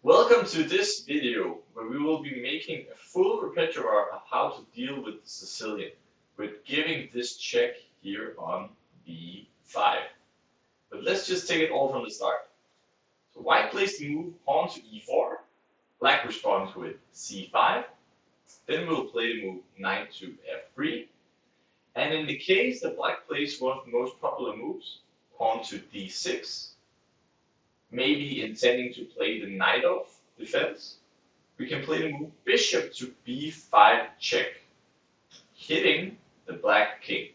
Welcome to this video where we will be making a full repertoire of how to deal with the Sicilian with giving this check here on B5. But let's just take it all from the start. So white plays the move pawn to E4, black responds with C5, then we'll play the move knight to F3, and in the case that black plays one of the most popular moves, pawn to D6, maybe intending to play the Najdorf defense, we can play the move bishop to B5 check, hitting the black king.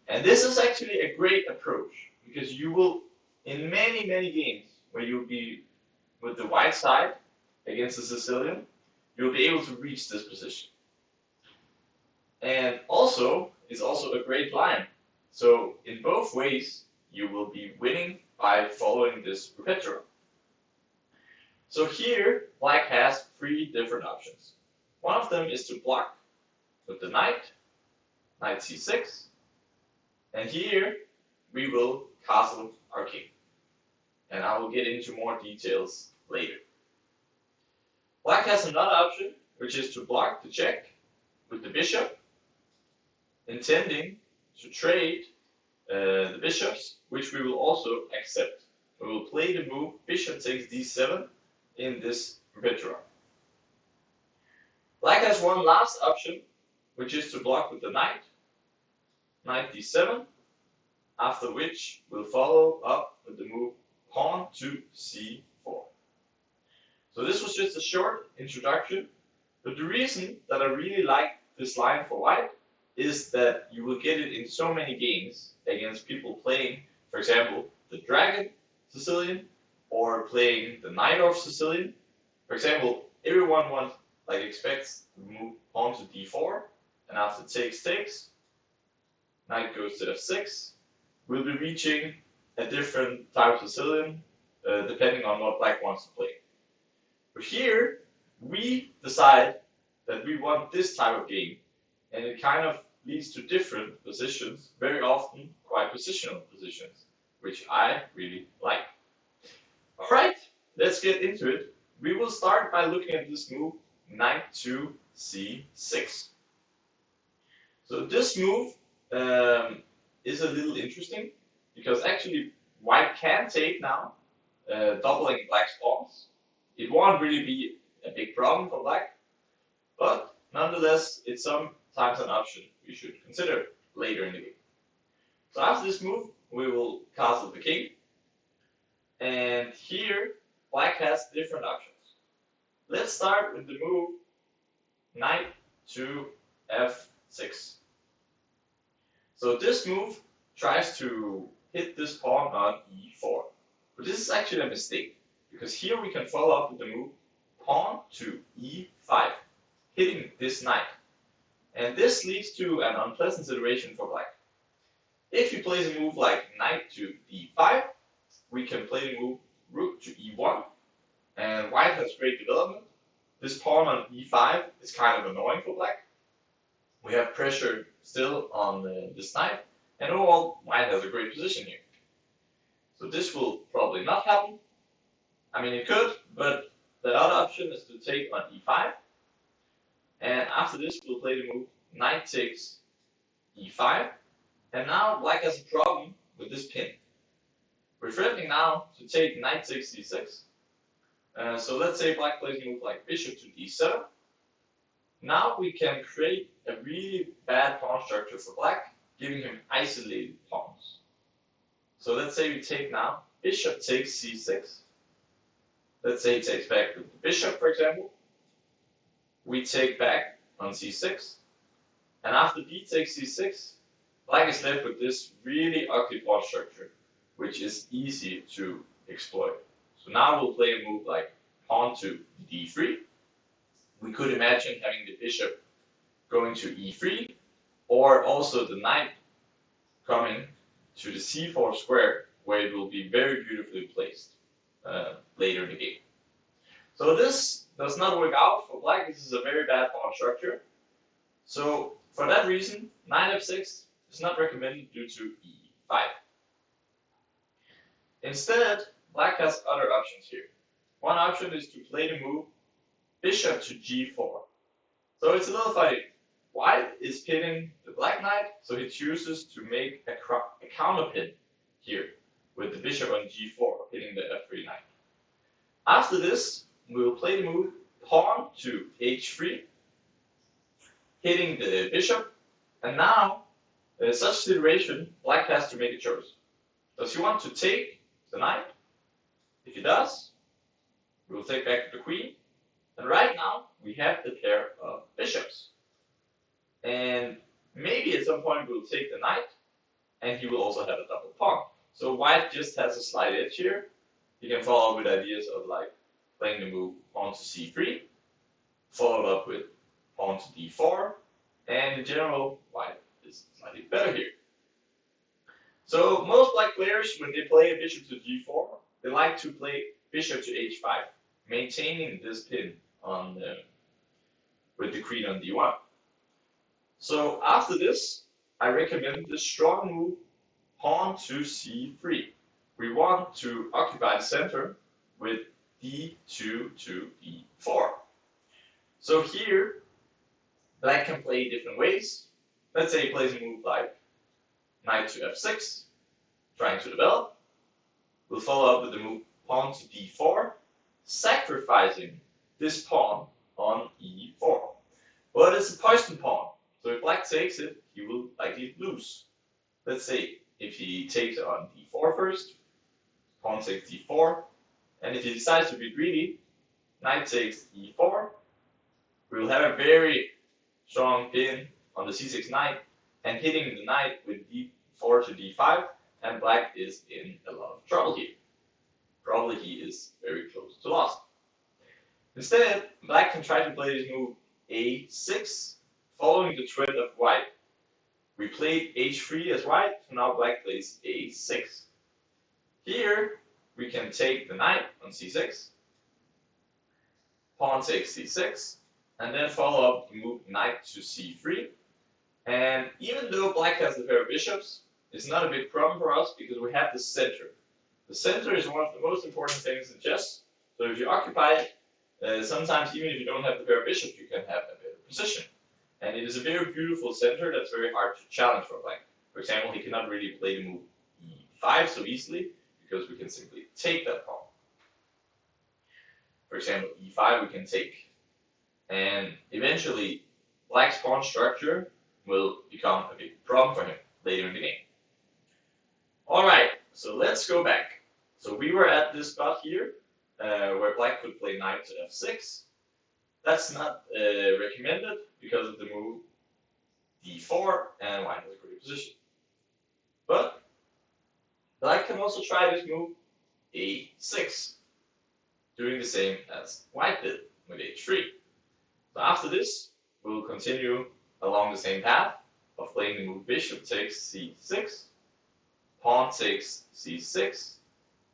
And this is actually a great approach because you will, in many games where you'll be with the white side against the Sicilian, you'll be able to reach this position. And also, it's also a great line. So in both ways, you will be winning by following this repertoire. So here, black has three different options. One of them is to block with the knight, knight c6, and here we will castle our king. And I will get into more details later. Black has another option, which is to block the check with the bishop, intending to trade the bishops, which we will also accept. We will play the move bishop takes d7 in this repertoire. Black has one last option, which is to block with the knight, knight d7, after which we'll follow up with the move pawn to c4. So this was just a short introduction, but the reason that I really like this line for white is that you will get it in so many games against people playing, for example, the Dragon Sicilian or playing the Najdorf Sicilian. For example, everyone expects to move pawn to d4, and after takes, knight goes to f6. We'll be reaching a different type of Sicilian depending on what black wants to play. But here, we decide that we want this type of game, and it kind of leads to different positions, very often quite positional positions, which I really like. Alright, let's get into it. We will start by looking at this move, knight to c6. So this move is a little interesting, because actually white can take now, doubling black's pawns. It won't really be a big problem for black, but nonetheless, it's sometimes an option we should consider later in the game. So after this move, we will castle the king. And here, black has different options. Let's start with the move knight to f6. So this move tries to hit this pawn on e4. But this is actually a mistake, because here we can follow up with the move pawn to e5, hitting this knight. And this leads to an unpleasant situation for black. If you play a move like knight to d5, we can play the move rook to e1, and white has great development. This pawn on e5 is kind of annoying for black. We have pressure still on this knight, and overall, white has a great position here. So this will probably not happen. I mean, it could, but the other option is to take on e5. And after this, we'll play the move knight takes e5. And now black has a problem with this pin. We're threatening now to take knight takes c6. So let's say black plays a move like bishop to d7. Now we can create a really bad pawn structure for black, giving him isolated pawns. So let's say we take now bishop takes c6. Let's say he takes back with the bishop, for example. We take back on c6. And after b takes c6, black is left with this really ugly pawn structure, which is easy to exploit. So now we'll play a move like pawn to d3. We could imagine having the bishop going to e3, or also the knight coming to the c4 square, where it will be very beautifully placed later in the game. So this does not work out for black. This is a very bad pawn structure. So for that reason, knight f6 is not recommended due to e5. Instead, black has other options here. one option is to play the move bishop to g4. So it's a little funny. White is pinning the black knight, so he chooses to make a counter pin here with the bishop on g4, pinning the f3 knight. After this, we will play the move pawn to h3, hitting the bishop, and now in such a situation, black has to make a choice. Does he want to take the knight? If he does, we will take back the queen, and right now we have the pair of bishops. And maybe at some point we'll take the knight, and he will also have a double pawn. So white just has a slight edge here. You can follow up with ideas of like playing the move pawn to c3, followed up with pawn to d4, and in general, white is slightly better here. So most black players, when they play a bishop to g4, they like to play bishop to h5, maintaining this pin on with the queen on d1. So after this, I recommend the strong move pawn to c3. We want to occupy the center with d2 to d4. So here, black can play different ways. Let's say he plays a move like knight to f6, trying to develop. We'll follow up with the move pawn to d4, sacrificing this pawn on e4. But it's a poison pawn, so if black takes it, he will likely lose. Let's say if he takes it on d4 first, pawn takes d4, and if he decides to be greedy, knight takes e4, we will have a very strong pin on the c6 knight, and hitting the knight with d4 to d5, and black is in a lot of trouble here. Probably he is very close to lost. Instead, black can try to play this move a6, following the trend of white. We played h3 as white, so now black plays a6. Here, we can take the knight on c6, pawn takes c6, and then follow up the move knight to c3. And even though black has the pair of bishops, it's not a big problem for us because we have the center. The center is one of the most important things in chess. So if you occupy it, sometimes even if you don't have the pair of bishops, you can have a better position. And it is a very beautiful center that's very hard to challenge for black. For example, he cannot really play the move e5 so easily because we can simply take that pawn. For example, e5 we can take. And eventually, black's pawn structure will become a big problem for him later in the game. Alright, so let's go back. So we were at this spot here, where black could play knight to f6. That's not recommended because of the move d4, and white has a great position. But black can also try this move a6, doing the same as white did with h3. So after this, we'll continue along the same path of playing the move bishop takes c6, pawn takes c6,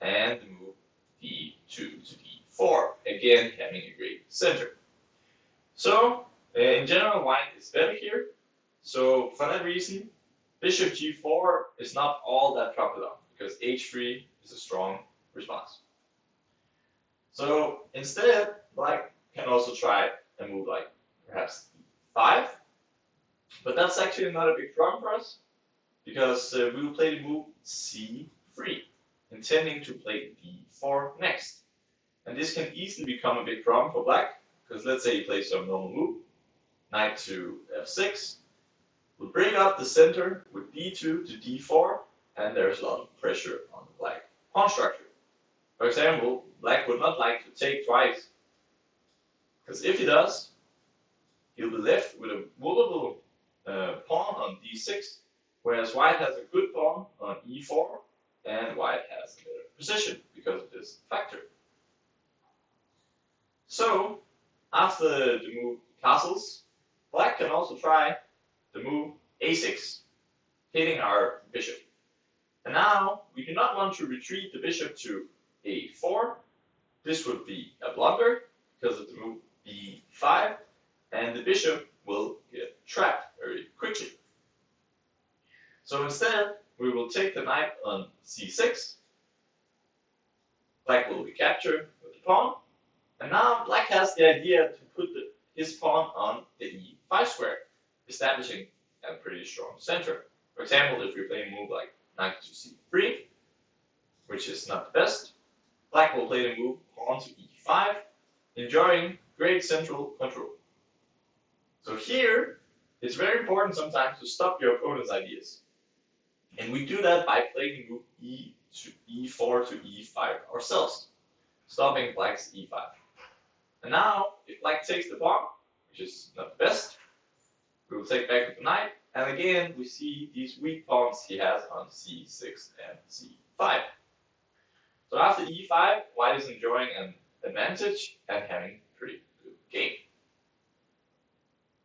and the move d2 to d4, again having a great center. So, in general, white is better here. So, for that reason, bishop g4 is not all that popular because h3 is a strong response. So, instead, black can also try a move like perhaps e5, but that's actually not a big problem for us because we will play the move c3, intending to play d4 next. And this can easily become a big problem for black because let's say he plays some normal move, knight to f6, we'll bring up the center with d2 to d4, and there's a lot of pressure on the black pawn structure. For example, black would not like to take twice, because if he does, he'll be left with a vulnerable pawn on d6, whereas white has a good pawn on e4, and white has a better position because of this factor. So, after the move castles, black can also try the move a6, hitting our bishop. And now, we do not want to retreat the bishop to a4. This would be a blunder because of the move b5, and the bishop will get trapped very quickly. So instead, we will take the knight on c6. Black will be captured with the pawn, And now black has the idea to put his pawn on the e5 square, establishing a pretty strong center. For example, if we're playing a move like knight to c3, which is not the best, black will play the move pawn to e5, enjoying great central control. So here, it's very important sometimes to stop your opponent's ideas. And we do that by playing the move e4 to e5 ourselves, stopping black's e5. And now, if black takes the pawn, which is not the best, we will take back with the knight, and again we see these weak pawns he has on c6 and c5. So after e5, white is enjoying an advantage and having a pretty good game.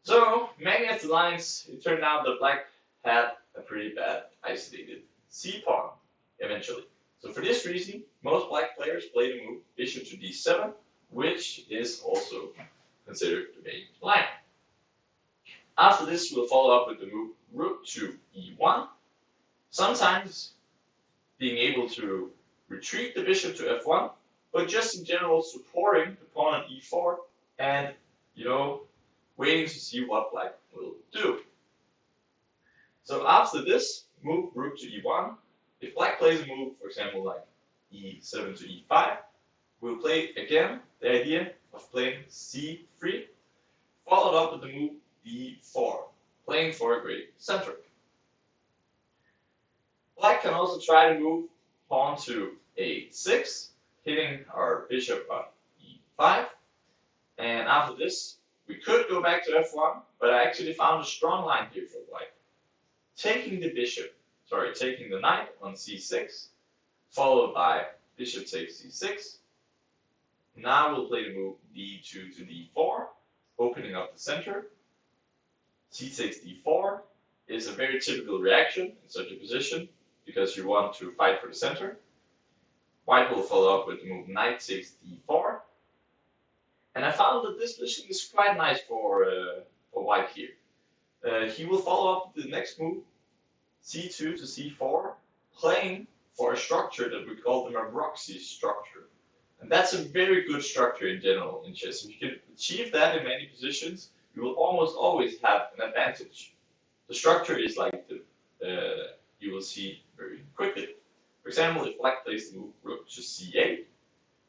So, many of the lines, it turned out that black had a pretty bad isolated c pawn eventually. So for this reason, most black players play the move bishop to d7, which is also considered the main line. After this, we'll follow up with the move rook to e1, sometimes being able to retreat the bishop to f1, but just in general supporting the pawn on e4 and, waiting to see what black will do. So after this, move rook to e1. If black plays a move, for example, like e7 to e5, we'll play again the idea of playing c3, followed up with the move d4, playing for a great center. Black can also try to move pawn to a6, hitting our bishop on e5. And after this, we could go back to f1, but I actually found a strong line here for black. Taking the knight on c6, followed by bishop takes c6. Now we'll play the move d2 to d4, opening up the center. C takes d4 is a very typical reaction in such a position because you want to fight for the center. White will follow up with the move knight takes d4. And I found that this position is quite nice for white here. He will follow up with the next move, c2 to c4, playing for a structure that we call the Maroczy structure. And that's a very good structure in general in chess. If you can achieve that in many positions, you will almost always have an advantage. The structure is like you will see very quickly. For example, if black plays the move rook to c8,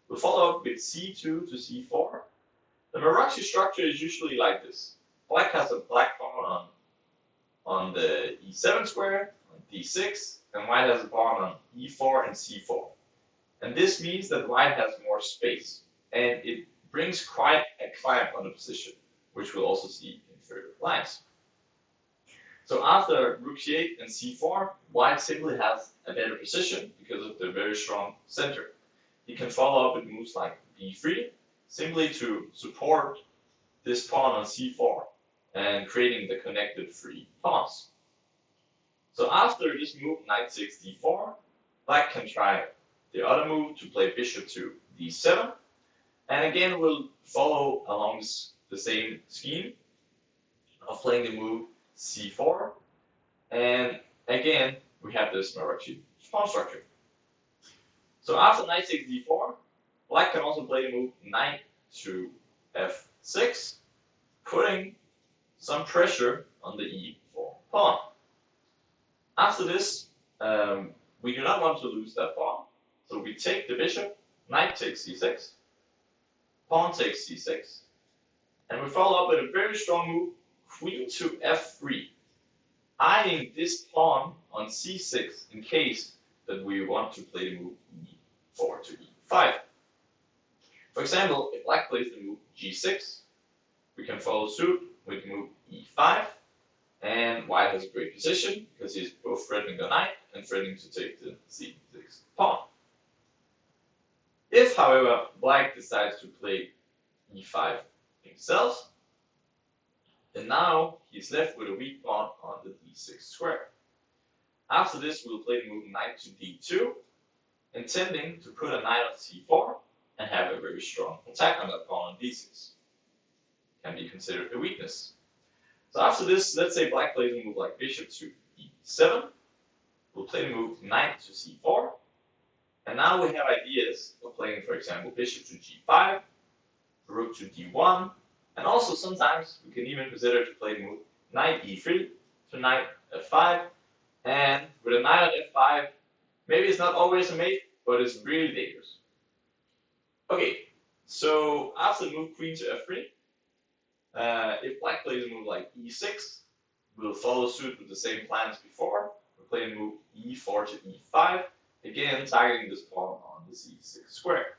we'll follow up with c2 to c4. The Maroczy structure is usually like this. Black has a black pawn on the e7 square, on d6, and white has a pawn on e4 and c4. And this means that white has more space, and it brings quite a clamp on the position, which we'll also see in further lines. So after rook c8 and c4, white simply has a better position because of the very strong center. He can follow up with moves like b3, simply to support this pawn on c4 and creating the connected free pawns. So after this move knight takes d4, black can try the other move to play bishop to d7, and again we'll follow along the same scheme of playing the move c4, and again we have this Maroczy pawn structure. So after knight takes d4, black can also play the move knight to f6, putting some pressure on the e4 pawn. After this, we do not want to lose that pawn, so we take the bishop, knight takes c6, pawn takes c6, and we follow up with a very strong move, queen to f3, eyeing this pawn on c6 in case that we want to play the move e4 to e5. For example, if black plays the move g6, we can follow suit with the move e5, and white has a great position because he's both threatening the knight and threatening to take the c6 pawn. If, however, black decides to play e5 himself, then now he's left with a weak pawn on the d6 square. After this, we'll play the move knight to d2, intending to put a knight on c4 and have a very strong attack on that pawn on d6. Can be considered a weakness. So after this, let's say black plays a move like bishop to e7. We'll play the move knight to c4. And now we have ideas of playing, for example, bishop to g5, rook to d1, and also sometimes we can even consider to play the move knight e3 to knight f5, and with a knight on f5, maybe it's not always a mate, but it's really dangerous. Okay, so after the move queen to f3, if black plays a move like e6, we'll follow suit with the same plan as before. We'll play the move e4 to e5, again targeting this pawn on the c6 square.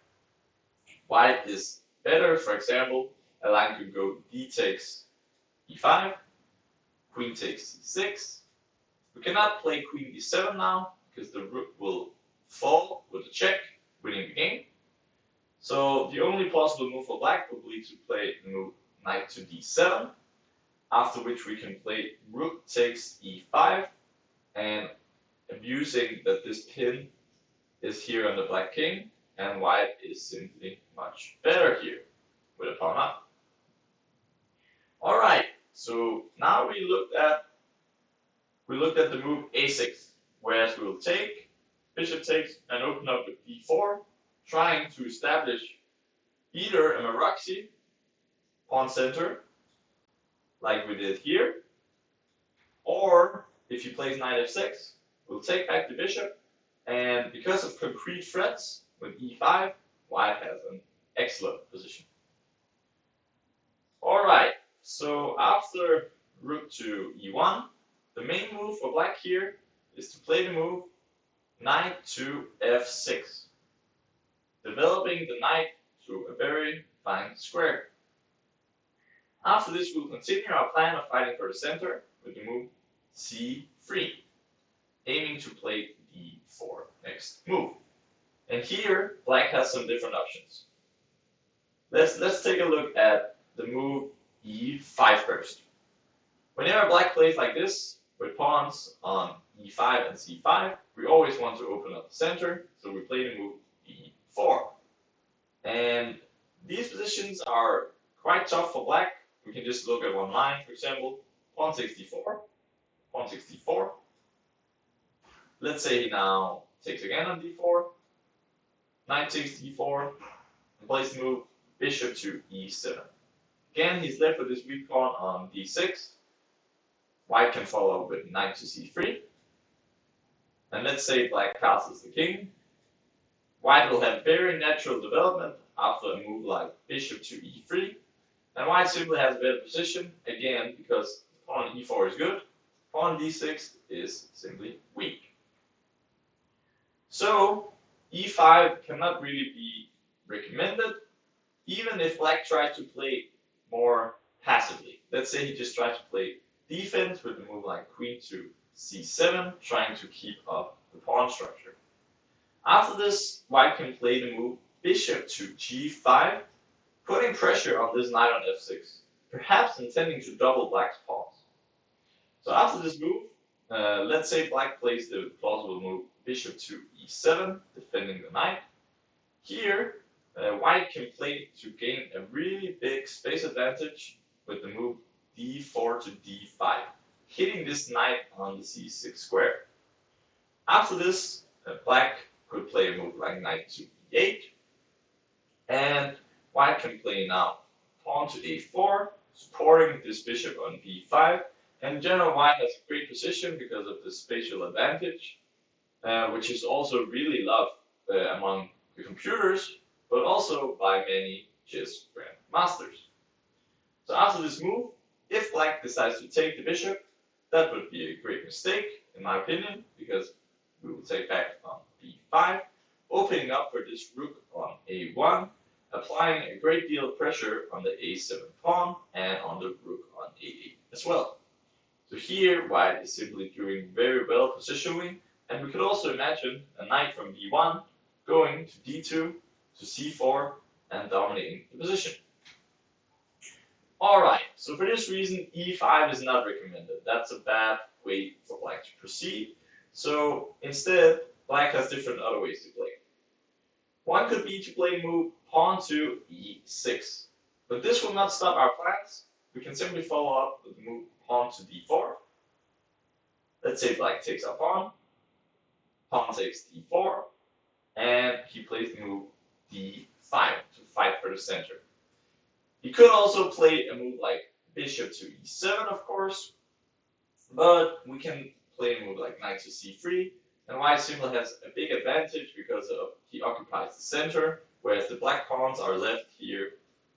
White is better, for example, a line could go d takes e5, queen takes c6. We cannot play queen d7 now, because the rook will fall with a check, winning the game. So the only possible move for black would be to play the move knight to d7, after which we can play rook takes e5, and abusing that this pin is here on the black king, and white is simply much better here with a pawn up. Alright, so now we looked at the move a6, whereas we will take, bishop takes, and open up with d4, trying to establish either a Maroczy pawn center, like we did here, or if he plays knight f6, we'll take back the bishop, and because of concrete threats with e5, white has an excellent position. Alright, so after rook to e1, the main move for black here is to play the move knight to f6, developing the knight to a very fine square. After this, we'll continue our plan of fighting for the center with the move c3, aiming to play d4 next move. And here, black has some different options. Let's take a look at the move e5 first. Whenever black plays like this, with pawns on e5 and c5, we always want to open up the center, so we play the move e4. And these positions are quite tough for black. We can just look at one line, for example, pawn takes d4, pawn takes d4. Let's say he now takes again on d4, knight takes d4, and plays the move bishop to e7. Again, he's left with this weak pawn on d6. White can follow up with knight to c3. And let's say black castles the king. White will have very natural development after a move like bishop to e3. And white simply has a better position, again, because pawn e4 is good, pawn d6 is simply weak. So, e5 cannot really be recommended, even if black tries to play more passively. Let's say he just tries to play defense with a move like queen to c7, trying to keep up the pawn structure. After this, white can play the move bishop to g5, putting pressure on this knight on f6, perhaps intending to double black's pawns. So after this move, let's say black plays the plausible move bishop to e7, defending the knight. Here, white can play to gain a really big space advantage with the move d4 to d5, hitting this knight on the c6 square. After this, black could play a move like knight to e8, and white can play now pawn to a4, supporting this bishop on b5. And in general, white has a great position because of the spatial advantage, which is also really loved among the computers, but also by many chess grandmasters. So after this move, if black decides to take the bishop, that would be a great mistake, in my opinion, because we will take back on b5, opening up for this rook on a1, applying a great deal of pressure on the a7 pawn and on the rook on a8 as well. So here, white is simply doing very well positioning, and we could also imagine a knight from b1 going to d2 to c4 and dominating the position. Alright, so for this reason, e5 is not recommended. That's a bad way for black to proceed. So instead, black has different other ways to play. One could be to play move pawn to e6. But this will not stop our plans. We can simply follow up with the move pawn to d4. Let's say black takes our pawn, pawn takes d4, and he plays the move d5 to fight for the center. You could also play a move like bishop to e7, of course, but we can play a move like knight to c3, and white simply has a big advantage because he occupies the center, whereas the black pawns are left here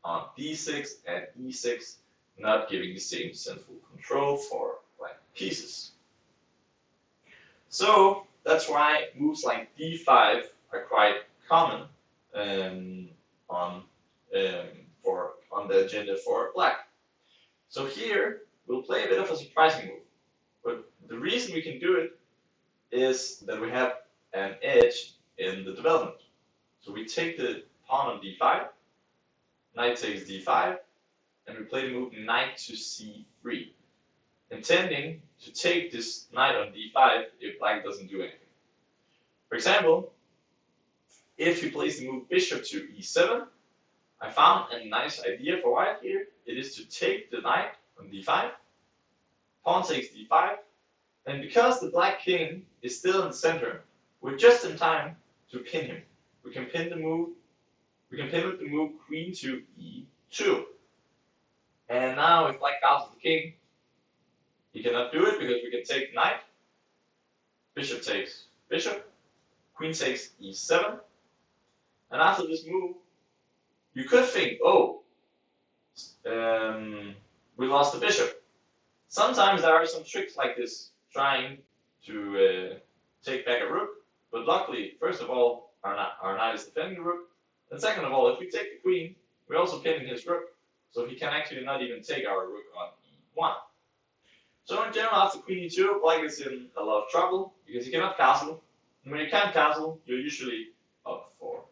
on d6 and e6, not giving the same central control for black pieces. So that's why moves like d5 are quite common on the agenda for black. So here we'll play a bit of a surprising move, but the reason we can do it is that we have an edge in the development. So we take the pawn on d5, knight takes d5, and we play the move knight to c3, intending to take this knight on d5 if black doesn't do anything. For example, if he plays the move bishop to e7, I found a nice idea for white here. It is to take the knight on d5, pawn takes d5, and because the black king is still in the center, we're just in time to pin him. We can pin with the move queen to e2. And now if black castles the king, he cannot do it because we can take knight, bishop takes bishop, queen takes e7, and after this move, you could think, oh, we lost the bishop. Sometimes there are some tricks like this, trying to take back a rook, but luckily, first of all, our knight is defending the rook, and second of all, if we take the queen, we're also pinning his rook, so he can actually not even take our rook on e1. So in general, after queen e2, black is in a lot of trouble, because he cannot castle, and when you can't castle, you're usually up for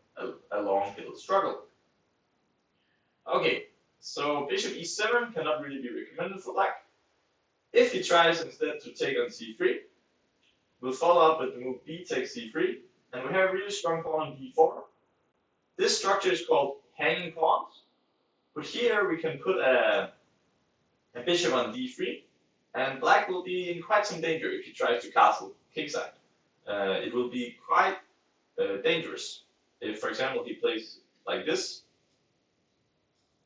a long hill struggle. Okay, so bishop e7 cannot really be recommended for black. If he tries instead to take on c3, we'll follow up with the move b takes c3, and we have a really strong pawn on d4. This structure is called hanging pawns, but here we can put a bishop on d3, and black will be in quite some danger if he tries to castle kingside. It will be quite dangerous if, for example, he plays like this.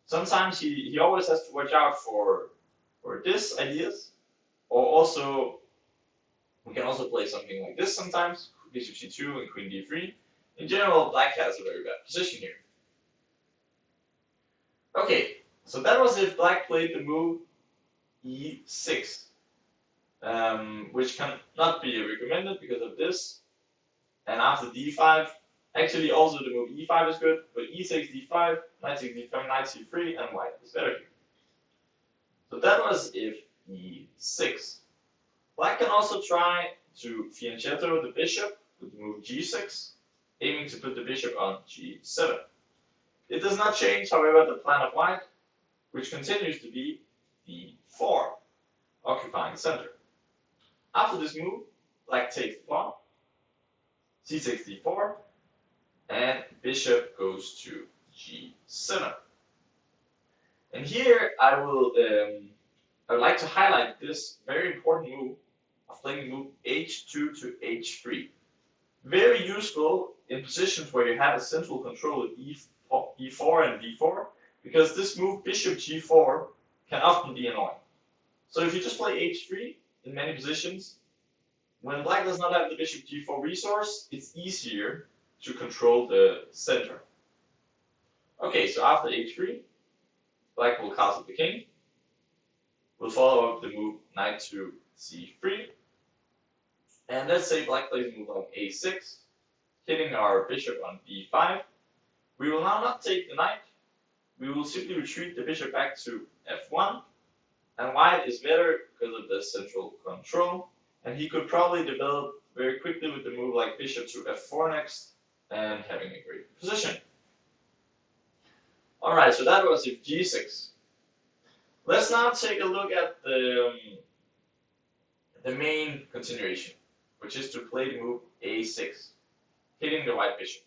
Sometimes he always has to watch out for this ideas, or also we can also play something like this sometimes, bishop c2 and queen d3. In general, black has a very bad position here. Okay, so that was if black played the move e6, which cannot be recommended because of this. And after d5, actually also the move e5 is good, but e6, d5, knight takes d5, knight c3, and white is better here. So that was if e6. Black can also try to fianchetto the bishop with the move g6, aiming to put the bishop on g7. It does not change, however, the plan of white, which continues to be d4, occupying the center. After this move, black takes the pawn, c takes d4, and bishop goes to g7. And here I would like to highlight this very important move of playing the move h2 to h3. Very useful in positions where you have a central control of e4 and d4, because this move bishop g4 can often be annoying. So if you just play h3 in many positions, when black does not have the bishop g4 resource, it's easier to control the center. Okay, so after h3, black will castle the king. We'll follow up the move knight to c3. And let's say black plays a move like a6, hitting our bishop on b5. We will now not take the knight. We will simply retreat the bishop back to f1. And white is better because of the central control. And he could probably develop very quickly with the move like bishop to f4 next, and having a great position. Alright, so that was if g6. Let's now take a look at the main continuation, which is to play the move a6, hitting the white bishop.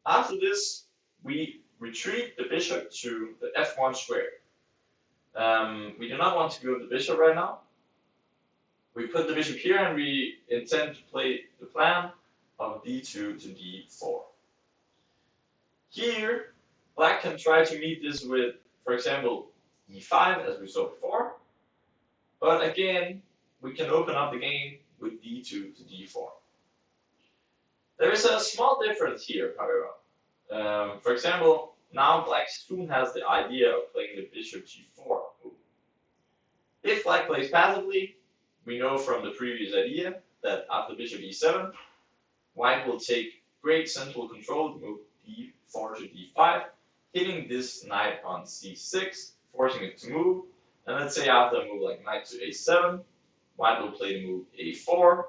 After this, we retreat the bishop to the f1 square. We do not want to go to the bishop right now. We put the bishop here and we intend to play the plan of d2 to d4. Here, black can try to meet this with, for example, e5 as we saw before. But again, we can open up the game with d2 to d4. There is a small difference here, however. For example, now black soon has the idea of playing the bishop g4 move. If black plays passively, we know from the previous idea that after bishop e7, white will take great central control to move d4 to d5, hitting this knight on c6, forcing it to move. And let's say after a move like knight to a7, white will play the move a4,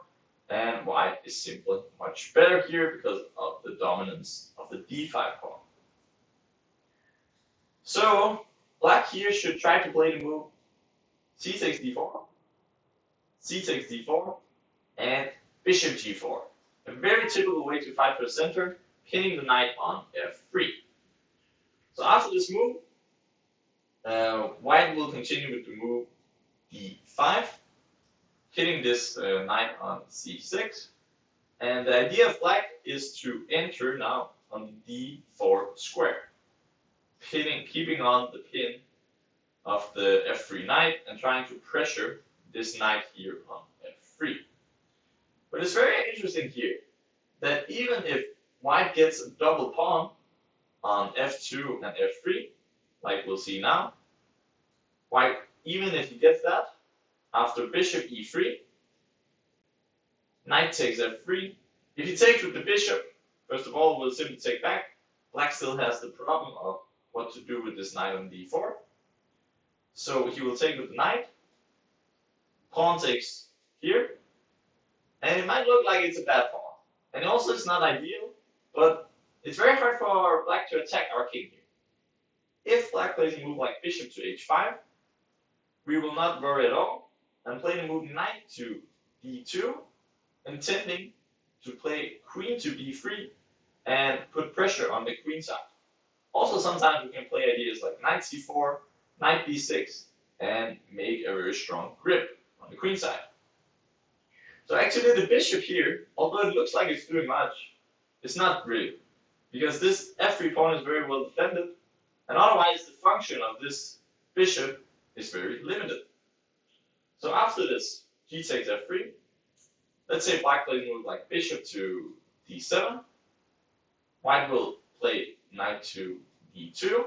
and white is simply much better here because of the dominance of the d5 pawn. So black here should try to play the move c takes d4, c takes d4, and bishop g4. A very typical way to fight for the center, pinning the knight on f3. So after this move, white will continue with the move d5, hitting this knight on c6. And the idea of black is to enter now on the d4 square, keeping on the pin of the f3 knight and trying to pressure this knight here on f3. But it's very interesting here that even if white gets a double pawn on f2 and f3, like we'll see now, white, even if he gets that, after bishop e3, knight takes f3. If he takes with the bishop, first of all, we'll simply take back. Black still has the problem of what to do with this knight on d4. So he will take with the knight. Pawn takes here. And it might look like it's a bad pawn. And also it's not ideal, but it's very hard for black to attack our king here. If black plays a move like bishop to h5, we will not worry at all and play the move knight to d2, intending to play queen to b3 and put pressure on the queen side. Also, sometimes we can play ideas like knight c4, knight b6, and make a very strong grip on the queen side. So actually the bishop here, although it looks like it's doing much, it's not really, because this f3 pawn is very well defended, and otherwise the function of this bishop is very limited. So after this, g takes f3. Let's say black plays a move like bishop to d7. White will play knight to d2.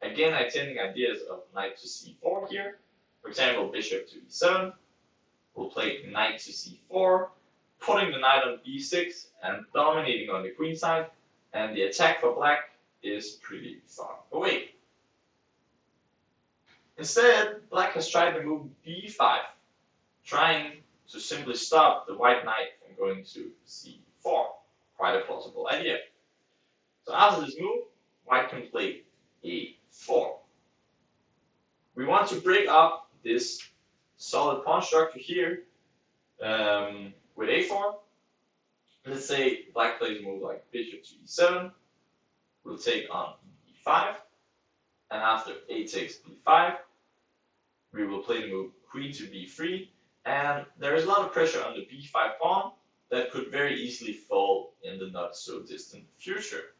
Again, attending ideas of knight to c4 here. For example, bishop to e7. We'll play knight to c4, putting the knight on b6 and dominating on the queen side. And the attack for black is pretty far away. Instead, black has tried to move b5, trying to simply stop the white knight from going to c4. Quite a plausible idea. So after this move, white can play a4. We want to break up this solid pawn structure here with a4. Let's say black plays a move like bishop to e7. We'll take on e5. And after a takes b5, we will play the move queen to b3. And there is a lot of pressure on the b5 pawn that could very easily fall in the not so distant future.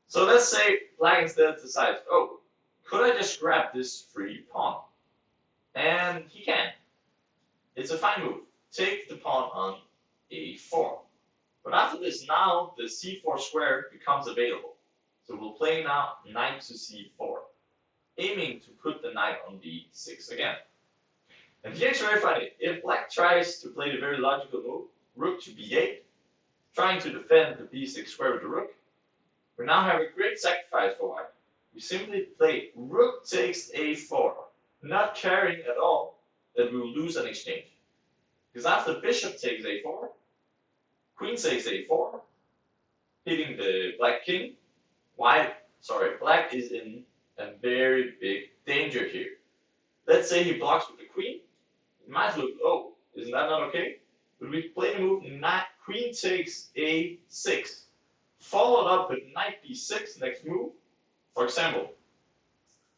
So let's say black instead decides, oh, could I just grab this free pawn? And he can. It's a fine move. Take the pawn on a4. But after this, now the c4 square becomes available. So we'll play now knight to c4, aiming to put the knight on b6 again. And here it's very funny. If black tries to play the very logical move, rook to b8, trying to defend the b6 square with the rook, we now have a great sacrifice for white. We simply play rook takes a4, not caring at all that we will lose an exchange. Because after bishop takes a4, queen takes a4, hitting the black king, black is in a very big danger here. Let's say he blocks with the queen. It might look, oh, isn't that not okay? But we play the move queen takes a6, followed up with knight b6 next move. For example,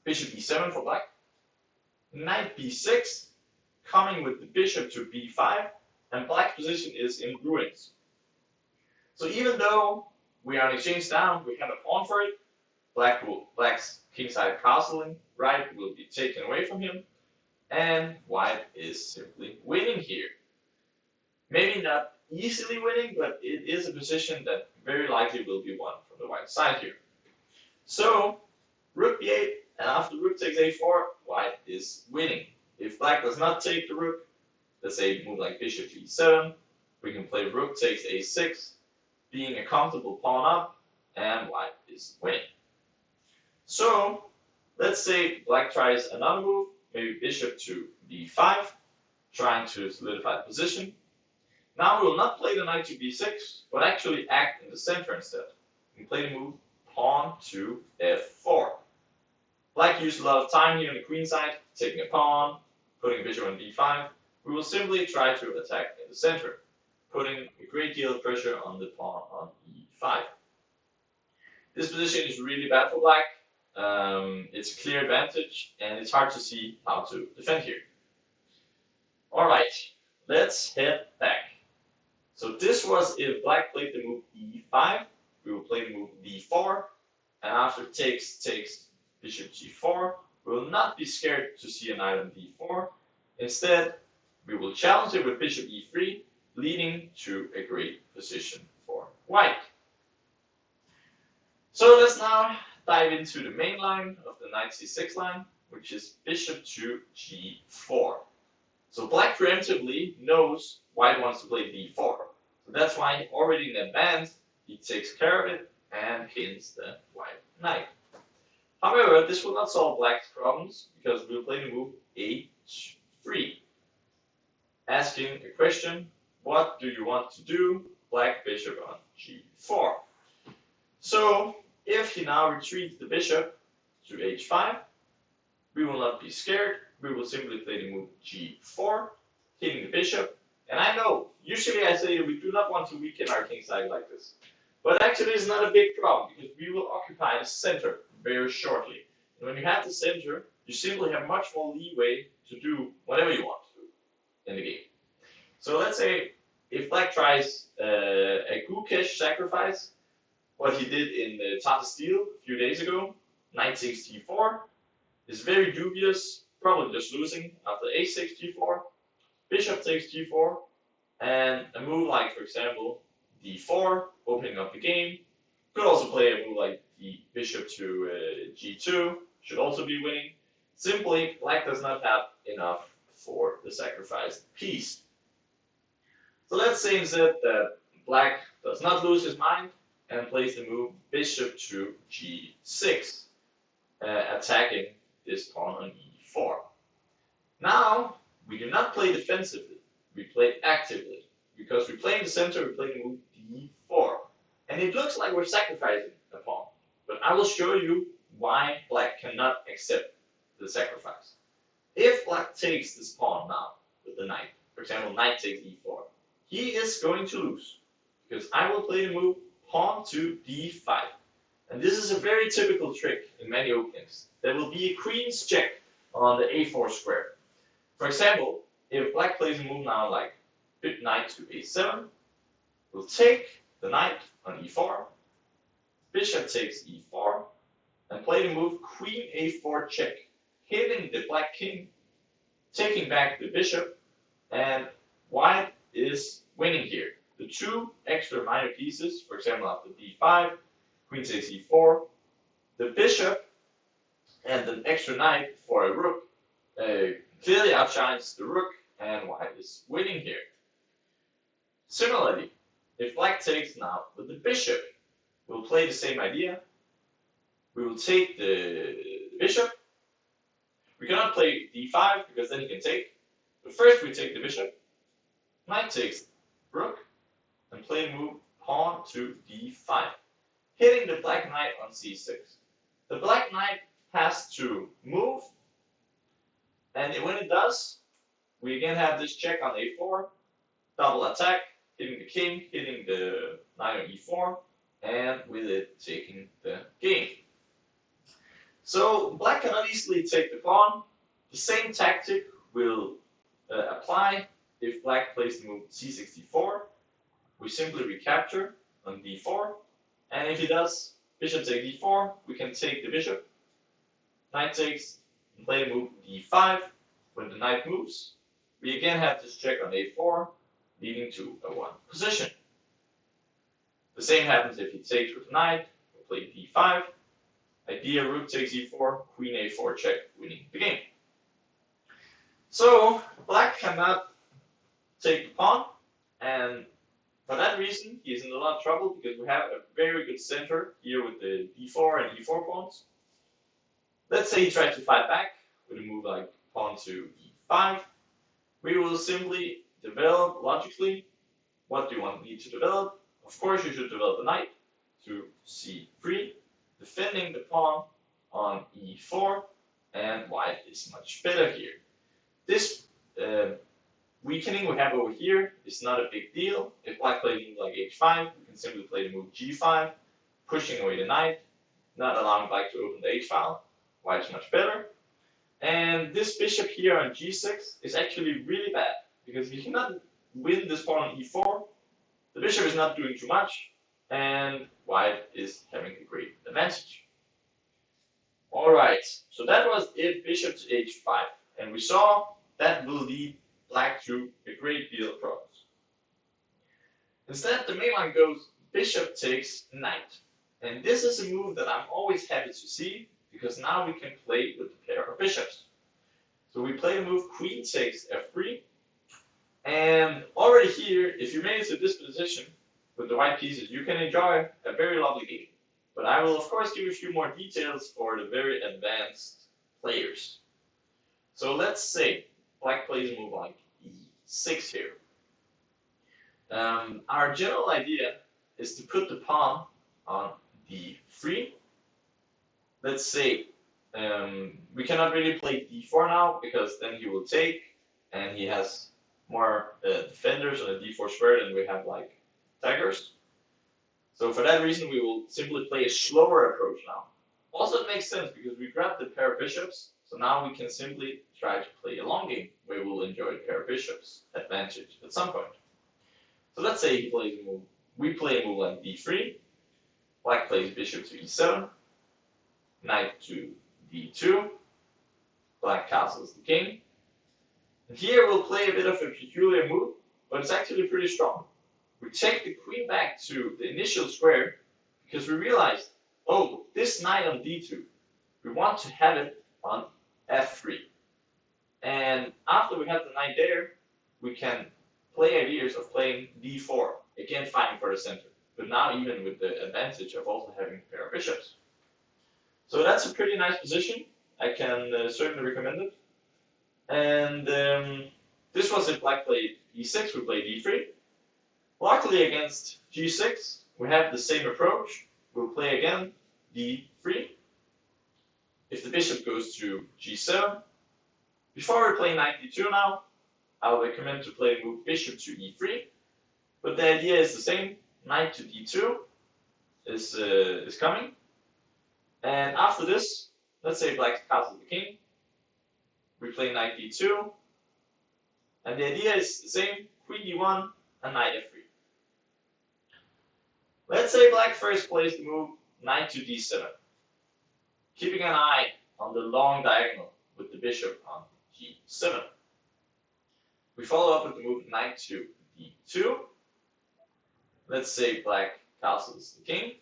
bishop e7 for black, knight b6, coming with the bishop to b5, and black's position is in ruins. So even though we are on exchange down, we have a pawn for it. Black's kingside castling right will be taken away from him, and white is simply winning here. Maybe not easily winning, but it is a position that very likely will be won from the white side here. So rook b8, and after rook takes a4, white is winning. If black does not take the rook, let's say move like bishop g7, we can play rook takes a6, being a comfortable pawn up, and white is winning. So let's say black tries another move, maybe bishop to b5, trying to solidify the position. Now we will not play the knight to b6, but actually act in the center instead. We play the move pawn to f4. Black used a lot of time here on the queen side, taking a pawn, putting a bishop on b5. We will simply try to attack in the center, putting a great deal of pressure on the pawn on e5. This position is really bad for black. It's a clear advantage, and it's hard to see how to defend here. Alright, let's head back. So this was if black played the move e5, we will play the move d4, and after takes bishop g4, we will not be scared to see a knight on d4. Instead, we will challenge it with bishop e3, leading to a great position for white. So let's now dive into the main line of the knight c6 line, which is bishop to g4. So black preemptively knows white wants to play d4. So that's why already in advance, he takes care of it and pins the white knight. However, this will not solve black's problems because we'll play the move h3. Asking a question, what do you want to do? Black bishop on g4. So if he now retreats the bishop to h5, we will not be scared. We will simply play the move g4, hitting the bishop. And I know, usually I say that we do not want to weaken our kingside like this. But actually it's not a big problem because we will occupy the center very shortly. And when you have the center, you simply have much more leeway to do whatever you want to do in the game. So let's say if black tries a Gukesh sacrifice, what he did in the Tata Steel a few days ago, knight takes g4, is very dubious, probably just losing after a6 g4, bishop takes g4, and a move like, for example, d4, opening up the game. Could also play a move like the bishop to g2, should also be winning. Simply, black does not have enough for the sacrificed piece. So let's say instead that black does not lose his mind and plays the move bishop to g6, attacking this pawn on e4. Now, we do not play defensively, we play actively. Because we play in the center, we play the move d4. And it looks like we're sacrificing a pawn. But I will show you why black cannot accept the sacrifice. If black takes this pawn now with the knight, for example, knight takes e4, he is going to lose. Because I will play the move pawn to d5. And this is a very typical trick in many openings. There will be a queen's check on the a4 square. For example, if black plays a move now like knight to a7, we'll take the knight on e4, bishop takes e4, and play the move queen a4 check, hitting the black king, taking back the bishop, and white is winning here. The two extra minor pieces, for example, after d5, queen takes e4, the bishop and an extra knight for a rook clearly outshines the rook, and white is winning here. Similarly, if black takes now with the bishop, we'll play the same idea. We will take the bishop. We cannot play d5 because then he can take. But first we take the bishop, knight takes rook, and play the move pawn to d5, hitting the black knight on c6. The black knight has to move, and when it does, we again have this check on a4, double attack, hitting the king, hitting the knight on e4, and with it taking the game. So black cannot easily take the pawn. The same tactic will apply if black plays the move c64. We simply recapture on d4, And if he does bishop takes d4, we can take the bishop. Knight takes, and play the move d5. When the knight moves, we again have this check on a4, leading to a 1 position. The same happens if he takes with the knight. We'll play d5. Idea rook takes e4, queen a4 check, winning the game. So black cannot take the pawn, and for that reason he is in a lot of trouble because we have a very good center here with the d4 and e4 pawns. Let's say he tries to fight back with a move like pawn to e5. We will simply develop logically. What do you need to develop? Of course, you should develop the knight to c3, defending the pawn on e4, and white is much better here. This weakening we have over here is not a big deal. If black plays a move like h5, we can simply play the move g5, pushing away the knight, not allowing black to open the h-file. White's much better. And this bishop here on g6 is actually really bad, because if you cannot win this pawn on e4, the bishop is not doing too much, and white is having a great advantage. Alright, so that was it, bishop to h5, and we saw that will lead black to a great deal of problems. Instead, the main line goes bishop takes knight, and this is a move that I'm always happy to see, because now we can play with the pair of bishops. So we play the move queen takes f3, and already here, if you made it to this position with the white pieces, you can enjoy a very lovely game. But I will of course give you a few more details for the very advanced players. So let's say black plays a move like e6 here. Our general idea is to put the pawn on d3. Let's say we cannot really play d4 now, because then he will take, and he has more defenders on the d4 square than we have like daggers. So for that reason, we will simply play a slower approach now. Also, it makes sense because we grabbed the pair of bishops, so now we can simply try to play a long game where we'll enjoy the pair of bishops advantage at some point. So let's say he plays a move. We play a move like d3. Black plays bishop to e7. Knight to d2. Black castles the king. And here we'll play a bit of a peculiar move, but it's actually pretty strong. We take the queen back to the initial square because we realized, oh, this knight on d2, we want to have it on f3. And after we have the knight there, we can play ideas of playing d4, again fighting for the center, but now even with the advantage of also having a pair of bishops. So that's a pretty nice position. I can certainly recommend it. And this was if black played e6, we played d3. Luckily against g6, we have the same approach. We'll play again d3. If the bishop goes to g7, before we play knight d2 now, I'll recommend to play the move bishop to e3. But the idea is the same. Knight to d2 is coming. And after this, let's say black castles the king. We play knight d2. And the idea is the same. Queen d1 and knight f3. Let's say black first plays the move knight to d7. Keeping an eye on the long diagonal with the bishop on g7. We follow up with the move knight to d2. Let's say black castles the king.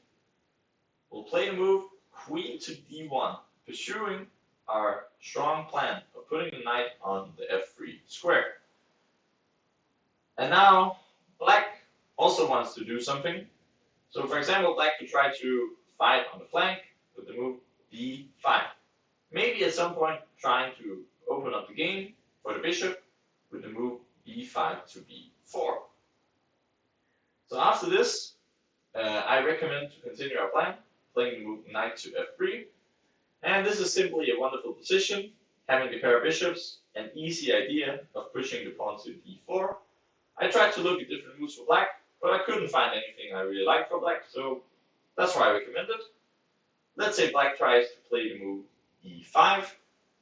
We'll play the move queen to d1, pursuing our strong plan of putting the knight on the f3 square. And now black also wants to do something. So for example, black could try to fight on the flank with the move b5. Maybe at some point trying to open up the game for the bishop with the move b5 to b4. So after this, I recommend to continue our plan, playing the move knight to f3. And this is simply a wonderful position, having the pair of bishops, an easy idea of pushing the pawn to d4. I tried to look at different moves for black, but I couldn't find anything I really liked for black, so that's why I recommend it. Let's say black tries to play the move e5,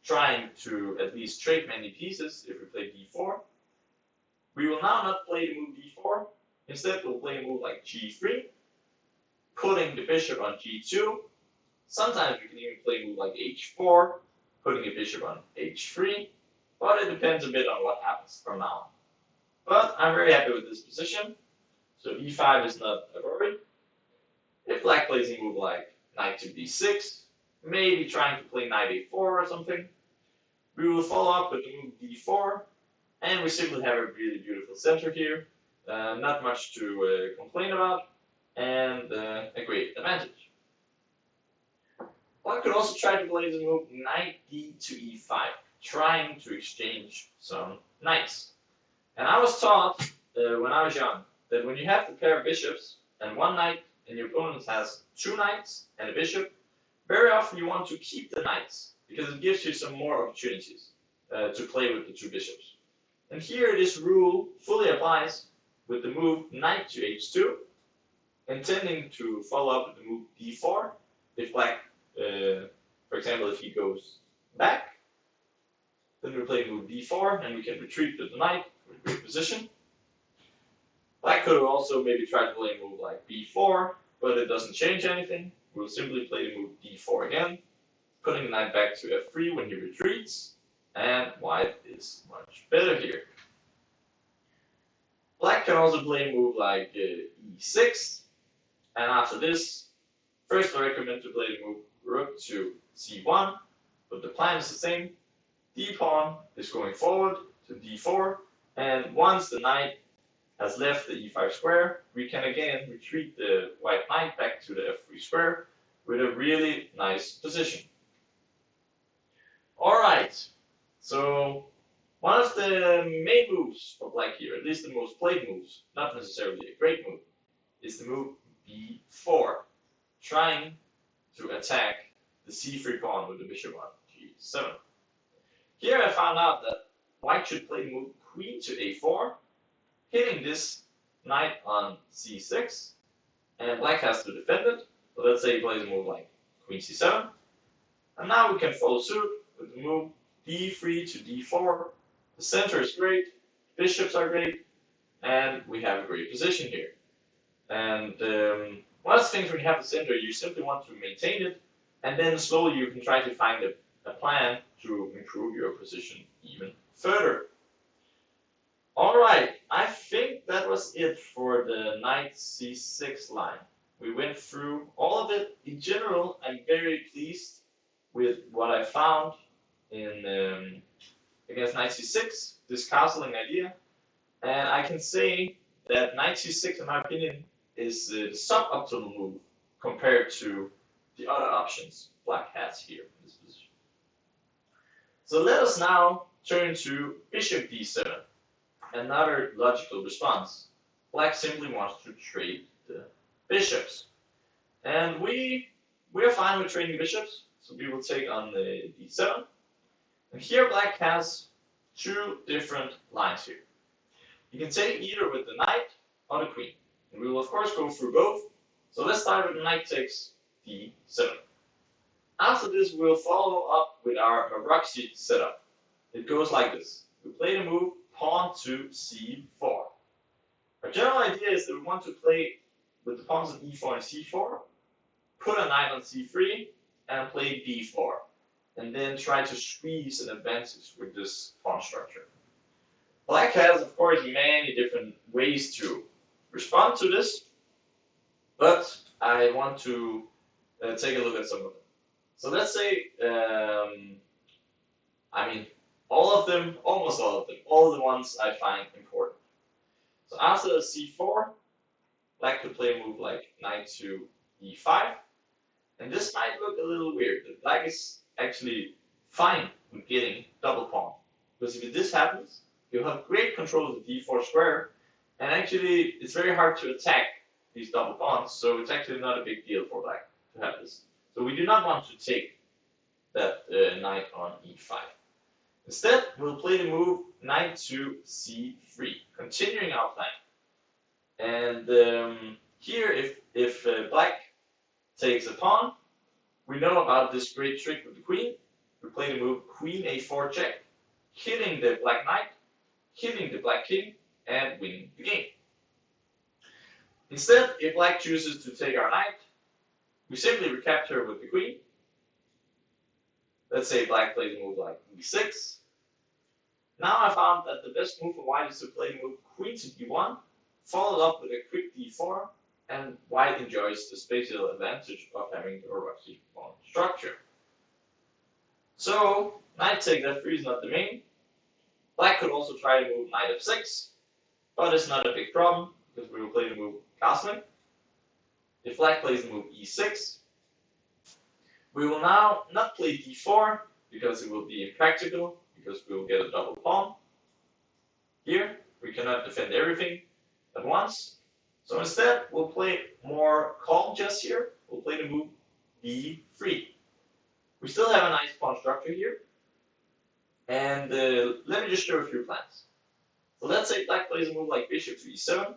trying to at least trade many pieces if we play d4. We will now not play the move d4, instead we'll play a move like g3, putting the bishop on g2. Sometimes we can even play a move like h4, putting a bishop on h3, but it depends a bit on what happens from now on. But I'm very happy with this position, so e5 is not a worry. If black plays a move like knight to b6, maybe trying to play knight a4 or something, we will follow up with the move d4, and we simply have a really beautiful center here. Not much to complain about, and a great advantage. One could also try to play the move knight d to e5, trying to exchange some knights. And I was taught when I was young that when you have the pair of bishops and one knight and your opponent has two knights and a bishop, very often you want to keep the knights because it gives you some more opportunities to play with the two bishops. And here this rule fully applies with the move knight to h2, intending to follow up with the move d4. If black, for example, if he goes back, then we play move d4 and we can retreat with the knight for a great position. Black could also maybe try to play a move like b4, but it doesn't change anything. We'll simply play the move d4 again, putting the knight back to f3 when he retreats, and white is much better here. Black can also play a move like e6, and after this, first I recommend to play the move rook to c1, but the plan is the same. D pawn is going forward to d4, and once the knight has left the e5 square, we can again retreat the white knight back to the f3 square with a really nice position. Alright, so one of the main moves for black here, at least the most played moves, not necessarily a great move, is the move b4, trying to attack the c3 pawn with the bishop on g7. Here I found out that white should play the move queen to a4, hitting this knight on c6, and black has to defend it. So let's say he plays a move like queen c7, and now we can follow suit with the move d3 to d4. The center is great, bishops are great, and we have a great position here. And one of the things when you have the center, you simply want to maintain it, and then slowly you can try to find a plan to improve your position even further. Alright, I think that was it for the knight c6 line. We went through all of it. In general, I'm very pleased with what I found in against knight c6, this castling idea. And I can say that knight c6, in my opinion, is the suboptimal move compared to the other options black has here in this position. So let us now turn to bishop d7. Another logical response. Black simply wants to trade the bishops. And we are fine with trading bishops, so we will take on the d7. And here black has two different lines here. You can take either with the knight or the queen. And we will of course go through both. So let's start with knight takes d7. After this, we'll follow up with our Bxd setup. It goes like this. We play the move pawn to c4. Our general idea is that we want to play with the pawns on e4 and c4, put a knight on c3, and play d4, and then try to squeeze an advantage with this pawn structure. Black has, of course, many different ways to respond to this, but I want to take a look at some of them. So let's say, all of them, almost all of them, all the ones I find important. So after c4, black could play a move like knight to e5, and this might look a little weird, but black is actually fine with getting double pawn, because if this happens, you'll have great control of the d4 square, and actually it's very hard to attack these double pawns, so it's actually not a big deal for black to have this. So we do not want to take that knight on e5. Instead, we'll play the move knight to c3, continuing our plan. And here, if black takes a pawn, we know about this great trick with the queen. We play the move queen a4 check, hitting the black knight, hitting the black king, and winning the game. Instead, if black chooses to take our knight, we simply recapture with the queen. Let's say black plays a move like e6. Now I found that the best move for white is to play the move queen to d1, followed up with a quick d4, and white enjoys the spatial advantage of having a rusty pawn structure. So knight takes f3 is not the main. Black could also try to move knight f6, but it's not a big problem because we will play the move castling. If black plays the move e6, we will now not play d4 because it will be impractical, because we will get a double pawn. Here, we cannot defend everything at once. So instead, we'll play more calm chess here. We'll play the move b3. We still have a nice pawn structure here. And let me just show a few plans. So let's say black plays a move like bishop to e7.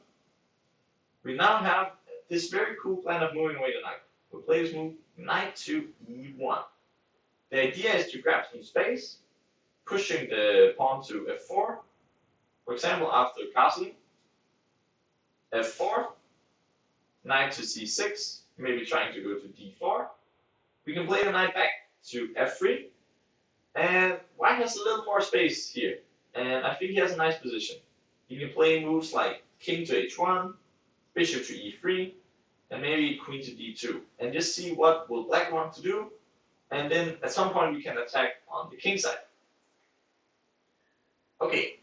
We now have this very cool plan of moving away the knight. We'll play this move knight to e1. The idea is to grab some space, pushing the pawn to f4. For example, after castling, f4, knight to c6, maybe trying to go to d4. We can play the knight back to f3, and white has a little more space here, and I think he has a nice position. He can play moves like king to h1, bishop to e3, and maybe queen to d2, and just see what will black want to do, and then at some point we can attack on the king side. Okay,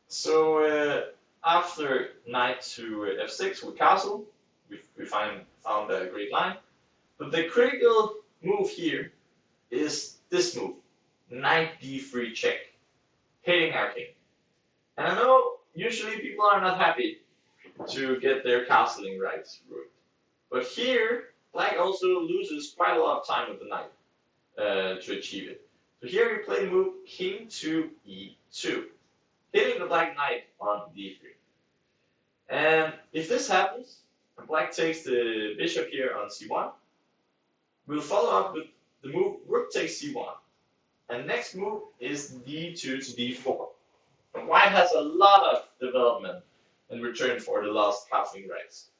so after knight to f6 with castle, we found a great line, but the critical move here is this move, knight d3 check, hitting our king. And I know usually people are not happy to get their castling rights ruined. But here, black also loses quite a lot of time with the knight to achieve it. So here we play the move king to e2, hitting the black knight on d3. And if this happens, and black takes the bishop here on c1, we'll follow up with the move rook takes c1. And next move is d2 to d4. And white has a lot of development in return for the lost castling rights.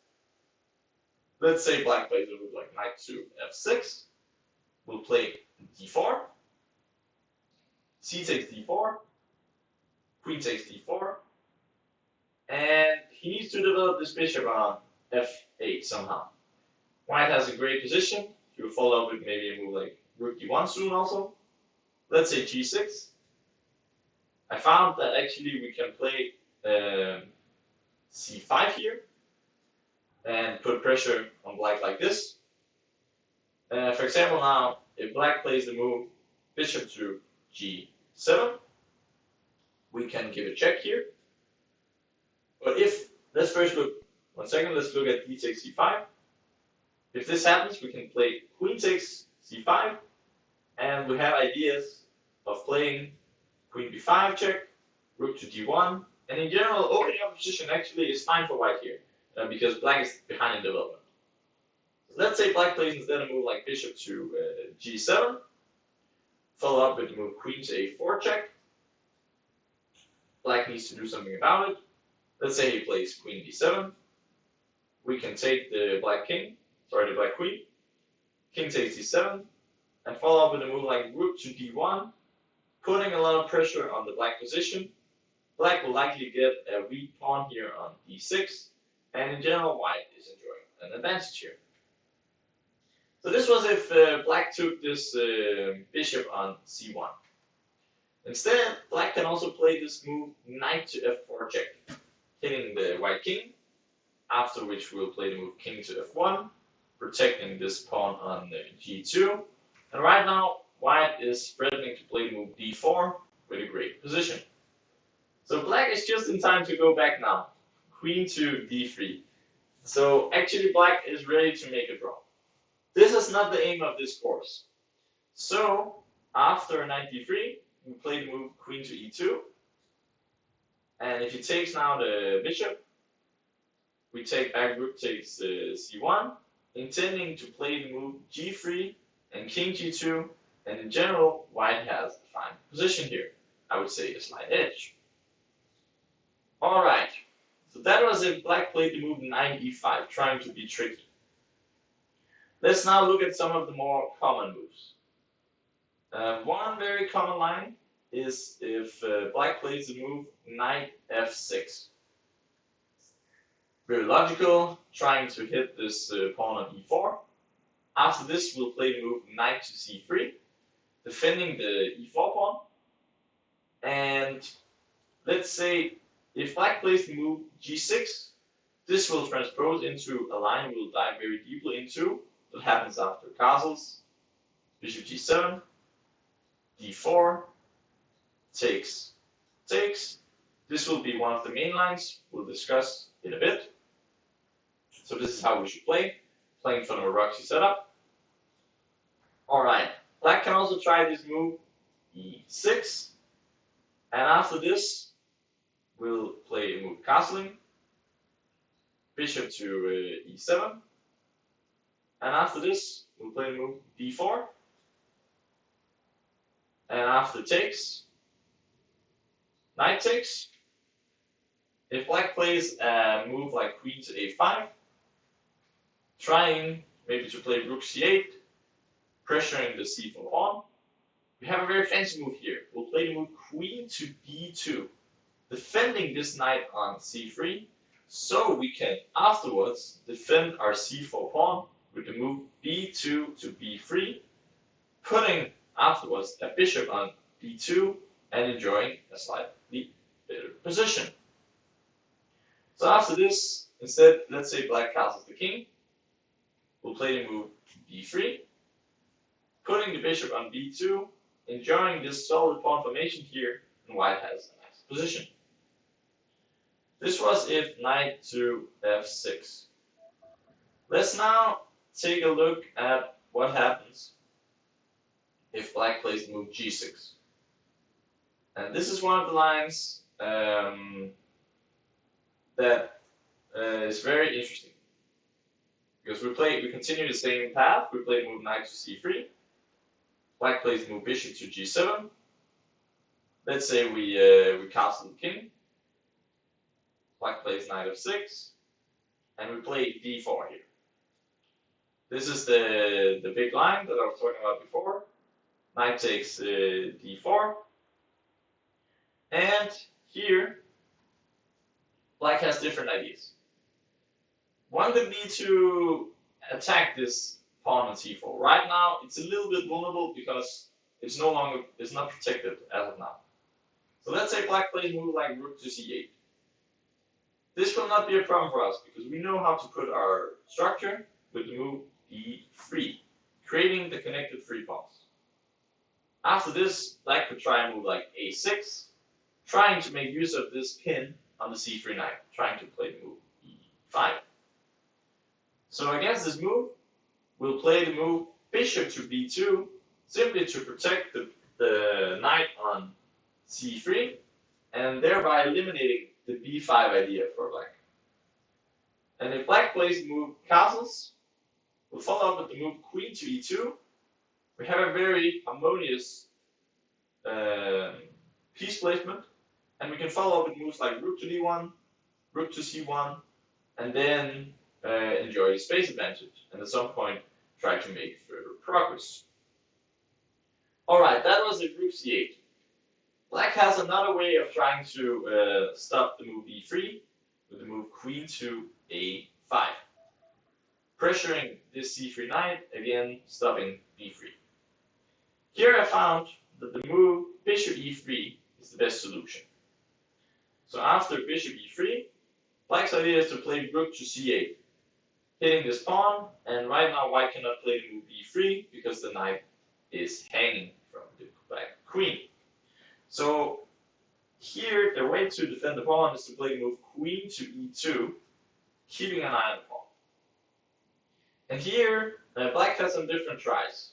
Let's say black plays a move like knight to f6. We'll play d4. C takes d4. Queen takes d4. And he needs to develop this bishop on f8 somehow. White has a great position. He will follow up with maybe a move like rook d1 soon also. Let's say g6. I found that actually we can play c5 here and put pressure on black like this. For example, now if black plays the move bishop to g7, we can give a check here. But if, let's first look, 1 second, let's look at d takes c5. If this happens, we can play queen takes c5, and we have ideas of playing queen b5 check, rook to d1, and in general, opening up position actually is fine for white here, because black is behind in development. So let's say black plays instead a move like bishop to g7, follow up with the move queen to a4 check. Black needs to do something about it. Let's say he plays queen d7. We can take the black queen, king takes d7, and follow up with a move like rook to d1, putting a lot of pressure on the black position. Black will likely get a weak pawn here on d6, and in general, white is enjoying an advantage here. So this was if black took this bishop on c1. Instead, black can also play this move knight to f4 check, hitting the white king, after which we'll play the move king to f1, protecting this pawn on g2. And right now, white is threatening to play the move d4 with a great position. So black is just in time to go back now, queen to d3. So actually black is ready to make a draw. This is not the aim of this course. So after knight d3, we play the move queen to e2. And if he takes now the bishop, we take back rook takes c1, intending to play the move g3 and king g2, and in general, white has a fine position here. I would say a slight edge. Alright, so that was if black played the move knight e5, trying to be tricky. Let's now look at some of the more common moves. One very common line is if black plays the move knight f6. Very logical, trying to hit this pawn on e4. After this, we'll play the move knight to c3, defending the e4 pawn. And let's say if black plays the move g6, this will transpose into a line we'll dive very deeply into. What happens after castles? Bishop g7, d4, takes. This will be one of the main lines we'll discuss in a bit. So this is how we should play, playing from a Roxy setup. Alright, black can also try this move e6, and after this we'll play a move castling, bishop to e7, and after this we'll play the move d4, and after takes, knight takes. If black plays a move like queen to a5, trying maybe to play rook c8, pressuring the c4 pawn, we have a very fancy move here. We'll play the move queen to d2, defending this knight on c3, so we can afterwards defend our c4 pawn with the move b2 to b3, putting afterwards a bishop on d2 and enjoying a slightly better position. So after this, instead, let's say black castles the king, we'll play the move d3, putting the bishop on b2, enjoying this solid pawn formation here, and white has a nice position. This was if knight to f6. Let's now take a look at what happens if black plays the move g6. And this is one of the lines that is very interesting. Because we continue the same path, we play the move knight to c3, black plays the move bishop to g7, let's say we castle the king, black plays knight f6, and we play d4 here. This is the big line that I was talking about before, knight takes d4, and here black has different ideas. One could be to attack this pawn on c4. Right now, it's a little bit vulnerable because it's not protected as of now. So let's say black plays a move like rook to c8. This will not be a problem for us because we know how to put our structure with the move e3, creating the connected free pawns. After this, black could try a move like a6, trying to make use of this pin on the c3 knight, trying to play the move e5. So against this move, we'll play the move bishop to b2, simply to protect the knight on c3, and thereby eliminating the b5 idea for black. And if black plays the move castles, we'll follow up with the move queen to e2. We have a very harmonious piece placement, and we can follow up with moves like rook to d1, rook to c1, and then enjoy the space advantage, and at some point try to make further progress. Alright, that was the rook c8. Black has another way of trying to stop the move e3 with the move queen to a5. Pressuring this c3 knight, again stopping b3. Here I found that the move bishop e3 is the best solution. So after bishop e3, black's idea is to play rook to c8, hitting this pawn, and right now white cannot play the move e3 because the knight is hanging from the black queen. So here the way to defend the pawn is to play the move queen to e2, keeping an eye on the pawn. And here black has some different tries.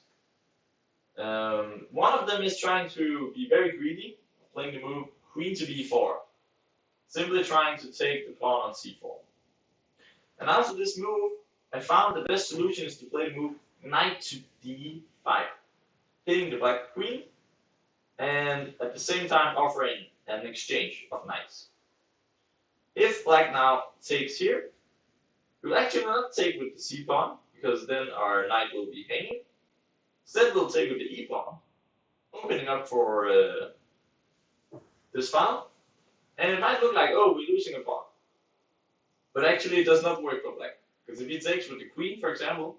One of them is trying to be very greedy, playing the move queen to b4, simply trying to take the pawn on c4. And after this move, I found the best solution is to play the move knight to d5, hitting the black queen, and at the same time offering an exchange of knights. If black now takes here, we'll actually not take with the c pawn, because then our knight will be hanging. Instead, we'll take with the e pawn, opening up for this file. And it might look like, oh, we're losing a pawn. But actually, it does not work for black. Because if he takes with the queen, for example,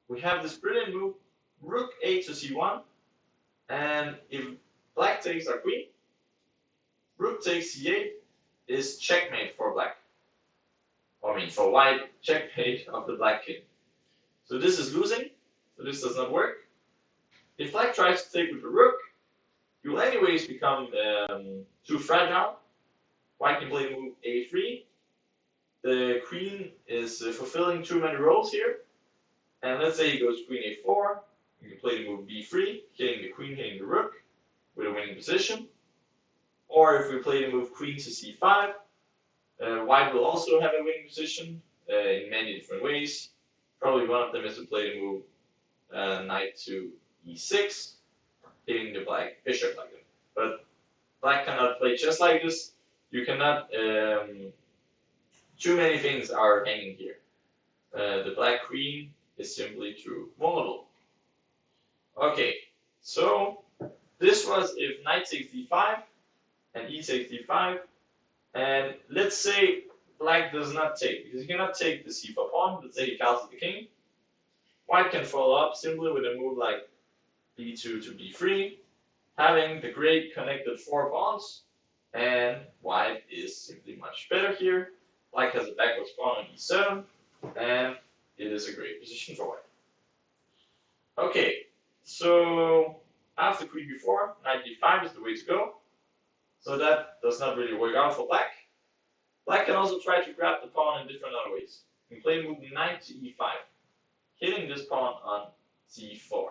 we have this brilliant move, rook a to c1. And if black takes our queen, rook takes c8 is checkmate for black. I mean, for white, checkmate of the black king. So this is losing, so this does not work. If black tries to take with the rook, you will anyways become too fragile. White can play the move a3. The queen is fulfilling too many roles here. And let's say he goes queen a4. You can play the move b3, hitting the queen, hitting the rook, with a winning position. Or if we play the move queen to c5, white will also have a winning position in many different ways. Probably one of them is to play the move knight to e6, hitting the black bishop like that. But black cannot play chess like this. You cannot. Too many things are hanging here. The black queen is simply too vulnerable. Okay, so this was if knight takes d5 and e takes d5, and let's say black does not take, because he cannot take the c4 pawn. Let's say he castles the king. White can follow up simply with a move like b2 to b3, having the great connected 4 pawns, and white is simply much better here. Black has a backwards pawn on e7, and it is a great position for white. Okay, so after queen b4, knight d5 is the way to go. So that does not really work out for black. Black can also try to grab the pawn in different other ways. You can play the move knight to e5, hitting this pawn on c4.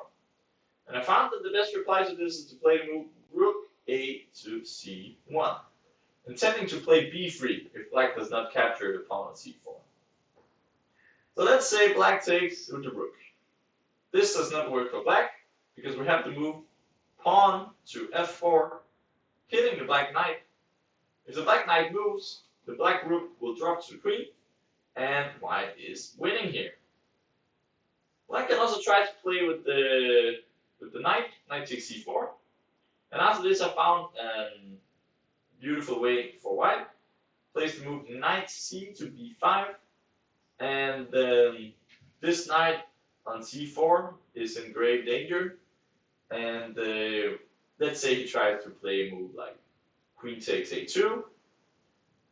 And I found that the best reply to this is to play the move rook a to c1, intending to play b3 if black does not capture the pawn on c4. So let's say black takes with the rook. This does not work for black, because we have to move pawn to f4, hitting the black knight. If the black knight moves, the black rook will drop to the queen, and white is winning here. Black can also try to play with the knight takes c4. And after this I found a beautiful way for white. Plays the move knight c to b5, and this knight on c4 is in grave danger. And let's say he tries to play a move like queen takes a2.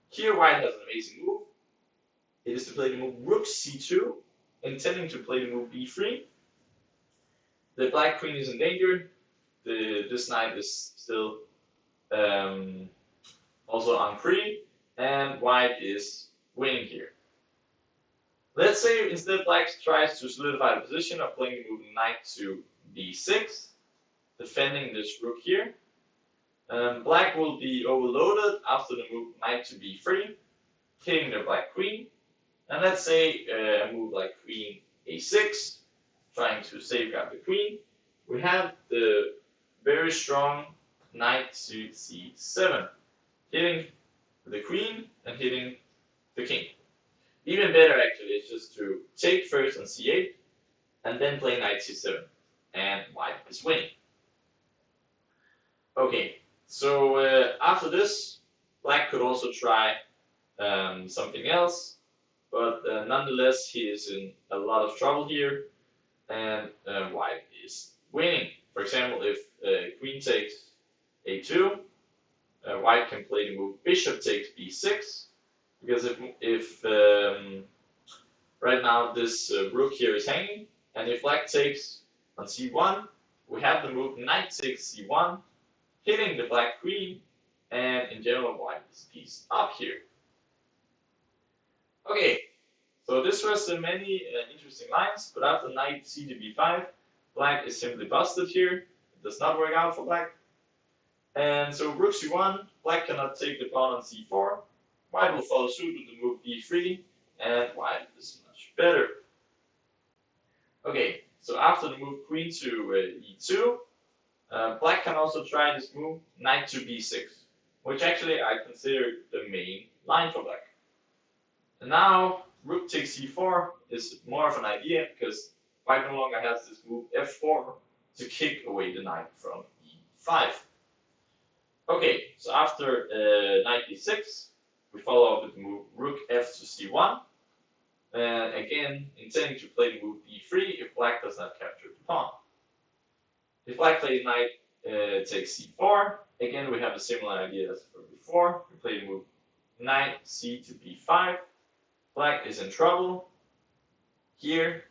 Here white has an amazing move. It is to play the move rook c2, intending to play the move b3. The black queen is in danger. This knight is still also on free, and white is winning here. Let's say instead black tries to solidify the position of playing the move knight to b6, defending this rook here. Black will be overloaded after the move knight to b3, hitting the black queen. And let's say a move like queen a6, trying to safeguard the queen. We have the very strong knight to c7, hitting the queen and hitting the king. Even better actually is just to take first on c8 and then play knight c7, and white is winning. Okay, so after this, black could also try something else, but nonetheless he is in a lot of trouble here, and white is winning. For example, if queen takes a2, white can play the move bishop takes b6, because if right now this rook here is hanging, and if black takes on c1, we have the move knight takes c1, hitting the black queen, and in general white is pieced up here. Okay, so this was many interesting lines, but after knight c to b5, black is simply busted here. It does not work out for black. And so rook c1, black cannot take the pawn on c4. White will follow suit with the move b3, and white is much better. Okay, so after the move queen to e2, black can also try this move knight to b6, which actually I consider the main line for black. And now rook takes c4 is more of an idea because white no longer has this move f4 to kick away the knight from e5. Okay, so after knight e6, we follow up with the move rook f to c1. Again, intending to play the move b3 if black does not capture the pawn. If black plays knight takes c4, again we have a similar idea as from before. We play the move knight c to b5. Black is in trouble here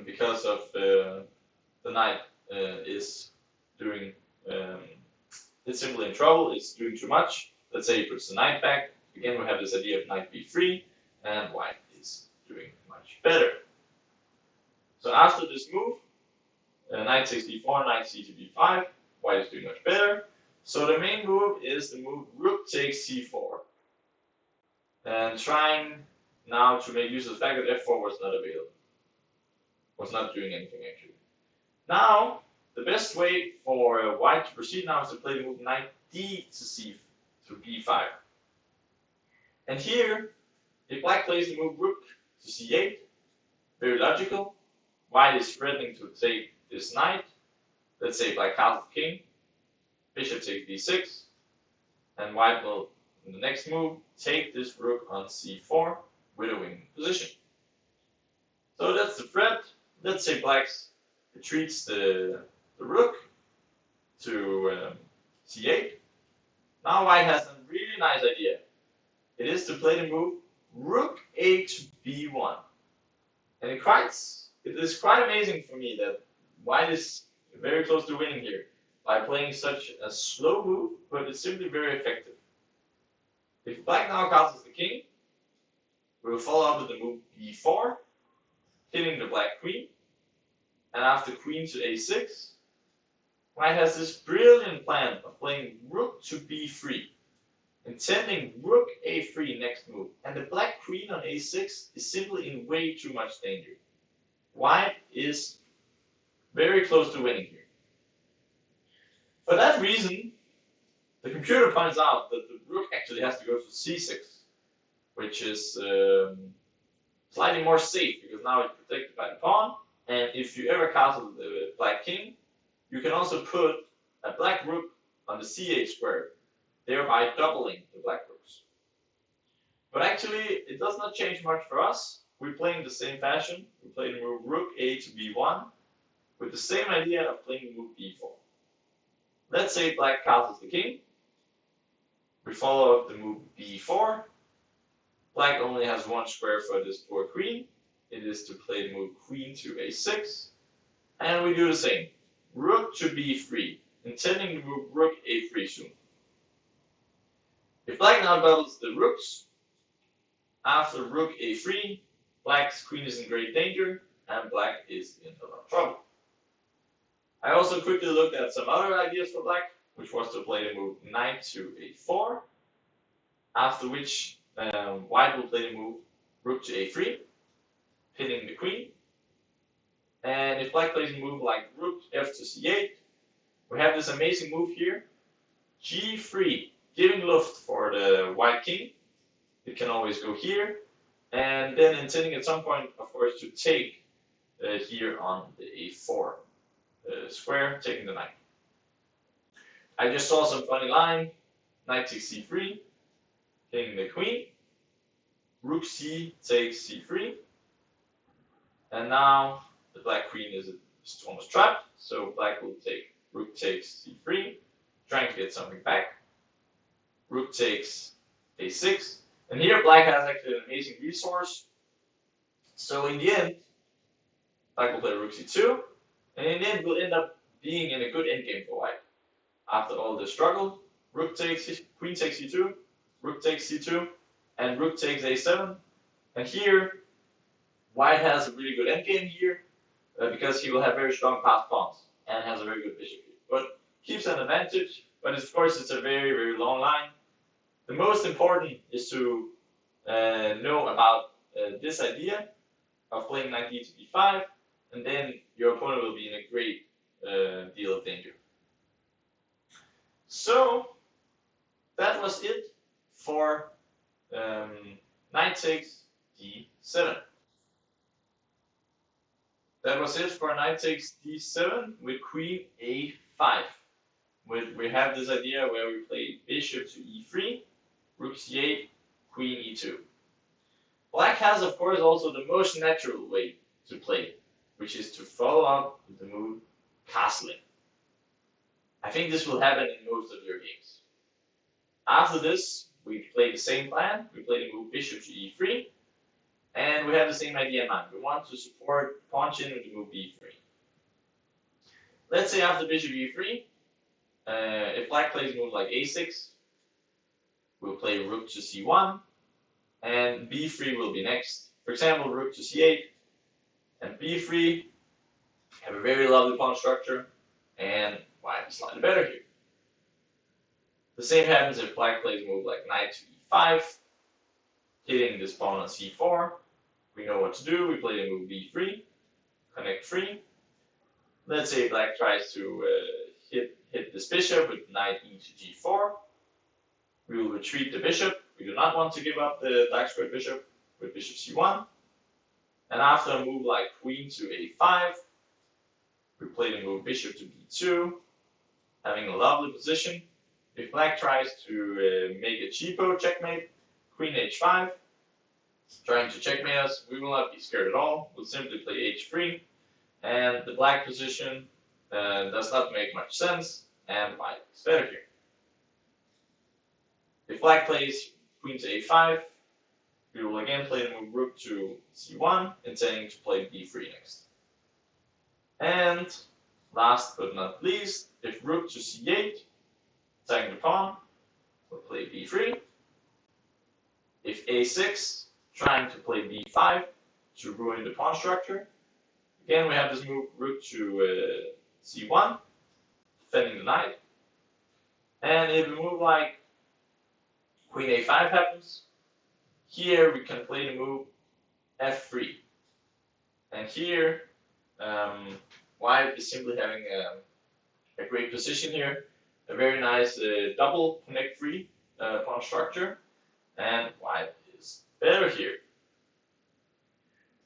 because of the knight is doing. It's simply in trouble. It's doing too much. Let's say he puts the knight back. Again, we have this idea of knight b3, and white is doing much better. So after this move, knight takes b4, knight c to b5, white is doing much better. So the main move is the move rook takes c4, and trying now to make use of the fact that f4 was not available, was not doing anything actually. Now, the best way for white to proceed now is to play the move knight d to b5. And here, if black plays the move rook to c8, very logical. White is threatening to take this knight. Let's say black castles the king, bishop takes b6, and white will, in the next move, take this rook on c4 with a winning position. So that's the threat. Let's say black retreats the rook to c8. Now white has a really nice idea. It is to play the move rook a to b1. And it is quite amazing for me that white is very close to winning here by playing such a slow move, but it's simply very effective. If black now castles the king, we will follow up with the move b4, hitting the black queen. And after queen to a6, white has this brilliant plan of playing rook to b3, intending rook a3 next move. And the black queen on a6 is simply in way too much danger. White is very close to winning here. For that reason, the computer points out that the rook actually has to go to c6, which is slightly more safe because now it's protected by the pawn. And if you ever castle the black king, you can also put a black rook on the c8 square, thereby doubling the black rooks. But actually, it does not change much for us. We're playing the same fashion. We play the move rook a to b1 with the same idea of playing the move b4. Let's say black castles the king. We follow up the move b4. Black only has one square for this poor queen. It is to play the move queen to a6. And we do the same. Rook to b3, intending to move rook a3 soon. If black now doubles the rooks, after rook a3, black's queen is in great danger, and black is in a lot of trouble. I also quickly looked at some other ideas for black, which was to play the move knight to a4, after which white will play the move rook to a3, hitting the queen. And if black plays a move like rook f to c8, we have this amazing move here, g3, giving luft for the white king. It can always go here, and then intending at some point, of course, to take here on the a4 square, taking the knight. I just saw some funny line, knight takes c3, hitting the queen, rook c takes c3, and now the black queen is almost trapped, so black will take rook takes c3, trying to get something back. Rook takes a6, and here black has actually an amazing resource. So in the end, black will play rook c2, and in the end will end up being in a good endgame for white. After all the struggle, rook takes, queen takes c2, rook takes c2, and rook takes a7. And here, white has a really good endgame here, because he will have very strong passed pawns and has a very good bishop here. But keeps an advantage, but of course it's a very, very long line. The most important is to know about this idea of playing knight d to b5, and then your opponent will be in a great deal of danger. So that was it for knight takes d7. d7. That was it for knight takes d7 with queen a5. We have this idea where we play bishop to e3, rook c8, queen e2. Black has, of course, also the most natural way to play, which is to follow up with the move castling. I think this will happen in most of your games. After this, we play the same plan. We play the move bishop to e3, and we have the same idea in mind. We want to support pawn chin with the move b3. Let's say after bishop e3, if black plays a move like a6, we'll play rook to c1, and b3 will be next. For example, rook to c8, and b3 have a very lovely pawn structure, and white is slightly better here. The same happens if black plays a move like knight to e5, hitting this pawn on c4. We know what to do. We play the move b3, connect 3. Let's say black tries to hit this bishop with knight e to g4. We will retreat the bishop. We do not want to give up the dark squared bishop with bishop c1. And after a move like queen to a5, we play the move bishop to b2, having a lovely position. If black tries to make a cheapo checkmate, queen h5, trying to checkmate us, we will not be scared at all. We'll simply play h3, and the black position does not make much sense, and white is better here. If black plays queen to a5, we will again play the move rook to c1, intending to play b3 next. And last but not least, if rook to c8, attacking the pawn, we'll play b3. If a6, trying to play b5 to ruin the pawn structure, again we have this move rook to c1, defending the knight. And if a move like queen a5 happens, here we can play the move f3. And here, white is simply having a great position here, a very nice double connect 3 pawn structure, and white is better here.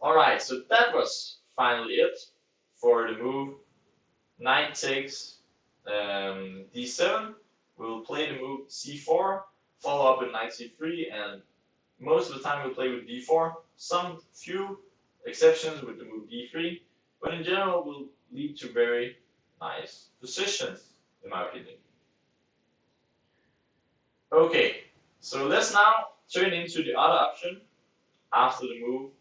Alright, so that was finally it for the move knight takes d7. We'll play the move c4, follow up with knight c3, and most of the time we'll play with d4. Some few exceptions with the move d3, but in general will lead to very nice positions, in my opinion. Okay, so let's now turn into the other option after the move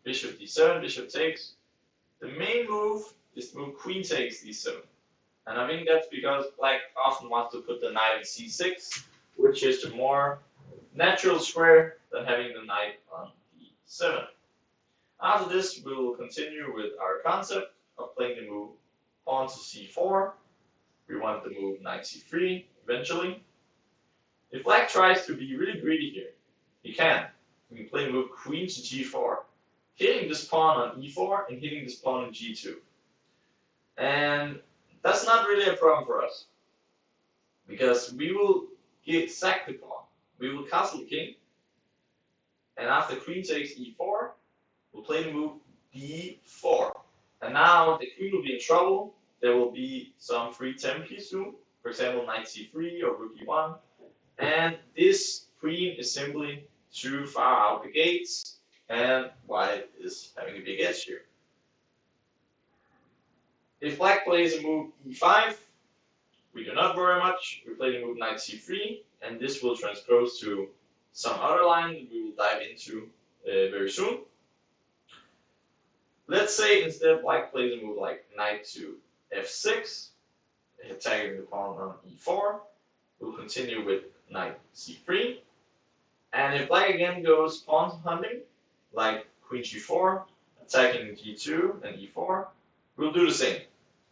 bishop d7, bishop takes. The main move is the move queen takes d7. And I think that's because black often wants to put the knight in c6, which is the more natural square than having the knight on d7. After this, we will continue with our concept of playing the move pawn to c4. We want the move knight c3 eventually. If black tries to be really greedy here, he can. We can play the move queen to g4, hitting this pawn on e4 and hitting this pawn on g2. And that's not really a problem for us, because we will sack the pawn. We will castle the king, and after queen takes e4, we'll play the move d4. And now the queen will be in trouble. There will be some free tempi soon, for example, knight c3 or rook e1. And this queen is simply too far out the gates, and white is having a big edge here. If black plays a move e5, we do not worry much. We play the move knight c3, and this will transpose to some other line that we will dive into very soon. Let's say instead black plays a move like knight to f6, attacking the pawn on e4. We'll continue with knight c3. And if black again goes pawn hunting, like queen g4, attacking g2 and e4, we'll do the same.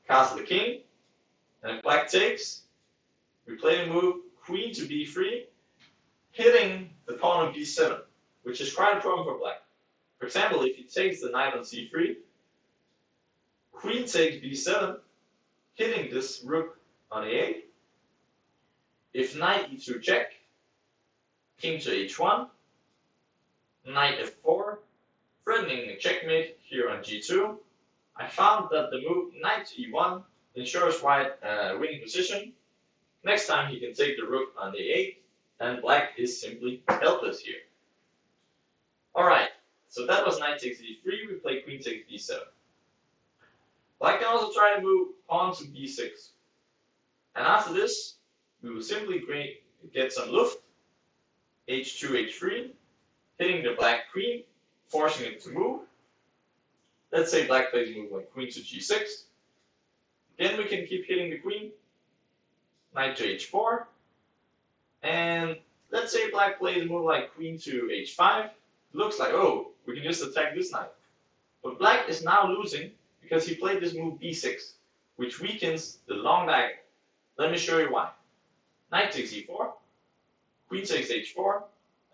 Castle the king, and if black takes, we play the move queen to b3, hitting the pawn on b7, which is quite a problem for black. For example, if he takes the knight on c3, queen takes b7, hitting this rook on a8. If knight e2 check, king to h1, knight f4, threatening a checkmate here on g2. I found that the move knight to e1 ensures white winning position. Next time he can take the rook on a8, and black is simply helpless here. Alright, so that was knight takes d3, we play queen takes d7. Black can also try to move pawn to b6. And after this, we will simply get some luft, h2, h3, hitting the black queen, forcing it to move. Let's say black plays a move like queen to g6. Again, we can keep hitting the queen, knight to h4. And let's say black plays a move like queen to h5. It looks like, oh, we can just attack this knight. But black is now losing because he played this move b6, which weakens the long diagonal. Let me show you why. Knight takes e4, queen takes h4,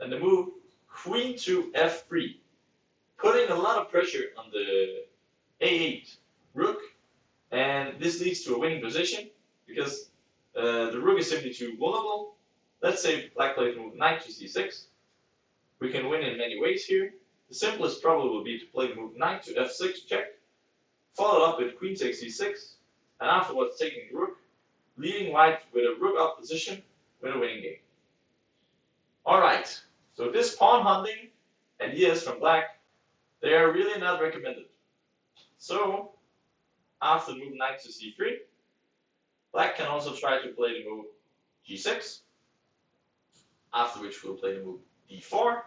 and the move queen to f3, putting a lot of pressure on the a8 rook, and this leads to a winning position because the rook is simply too vulnerable. Let's say black plays move knight to c6. We can win in many ways here. The simplest probably will be to play the move knight to f6 check, followed up with queen takes c6, and afterwards taking the rook, leaving white with a rook up position with a winning game. Alright, so this pawn hunting ideas from black, they are really not recommended. So, after the move knight to c3, black can also try to play the move g6, after which we'll play the move d4,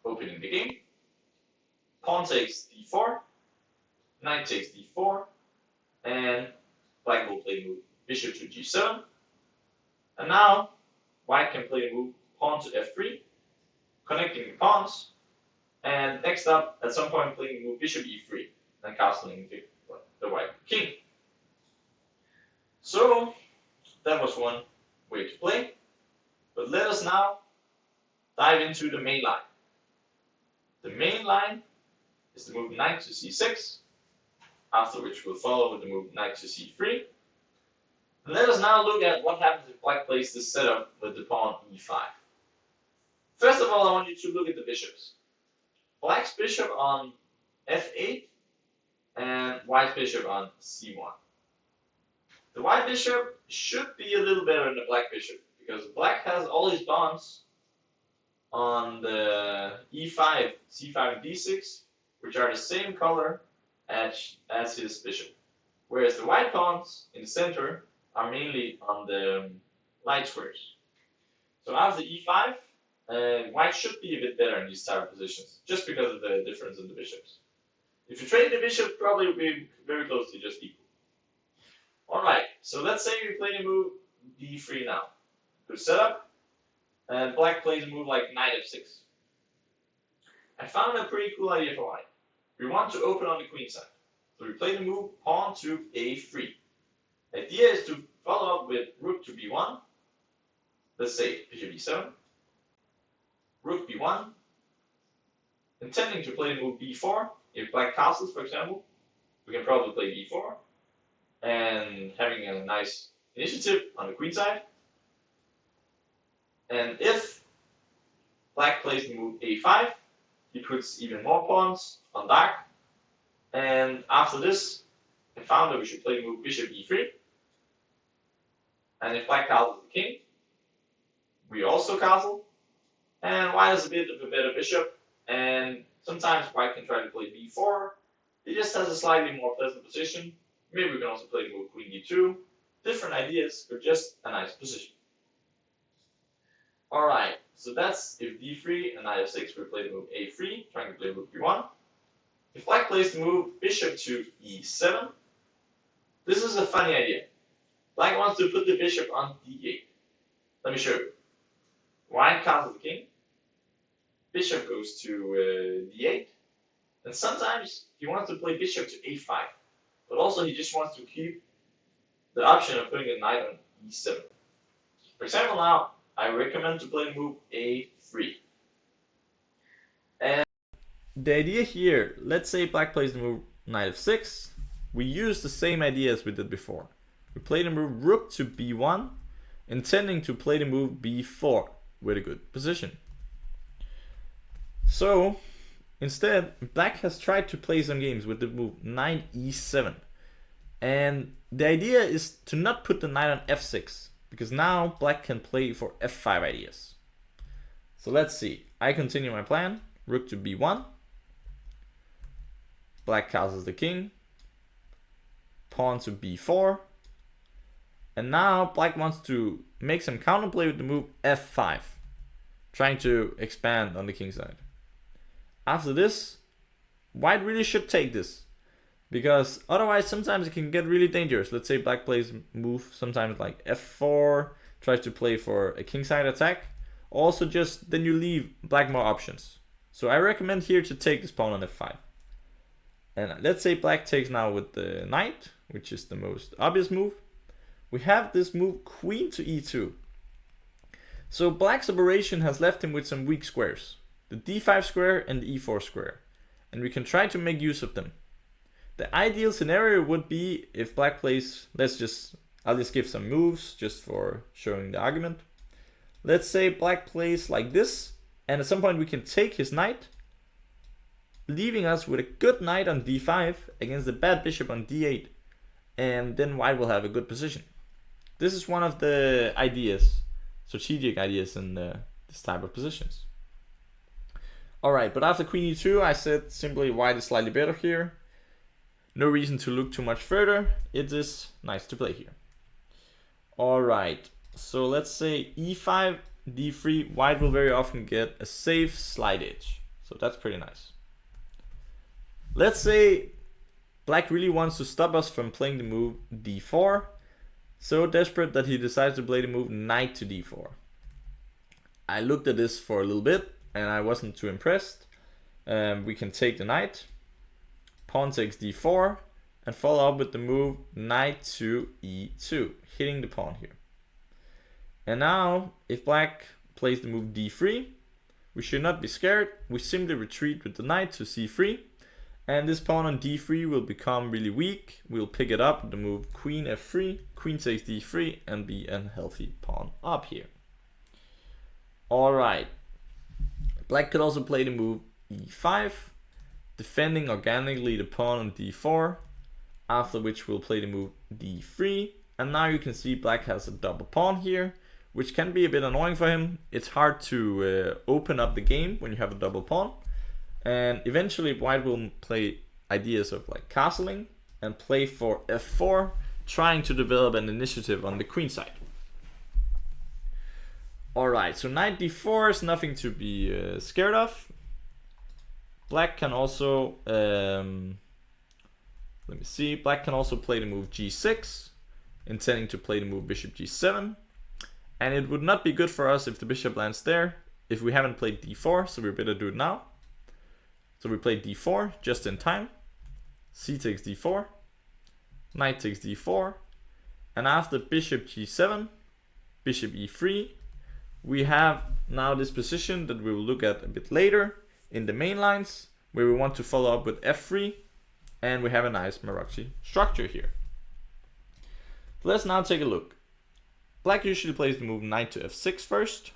opening the game. Pawn takes d4, knight takes d4, and black will play the move bishop to g7. And now, white can play the move pawn to f3, connecting the pawns, and next up, at some point, playing the move bishop e3, and castling the white king. So, that was one way to play. But let us now dive into the main line. The main line is the move knight to c6, after which we'll follow with the move knight to c3. And let us now look at what happens if black plays this setup with the pawn e5. First of all, I want you to look at the bishops. Black's bishop on f8 and white's bishop on c1. The white bishop should be a little better than the black bishop because black has all his pawns on the e5, c5, and d6, which are the same color as his bishop. Whereas the white pawns in the center are mainly on the light squares. So after e5, white should be a bit better in these type of positions, just because of the difference in the bishops. If you trade the bishop, probably will be very close to just equal. Alright, so let's say we play the move d3 now. Good setup. And black plays a move like knight f6. I found a pretty cool idea for white. We want to open on the queen side. So we play the move pawn to a3. The idea is to follow up with rook to b1. Let's say bishop e7. Rook b1. Intending to play the move b4. If black castles, for example, we can probably play b4. And having a nice initiative on the queen side. And if black plays the move a5, he puts even more pawns on dark. And after this, I found that we should play the move bishop e3. And if black castles the king, we also castle. And white has a bit of a better bishop. And sometimes white can try to play b4. He just has a slightly more pleasant position. Maybe we can also play the move queen d2. Different ideas, but just a nice position. Alright, so that's if d3 and knight f6, we play the move a3, trying to play rook b1. If black plays the move bishop to e7, this is a funny idea. Black wants to put the bishop on d8. Let me show you. White castles the king. Bishop goes to d8. And sometimes he wants to play bishop to a5. But also he just wants to keep the option of putting a knight on e7. For example now, I recommend to play the move a3. And the idea here, let's say black plays the move knight f6. We use the same idea as we did before. We play the move rook to b1, intending to play the move b4 with a good position. So Instead, black has tried to play some games with the move knight e7. And the idea is to not put the knight on f6, because now black can play for f5 ideas. So let's see. I continue my plan. Rook to b1. Black castles the king. Pawn to b4. And now black wants to make some counterplay with the move f5, trying to expand on the king side. After this, white really should take this, because otherwise sometimes it can get really dangerous. Let's say black plays move sometimes like f4, tries to play for a kingside attack. Also just then you leave black more options. So I recommend here to take this pawn on f5. And let's say black takes now with the knight, which is the most obvious move. We have this move queen to e2. So black's operation has left him with some weak squares, the d5 square and the e4 square, and we can try to make use of them. The ideal scenario would be if black plays, I'll just give some moves just for showing the argument. Let's say black plays like this, and at some point we can take his knight, leaving us with a good knight on d5 against the bad bishop on d8, and then white will have a good position. This is one of the ideas, strategic ideas in this type of positions. Alright, but after queen e2, I said simply white is slightly better here. No reason to look too much further. It is nice to play here. Alright, so let's say e5, d3, white will very often get a safe slide edge. So that's pretty nice. Let's say black really wants to stop us from playing the move d4. So desperate that he decides to play the move knight to d4. I looked at this for a little bit and I wasn't too impressed. We can take the knight, pawn takes d4, and follow up with the move knight to e2, hitting the pawn here. And now, if black plays the move d3, we should not be scared. We simply retreat with the knight to c3, and this pawn on d3 will become really weak. We'll pick it up with the move queen f3, queen takes d3, and be a healthy pawn up here. Alright, black could also play the move e5, defending organically the pawn on d4, after which we'll play the move d3, and now you can see black has a double pawn here, which can be a bit annoying for him. It's hard to open up the game when you have a double pawn, and eventually white will play ideas of like castling and play for f4, trying to develop an initiative on the queen side. Alright, so knight d4 is nothing to be scared of. Black can also, black can also play the move g6, intending to play the move bishop g7. And it would not be good for us if the bishop lands there, if we haven't played d4, so we better do it now. So we play d4 just in time. C takes d4, knight takes d4, and after bishop g7, bishop e3, we have now this position that we will look at a bit later in the main lines, where we want to follow up with f3, and we have a nice Marocci structure here. Let's now take a look. Black usually plays the move knight to f6 first.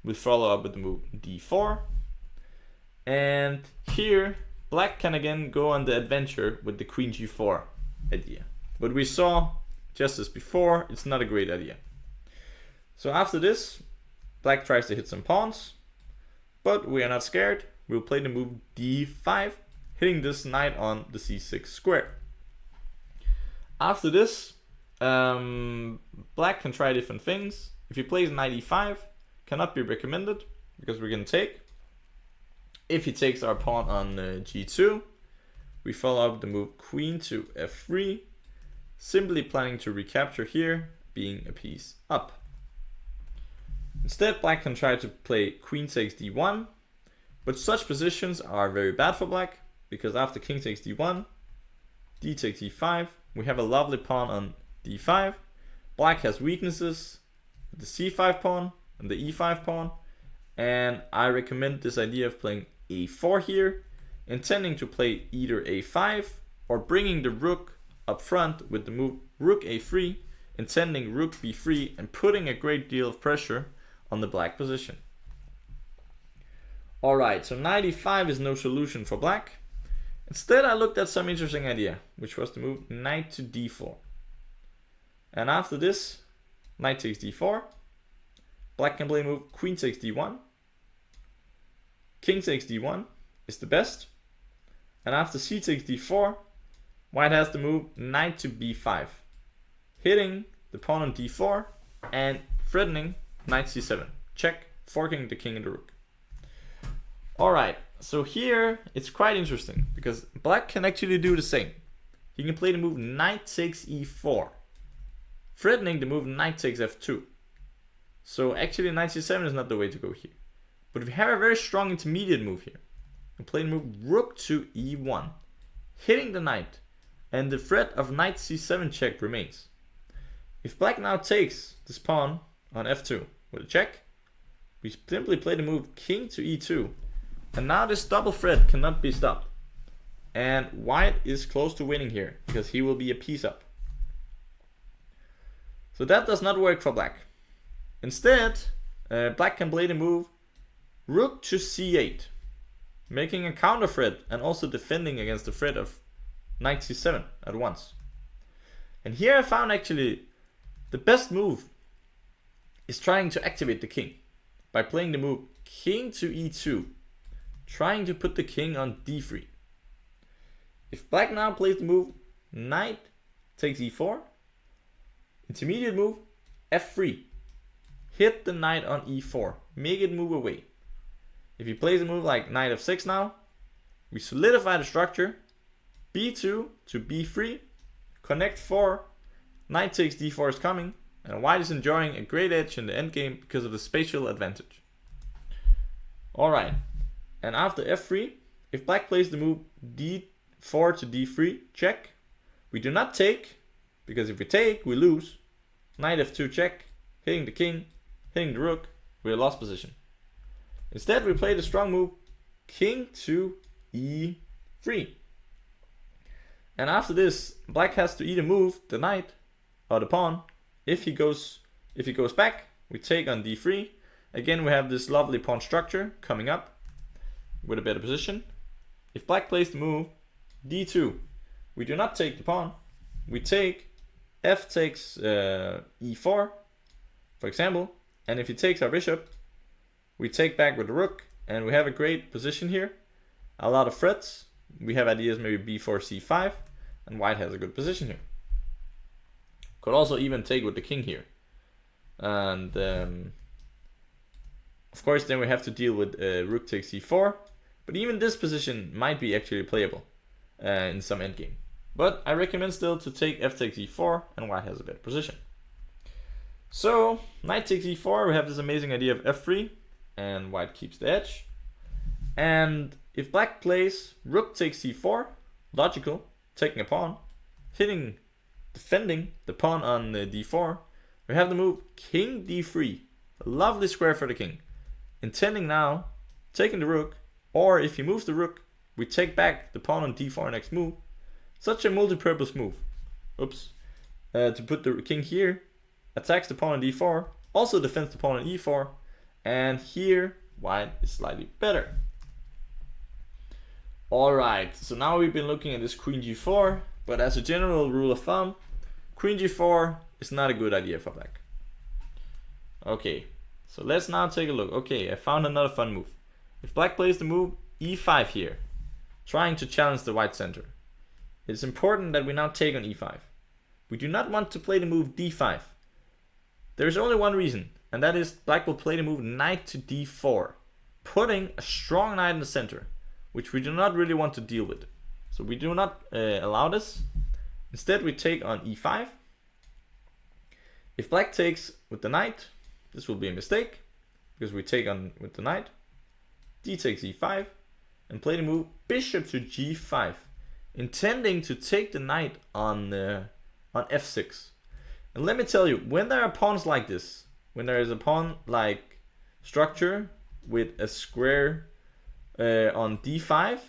We follow up with the move d4. And here, black can again go on the adventure with the queen g4 idea. But we saw, just as before, it's not a great idea. So after this, black tries to hit some pawns, but we are not scared. We'll play the move d5, hitting this knight on the c6 square. After this, black can try different things. If he plays knight e5, cannot be recommended, because we're going to take. If he takes our pawn on g2, we follow up the move queen to f3, simply planning to recapture here, being a piece up. Instead, black can try to play queen takes d1, but such positions are very bad for black, because after king takes d1, d takes e5, we have a lovely pawn on d5. Black has weaknesses with the c5 pawn and the e5 pawn, and I recommend this idea of playing a4 here, intending to play either a5 or bringing the rook up front with the move rook a3, intending rook b3 and putting a great deal of pressure on the black position. Alright, so knight e5 is no solution for black. Instead, I looked at some interesting idea, which was to move knight to d4. And after this, knight takes d4. Black can play move queen takes d1. King takes d1 is the best. And after c takes d4, white has to move knight to b5, hitting the pawn on d4 and threatening knight c7. Check, forking the king and the rook. Alright, so here it's quite interesting because black can actually do the same. He can play the move knight takes e4, threatening the move knight takes f2. So actually knight c7 is not the way to go here. But we have a very strong intermediate move here. We play the move rook to e1, hitting the knight, and the threat of knight c7 check remains. If black now takes this pawn on f2 with a check, we simply play the move king to e2, and now this double threat cannot be stopped. And white is close to winning here because he will be a piece up. So that does not work for black. Instead, black can play the move rook to c8, making a counter threat and also defending against the threat of knight c7 at once. And here I found actually the best move is trying to activate the king by playing the move king to e2, trying to put the king on d3. If black now plays the move knight takes e4, intermediate move f3, hit the knight on e4, make it move away. If he plays a move like knight f6 now, we solidify the structure, b2 to b3, connect 4, knight takes d4 is coming, and white is enjoying a great edge in the endgame because of the spatial advantage. Alright, and after f3, if black plays the move d4 to d3, check, we do not take, because if we take, we lose. Knight f2 check, hitting the king, hitting the rook, we're lost position. Instead, we play the strong move king to e3. And after this, black has to either move the knight or the pawn. If he goes back, we take on d3. Again, we have this lovely pawn structure coming up with a better position. If black plays the move d2, we do not take the pawn. We take f takes e4, for example. And if he takes our bishop, we take back with the rook, and we have a great position here. A lot of threats. We have ideas maybe b4, c5, and white has a good position here. Could also even take with the king here. And of course then we have to deal with rook takes c4, but even this position might be actually playable in some endgame. But I recommend still to take f takes e4, and white has a better position. So knight takes e4, we have this amazing idea of f3, and white keeps the edge. And if black plays rook takes c4, logical, taking a pawn, defending the pawn on d4, we have the move king d3, a lovely square for the king, intending now taking the rook, or if he moves the rook, we take back the pawn on d4 next move. Such a multi-purpose move. Oops. To put the king here, attacks the pawn on d4, also defends the pawn on e4, and here white is slightly better. Alright, so now we've been looking at this queen g4, but as a general rule of thumb, queen g4 is not a good idea for black. Okay, so let's now take a look. Okay, I found another fun move. If black plays the move e5 here, trying to challenge the white center, it's important that we now take on e5. We do not want to play the move d5. There is only one reason, and that is black will play the move knight to d4, putting a strong knight in the center, which we do not really want to deal with. So we do not allow this. Instead, we take on e5. If black takes with the knight, this will be a mistake, because we take on with the knight. D takes e5, and play the move bishop to g5, intending to take the knight on f6. And let me tell you, when there are pawns like this, when there is a pawn like structure with a square on d5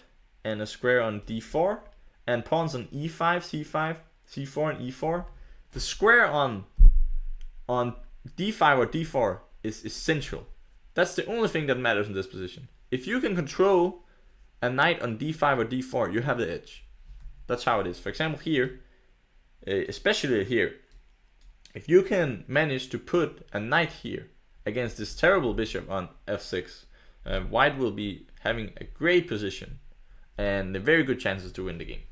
and a square on d4 and pawns on e5, c5, c4 and e4, the square on d5 or d4 is essential. That's the only thing that matters in this position. if you can control a knight on d5 or d4, you have the edge. That's how it is. For example, here, especially here, if you can manage to put a knight here against this terrible bishop on f6, white will be having a great position and very good chances to win the game.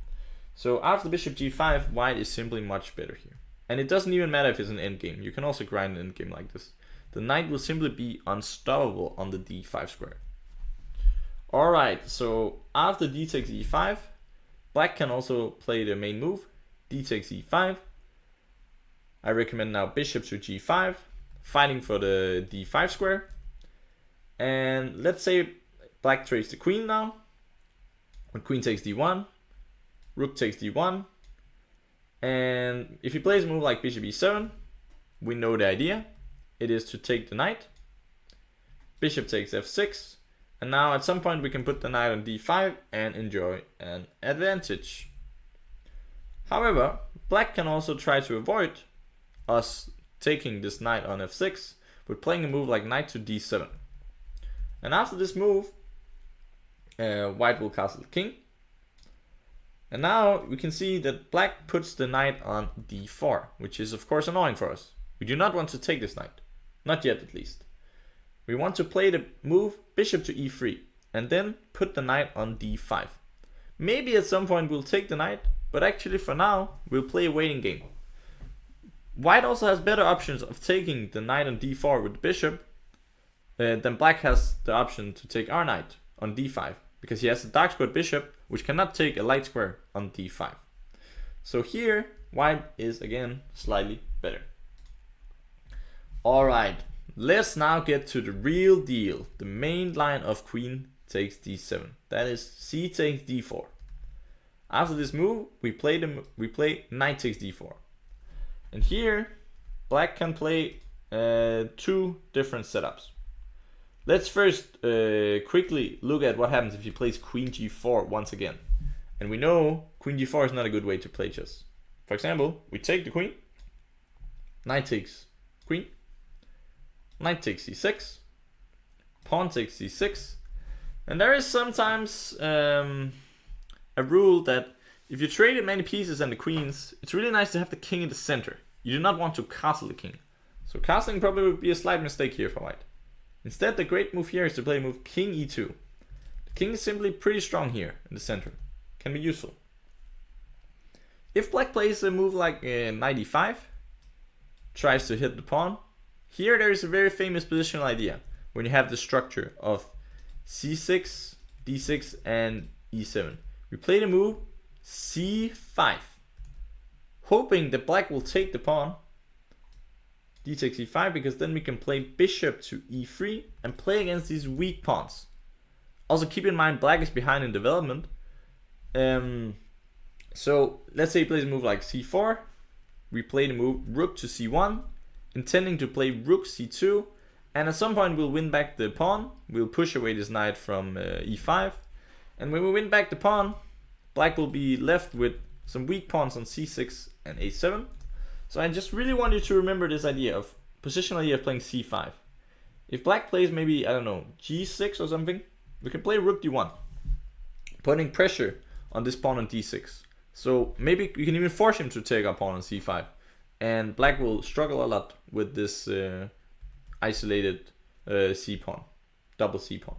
So after bishop g5, white is simply much better here. And it doesn't even matter if it's an endgame. You can also grind an endgame like this. The knight will simply be unstoppable on the d5 square. Alright, so after d takes e5, black can also play the main move, d takes e5. I recommend now bishop to g5, fighting for the d5 square. And let's say black trades the queen now. When queen takes d1, rook takes d1. And if he plays a move like bishop e7, we know the idea. It is to take the knight. Bishop takes f6. And now at some point we can put the knight on d5 and enjoy an advantage. However, black can also try to avoid us taking this knight on f6 with playing a move like knight to d7. And after this move, white will castle the king. And now we can see that black puts the knight on d4, which is of course annoying for us. We do not want to take this knight. Not yet at least. We want to play the move bishop to e3 and then put the knight on d5. Maybe at some point we'll take the knight, but actually for now we'll play a waiting game. White also has better options of taking the knight on d4 with the bishop than black has the option to take our knight on d5, because he has a dark squared bishop which cannot take a light square on d5. So here white is again slightly better. Alright, let's now get to the real deal, the main line of queen takes d7. That is c takes d4. After this move, we play knight takes d4. And here, black can play two different setups. Let's first quickly look at what happens if he plays queen g4 once again. And we know queen g4 is not a good way to play chess. For example, we take the queen, knight takes queen, knight takes c6, pawn takes c6, and there is sometimes a rule that if you trade many pieces and the queens, it's really nice to have the king in the center. You do not want to castle the king. So castling probably would be a slight mistake here for white. Instead, the great move here is to play move king e2. The king is simply pretty strong here in the center. Can be useful. If black plays a move like knight e5, tries to hit the pawn, here there is a very famous positional idea when you have the structure of c6, d6 and e7. We play the move c5, hoping that black will take the pawn, d takes e5, because then we can play bishop to e3 and play against these weak pawns. Also keep in mind black is behind in development. So let's say he plays a move like c4, we play the move rook to c1, intending to play rook c2, and at some point we'll win back the pawn, we'll push away this knight from e5, and when we win back the pawn, black will be left with some weak pawns on c6 and a7. So I just really want you to remember this idea of positional idea of playing c5. If black plays maybe, I don't know, g6 or something, we can play rook d1, putting pressure on this pawn on d6. So maybe we can even force him to take our pawn on c5, and black will struggle a lot with this isolated c pawn, double c pawn.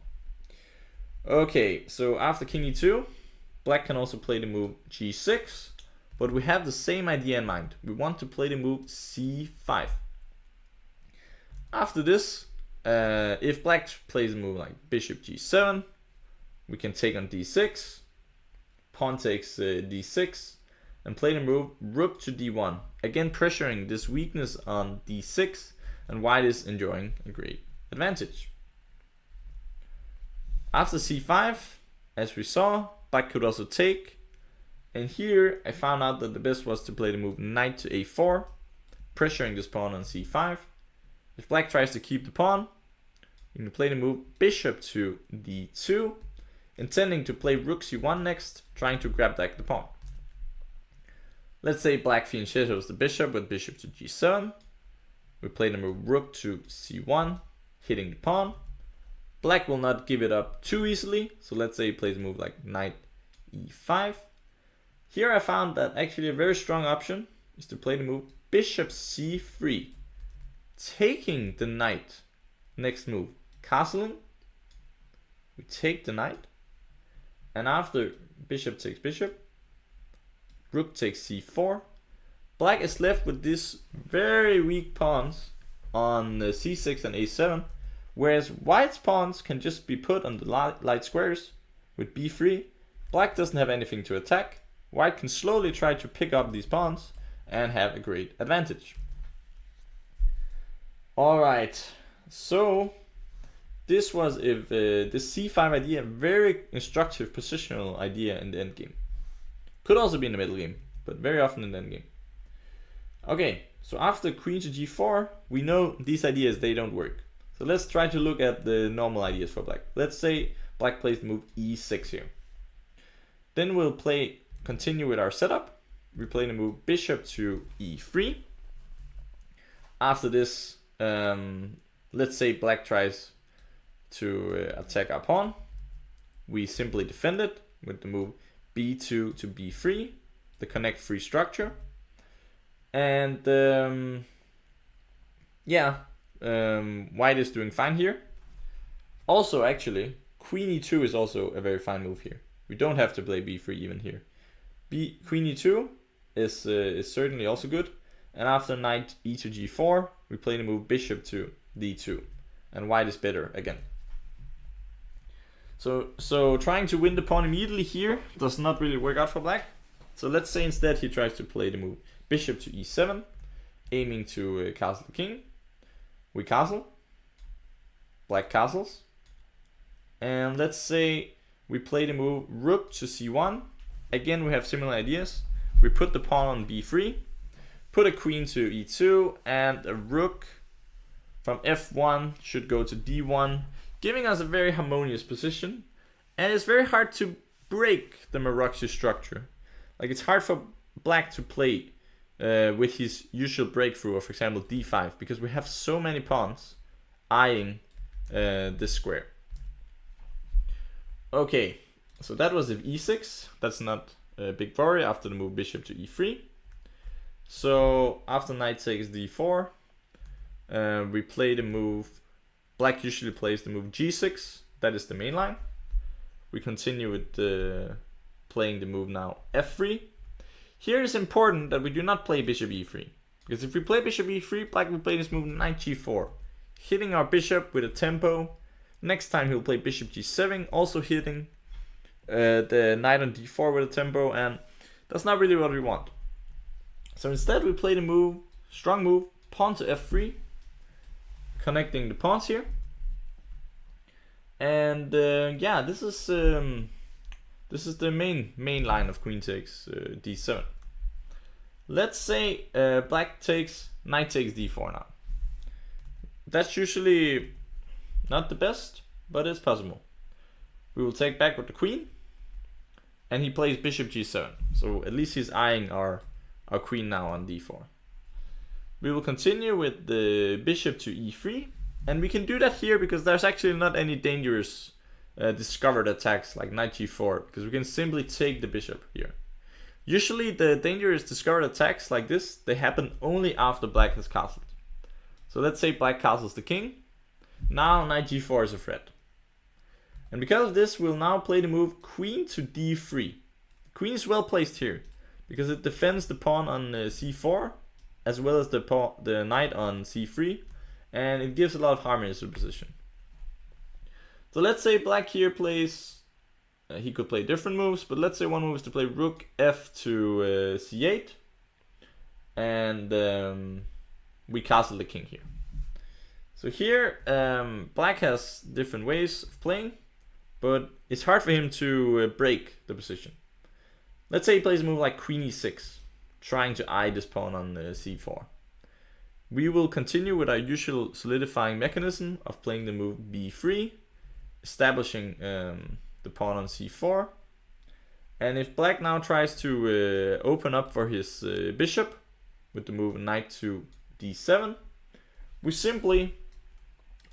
Okay, so after king e2, black can also play the move g6, but we have the same idea in mind. We want to play the move c5. After this, if black plays a move like bishop g7, we can take on d6, pawn takes d6, and play the move rook to d1, again pressuring this weakness on d6, and white is enjoying a great advantage. After c5, as we saw, black could also take, and here I found out that the best was to play the move knight to a4, pressuring this pawn on c5. If black tries to keep the pawn, you can play the move bishop to d2, intending to play rook c1 next, trying to grab back the pawn. Let's say black fianchettos the bishop with bishop to g7. We play the move rook to c1, hitting the pawn. Black will not give it up too easily, so let's say he plays a move like knight e5. Here I found that actually a very strong option is to play the move bishop c3, taking the knight. Next move, castling. We take the knight, and after bishop takes bishop, rook takes c4. Black is left with these very weak pawns on c6 and a7, whereas white's pawns can just be put on the light squares with b3. Black doesn't have anything to attack. White can slowly try to pick up these pawns and have a great advantage. Alright, so this was the c5 idea, very instructive positional idea in the endgame. Could also be in the middle game, but very often in the endgame. Okay, so after queen to g4, we know these ideas, they don't work. So let's try to look at the normal ideas for black. Let's say black plays the move e6 here. Then we'll continue with our setup. We play the move bishop to e3. After this, let's say black tries to attack our pawn. We simply defend it with the move b2 to b3, the connect free structure. And white is doing fine here. Also, actually, queen e2 is also a very fine move here. We don't have to play b3 even here. Queen e2 is certainly also good. And after knight e to g4, we play the move bishop to d2, and white is better again. So trying to win the pawn immediately here does not really work out for black. So let's say instead he tries to play the move bishop to e7, aiming to castle the king. We castle, black castles, and let's say we play the move rook to c1. Again, we have similar ideas. We put the pawn on b3, put a queen to e2, and a rook from f1 should go to d1, giving us a very harmonious position. And it's very hard to break the Marocci structure. Like, it's hard for black to play with his usual breakthrough of, for example, d5, because we have so many pawns eyeing this square. Okay, so that was if e6. That's not a big worry after the move bishop to e3. So after knight takes d4, we play the move. Black usually plays the move g6. That is the main line. We continue with playing the move now f3. Here it's important that we do not play bishop e3, because if we play bishop e3, black will play this move knight g4, hitting our bishop with a tempo. Next time he'll play bishop g7, also hitting the knight on d4 with a tempo, and that's not really what we want. So instead we play the move, strong move, pawn to f3, connecting the pawns here. And this is the main line of queen takes d7. Let's say black takes knight takes d4 now. That's usually not the best, but it's possible. We will take back with the queen, and he plays bishop g7. So at least he's eyeing our queen now on d4. We will continue with the bishop to e3, and we can do that here because there's actually not any dangerous discovered attacks like knight g4, because we can simply take the bishop here. Usually the dangerous discovered attacks like this, they happen only after black has castled. So let's say black castles the king. Now knight g4 is a threat. And because of this, we'll now play the move queen to d3. Queen is well placed here because it defends the pawn on c4 as well as the knight on c3, and it gives a lot of harmony to the position. So let's say black here plays, he could play different moves, but let's say one move is to play rook f to c8, and we castle the king here. So here black has different ways of playing, but it's hard for him to break the position. Let's say he plays a move like queen e6, trying to eye this pawn on c4. We will continue with our usual solidifying mechanism of playing the move b3, establishing the pawn on c4. And if black now tries to open up for his bishop with the move knight to d7, we simply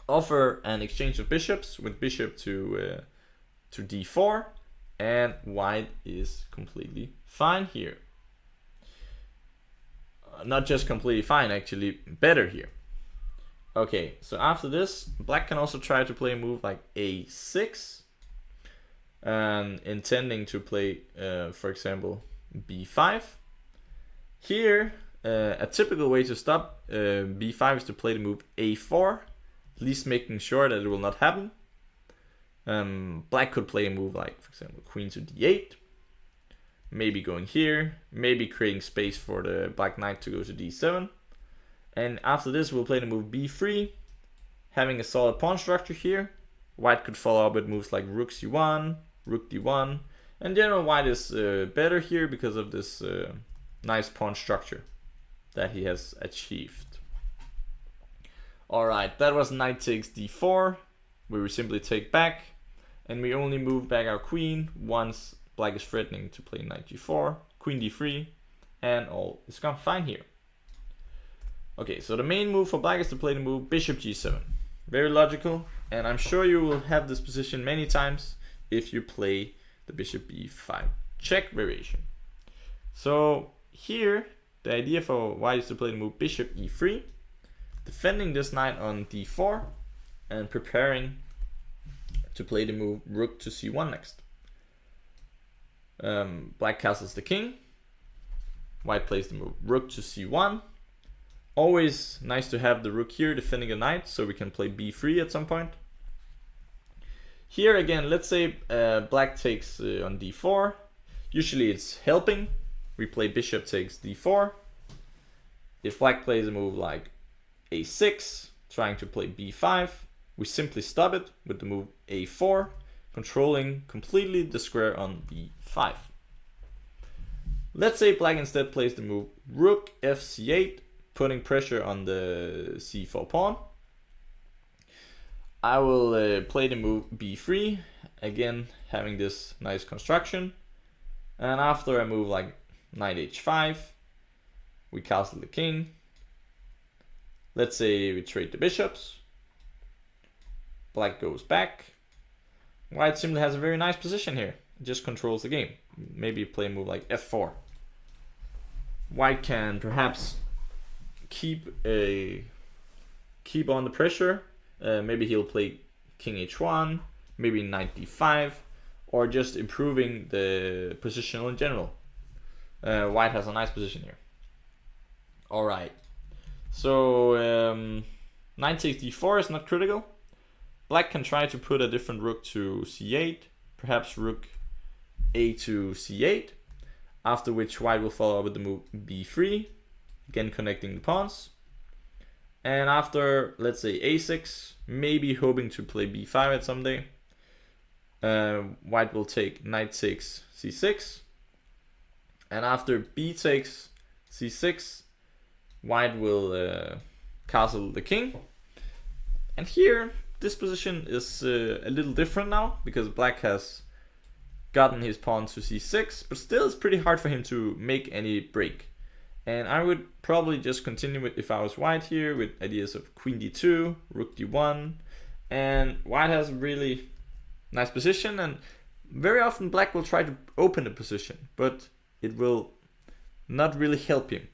offer an exchange of bishops with bishop to d4, and white is completely fine here. Not just completely fine, actually better here. Okay, so after this, black can also try to play a move like a6, intending to play, for example, b5. Here, a typical way to stop b5 is to play the move a4, at least making sure that it will not happen. Black could play a move like, for example, queen to d8, maybe going here, maybe creating space for the black knight to go to d7. And after this, we'll play the move b3, having a solid pawn structure here. White could follow up with moves like rook c1, rook d1. In general, white is better here because of this nice pawn structure that he has achieved. Alright, that was knight takes d4, where we simply take back, and we only move back our queen once black is threatening to play knight g4, queen d3, and all is gone fine here. Okay, so the main move for black is to play the move bishop g7. Very logical, and I'm sure you will have this position many times if you play the bishop b5 check variation. So here, the idea for white is to play the move bishop e3, defending this knight on d4, and preparing to play the move rook to c1 next. Black castles the king, white plays the move rook to c1. Always nice to have the rook here defending a knight, so we can play b3 at some point. Here again, let's say black takes on d4. Usually it's helping. We play bishop takes d4. If black plays a move like a6, trying to play b5, we simply stop it with the move a4, controlling completely the square on b5. Let's say black instead plays the move rook fc8, putting pressure on the c4 pawn. I will play the move b3, again having this nice construction. And after a move like knight h5, we castle the king. Let's say we trade the bishops. Black goes back. White simply has a very nice position here. It just controls the game. Maybe play a move like f4. White can perhaps keep on the pressure. Maybe he'll play king h1, maybe knight d5, or just improving the positional in general. White has a nice position here. Alright, so knight takes d4 is not critical. Black can try to put a different rook to c8, perhaps rook a to c8, after which white will follow up with the move b3, again connecting the pawns. And after, let's say a6, maybe hoping to play b5 at some day, white will take knight takes c6. And after b takes c6, white will castle the king. And here, this position is a little different now, because black has gotten his pawn to c6, but still it's pretty hard for him to make any break. And I would probably just continue with, if I was white here, with ideas of queen d2, rook d1, and white has a really nice position, and very often black will try to open the position, but it will not really help him.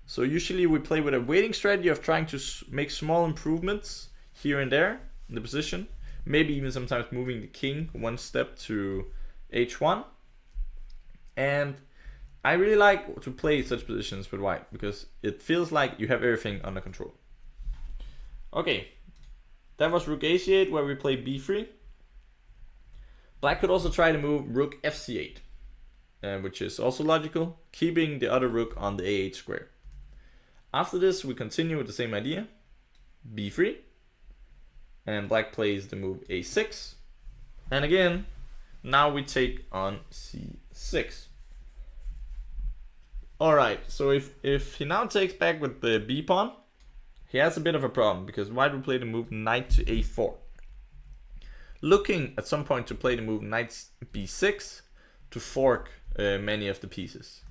So usually we play with a waiting strategy of trying to make small improvements here and there in the position, maybe even sometimes moving the king one step to h1. And I really like to play such positions with white because it feels like you have everything under control. Okay, that was rook a8 where we play b3. Black could also try to move rook fc8, which is also logical, keeping the other rook on the a8 square. After this, we continue with the same idea, b3, and black plays the move a6, and again, now we take on c6. Alright, so if he now takes back with the b pawn, he has a bit of a problem, because white will play the move knight to a4. Looking at some point to play the move knight b6 to fork many of the pieces.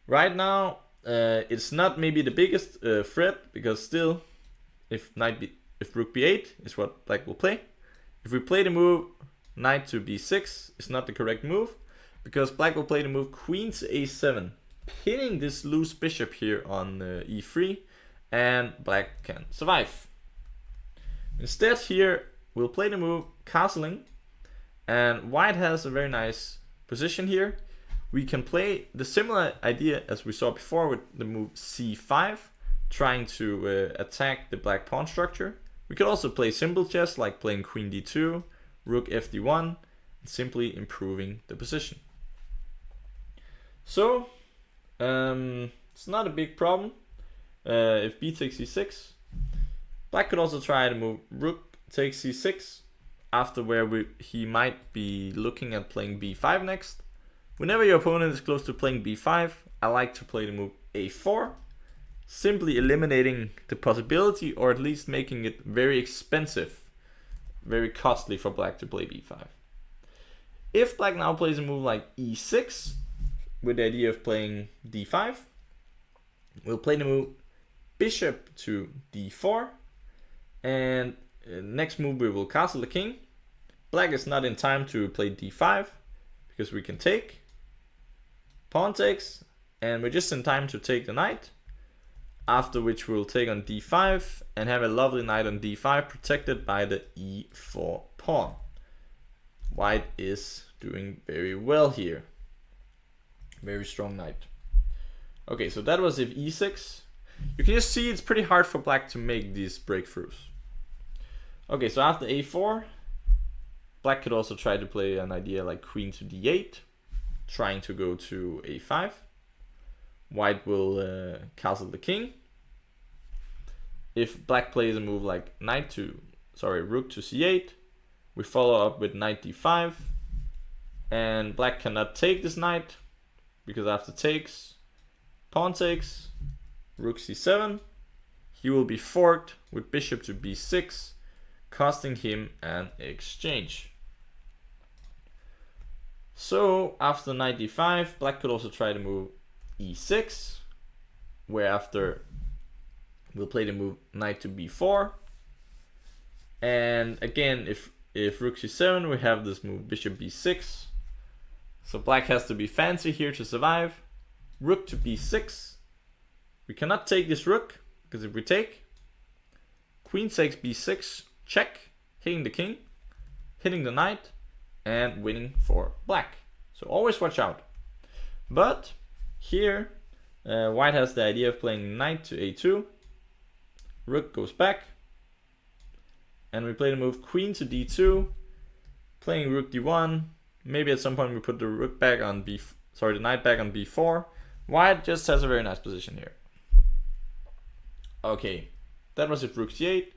Right now, it's not maybe the biggest threat, because still, if knight if rook b8 is what black will play. If we play the move knight to b6, it's not the correct move, because black will play the move queen to a7, pinning this loose bishop here on e3, and black can survive. Instead here, we'll play the move castling, and white has a very nice position here. We can play the similar idea as we saw before with the move c5, trying to attack the black pawn structure. We could also play simple chess like playing queen d2, rook fd1, and simply improving the position. So it's not a big problem. If b takes c6, black could also try to move rook takes c6, after where he might be looking at playing b5 next. Whenever your opponent is close to playing b5, I like to play the move a4, simply eliminating the possibility, or at least making it very expensive, very costly for black to play b5. If black now plays a move like e6, with the idea of playing d5, we'll play the move bishop to d4, and next move we will castle the king. Black is not in time to play d5, because we can take, pawn takes, and we're just in time to take the knight, after which we'll take on d5 and have a lovely knight on d5 protected by the e4 pawn. White is doing very well here. Very strong knight. Okay, so that was if e6. You can just see it's pretty hard for black to make these breakthroughs. Okay, so after a4, black could also try to play an idea like queen to d8, trying to go to a5. White will castle the king. If black plays a move like rook to c8, we follow up with knight d5, and black cannot take this knight, because after takes, pawn takes, rook c7, he will be forked with bishop to b6, costing him an exchange. So after knight d5, black could also try to move e6, where after we'll play the move knight to b4, and again if rook c7, we have this move bishop b6, so black has to be fancy here to survive. Rook to b6, we cannot take this rook, because if we take, queen takes b6, check, hitting the king, hitting the knight, and winning for black. So always watch out. But here, white has the idea of playing knight to a2, rook goes back, and we play the move queen to d2, playing rook d1. Maybe at some point we put the rook back on the knight back on b4. White just has a very nice position here. Okay, that was if rook c8.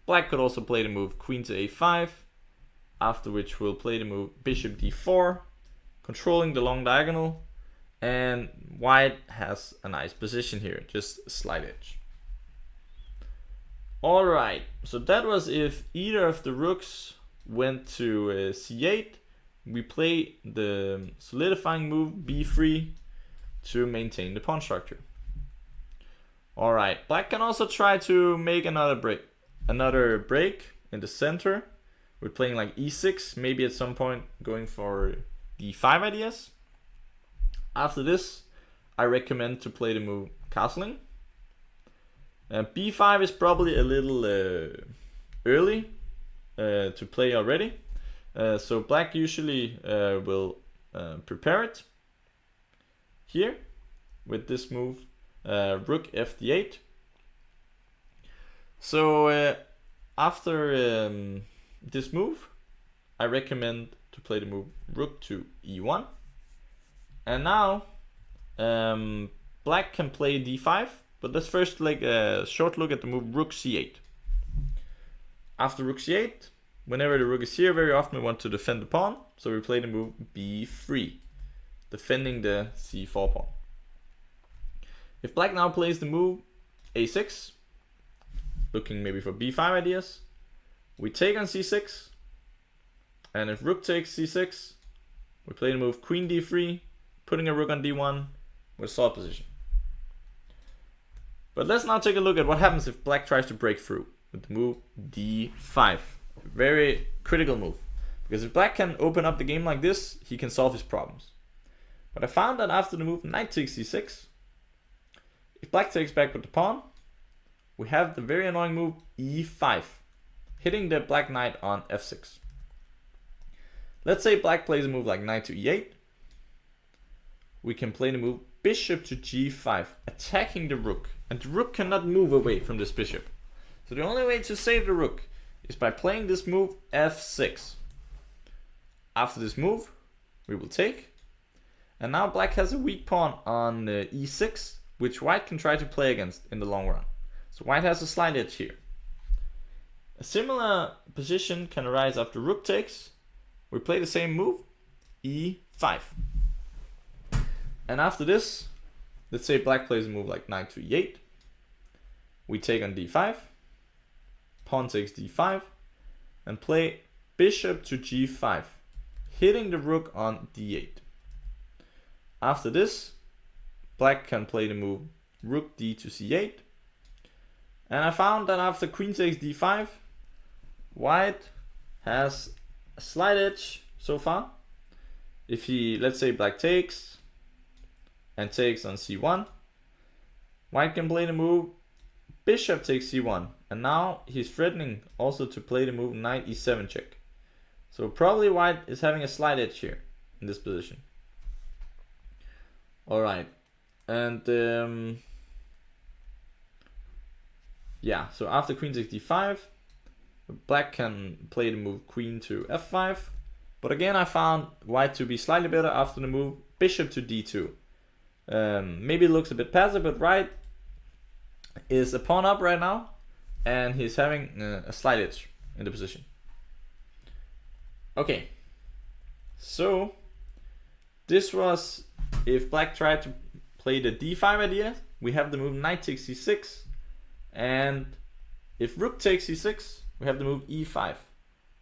Black could also play the move queen to a5, after which we'll play the move bishop d4, controlling the long diagonal, and white has a nice position here, just a slight edge. Alright, so that was if either of the rooks went to c8. We play the solidifying move b3 to maintain the pawn structure. Alright, black can also try to make another break in the center. We're playing like e6, maybe at some point going for d5 ideas. After this, I recommend to play the move castling. b5 is probably a little early to play already. So black usually will prepare it here with this move, rook fd8. So after this move, I recommend to play the move rook to e1. And now black can play d5, but let's first take a short look at the move rook c8. After rook c8, whenever the rook is here, very often we want to defend the pawn, so we play the move b3, defending the c4 pawn. If black now plays the move a6, looking maybe for b5 ideas, we take on c6, and if rook takes c6, we play the move queen d3, putting a rook on d1 with solid position. But let's now take a look at what happens if black tries to break through. with the move d5. Very critical move, because if black can open up the game like this, he can solve his problems. But I found that after the move knight takes c6, if black takes back with the pawn, we have the very annoying move e5, hitting the black knight on f6. Let's say black plays a move like knight to e8. We can play the move bishop to g5, attacking the rook. And the rook cannot move away from this bishop. So the only way to save the rook is by playing this move f6. After this move, we will take. And now black has a weak pawn on e6, which white can try to play against in the long run. So white has a slight edge here. A similar position can arise after rook takes. We play the same move, e5. And after this, let's say black plays a move like knight to e8. We take on d5. Pawn takes d5. And play bishop to g5, hitting the rook on d8. After this, black can play the move rook d to c8. And I found that after queen takes d5, white has a slight edge so far. If he, let's say black takes and takes on c1, white can play the move bishop takes c1. And now he's threatening also to play the move knight e7 check. So probably white is having a slight edge here in this position. Alright, and yeah, so after queen takes d5, black can play the move queen to f5. But again, I found white to be slightly better after the move bishop to d2. Maybe it looks a bit passive, but white is a pawn up right now, and he's having a slight edge in the position. Okay, so this was if black tried to play the d5 idea. We have the move knight takes c6, and if rook takes c6, we have the move e5,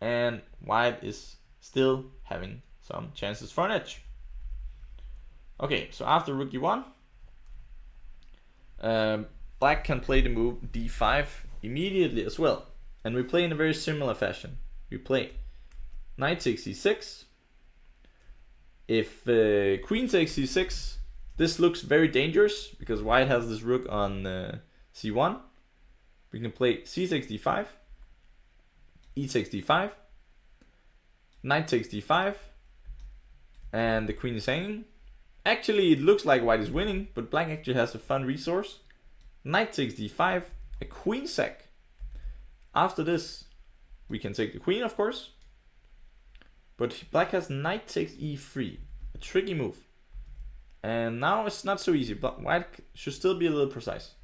and white is still having some chances for an edge. Okay, so after rook e1, black can play the move d5 immediately as well, and we play in a very similar fashion. We play knight takes c6. If queen takes c6, this looks very dangerous because white has this rook on c1. We can play c takes d5, e takes d5, knight takes d5, and the queen is hanging. Actually, it looks like white is winning, but black actually has a fun resource. Knight takes d5, a queen sack. After this, we can take the queen, of course. But black has knight takes e3, a tricky move. And now it's not so easy, but white should still be a little precise.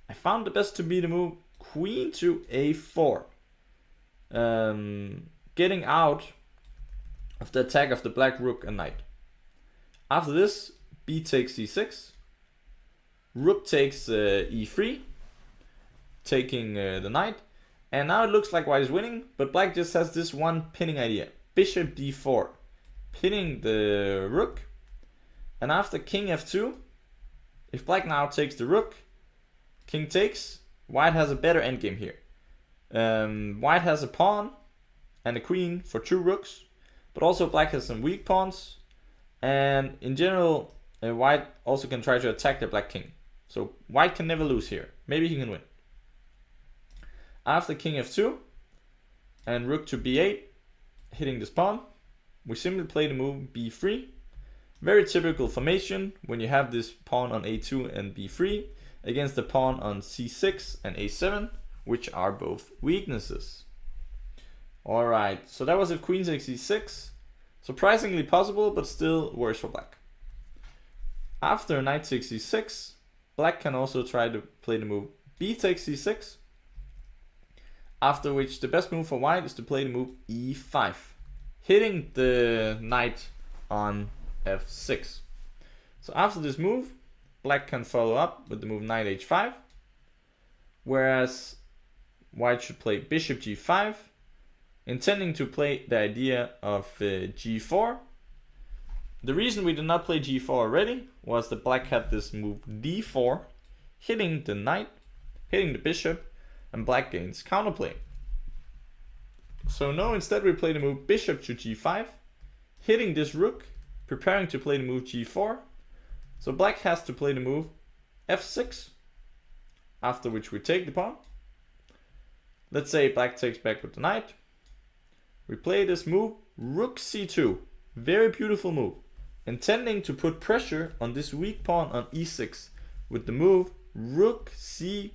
I found the best to be the move queen to a4. Getting out of the attack of the black rook and knight. After this, b takes c6. Rook takes e3, taking the knight. And now it looks like white is winning, but black just has this one pinning idea. Bishop d4, pinning the rook. And after king f2, if black now takes the rook, king takes, white has a better endgame here. White has a pawn and a queen for two rooks, but also black has some weak pawns. And in general, white also can try to attack the black king. So white can never lose here. Maybe he can win. After king f2 and rook to b8, hitting this pawn, we simply play the move b3. Very typical formation when you have this pawn on a2 and b3 against the pawn on c6 and a7, which are both weaknesses. Alright, so that was if queen takes c6. Surprisingly possible, but still worse for black. After knight takes c6, black can also try to play the move b takes c6. After which the best move for white is to play the move e5, hitting the knight on f6. So after this move, black can follow up with the move knight h5, whereas white should play bishop g5, intending to play the idea of g4. The reason we did not play g4 already was that black had this move d4, hitting the knight, hitting the bishop, and black gains counterplay. So no, instead we play the move bishop to g5, hitting this rook, preparing to play the move g4. So black has to play the move f6, after which we take the pawn. Let's say black takes back with the knight. We play this move rook c2, very beautiful move, intending to put pressure on this weak pawn on e6 with the move rook c2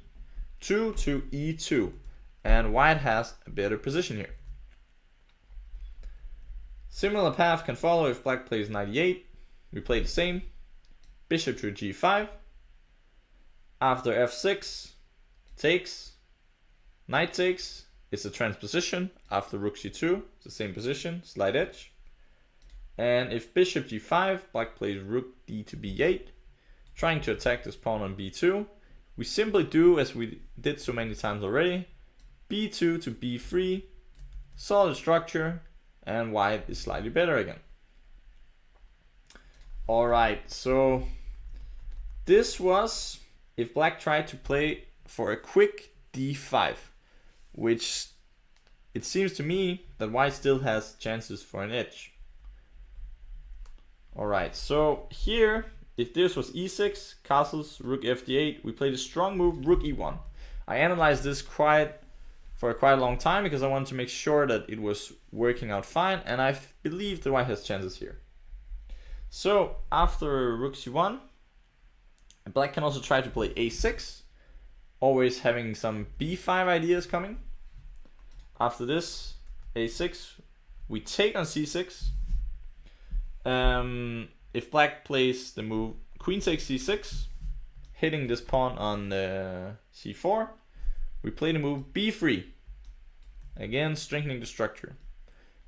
to e2, and white has a better position here. Similar path can follow if black plays knight e8. We play the same, bishop to g5. After f6, takes, knight takes. It's a transposition. After rook c2, it's the same position, slight edge. And if bishop g5, black plays rook d to b8, trying to attack this pawn on b2. We simply do as we did so many times already, b2 to b3, solid structure, and white is slightly better again. Alright, so this was if black tried to play for a quick d5, which it seems to me that white still has chances for an edge. Alright, so here, if this was e6, castles, rook fd8, we played a strong move, rook e1. I analyzed this for quite a long time because I wanted to make sure that it was working out fine, and I believe that white has chances here. So after rook c1, black can also try to play a6, always having some b5 ideas coming. After this, a6, we take on c6. If black plays the move queen takes c6, hitting this pawn on c4, we play the move b3, again strengthening the structure.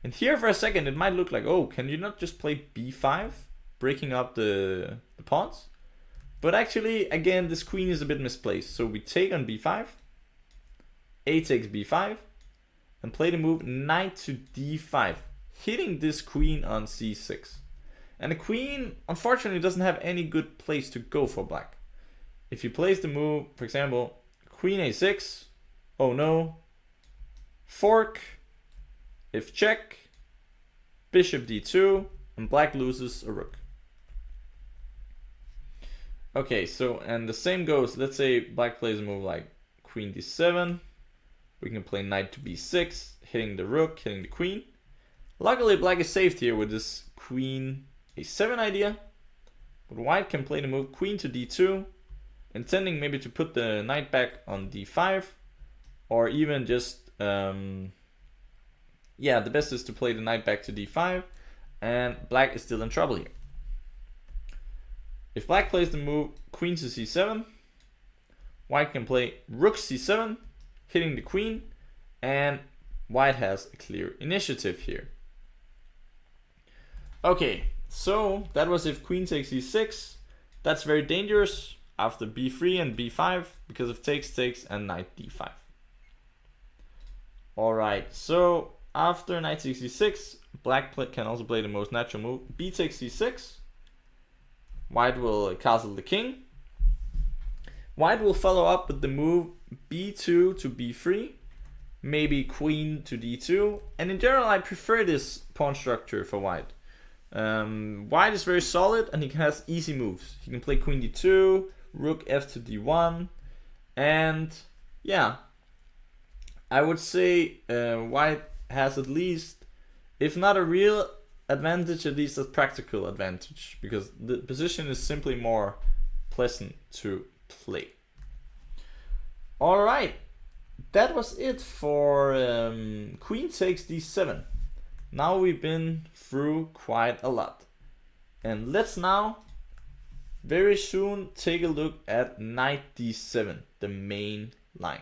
And here for a second it might look like, oh, can you not just play b5, breaking up the pawns? But actually, again, this queen is a bit misplaced. So we take on b5, a takes b5, and play the move knight to d5, hitting this queen on c6. And the queen, unfortunately, doesn't have any good place to go for black. If you place the move, for example, queen a6, oh no, fork, if check, bishop d2, and black loses a rook. Okay, so, and the same goes, let's say black plays a move like queen d7, we can play knight to b6, hitting the rook, hitting the queen. Luckily black is saved here with this queen a7 idea, but white can play the move queen to d2, intending maybe to put the knight back on d5, or even just, the best is to play the knight back to d5, and black is still in trouble here. If black plays the move queen to c7, white can play rook c7, hitting the queen, and white has a clear initiative here. Okay, so that was if queen takes e6. That's very dangerous after b3 and b5 because of takes and knight d5. Alright, so after knight takes e6, black can also play the most natural move, b takes c6. White will castle the king. White will follow up with the move b2 to b3, maybe queen to d2, and in general I prefer this pawn structure for white. White is very solid and he has easy moves. He can play queen d2, rook f to d1, and yeah, I would say white has at least, if not a real advantage, at least a practical advantage, because the position is simply more pleasant to play. Alright, that was it for queen takes d7. Now we've been through quite a lot. And let's now very soon take a look at knight d7, the main line.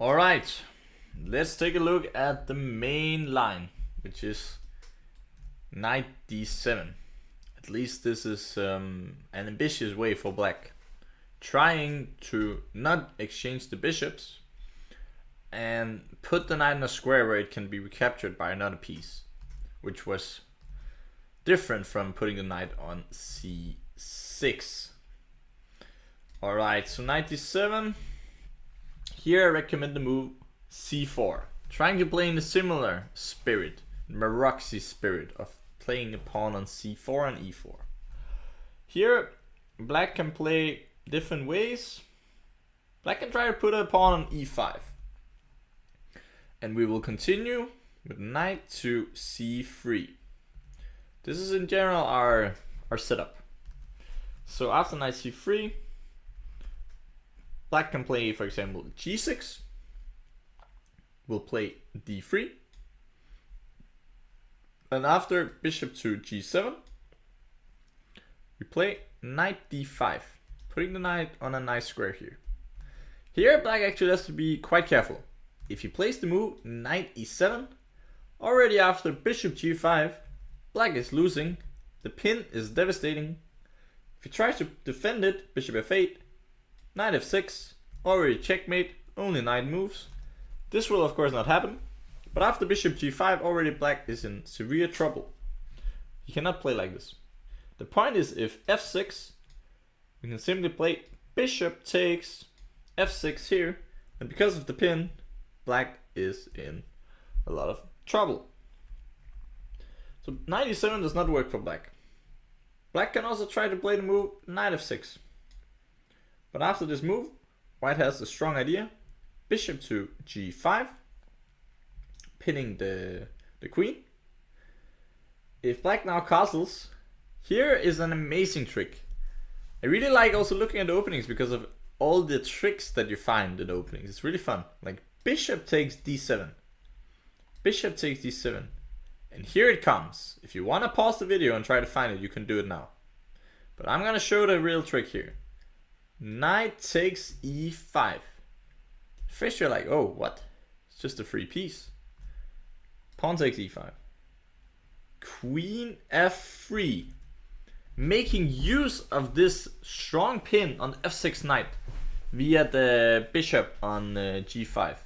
Alright, let's take a look at the main line, which is knight d7. At least this is an ambitious way for black, trying to not exchange the bishops and put the knight in a square where it can be recaptured by another piece, which was different from putting the knight on c6. Alright, so knight d7. here I recommend the move c4, trying to play in a similar spirit, Maroxy spirit of playing a pawn on c4 and e4. Here black can play different ways. Black can try to put a pawn on e5. And we will continue with knight to c3. This is in general our setup. So after knight c3, black can play, for example, g6. We'll play d3. And after bishop to g7, we play knight d5, putting the knight on a nice square here. Here black actually has to be quite careful. If he plays the move knight e7, already after bishop g5, black is losing, the pin is devastating. If he tries to defend it, bishop f8, knight f6, already checkmate, only knight moves. This will of course not happen, but after bishop g5 already black is in severe trouble. He cannot play like this. The point is, if f6, we can simply play bishop takes f6 here, and because of the pin, black is in a lot of trouble. So knight e7 does not work for black. Black can also try to play the move knight f6. But after this move, white has a strong idea. Bishop to g5, pinning the queen. If black now castles, here is an amazing trick. I really like also looking at the openings because of all the tricks that you find in the openings. It's really fun. Like bishop takes d7. Bishop takes d7. And here it comes. If you want to pause the video and try to find it, you can do it now. But I'm going to show the real trick here. Knight takes e5. First you're like, oh, what? It's just a free piece. Pawn takes e5. Queen f3. Making use of this strong pin on f6 knight via the bishop on g5.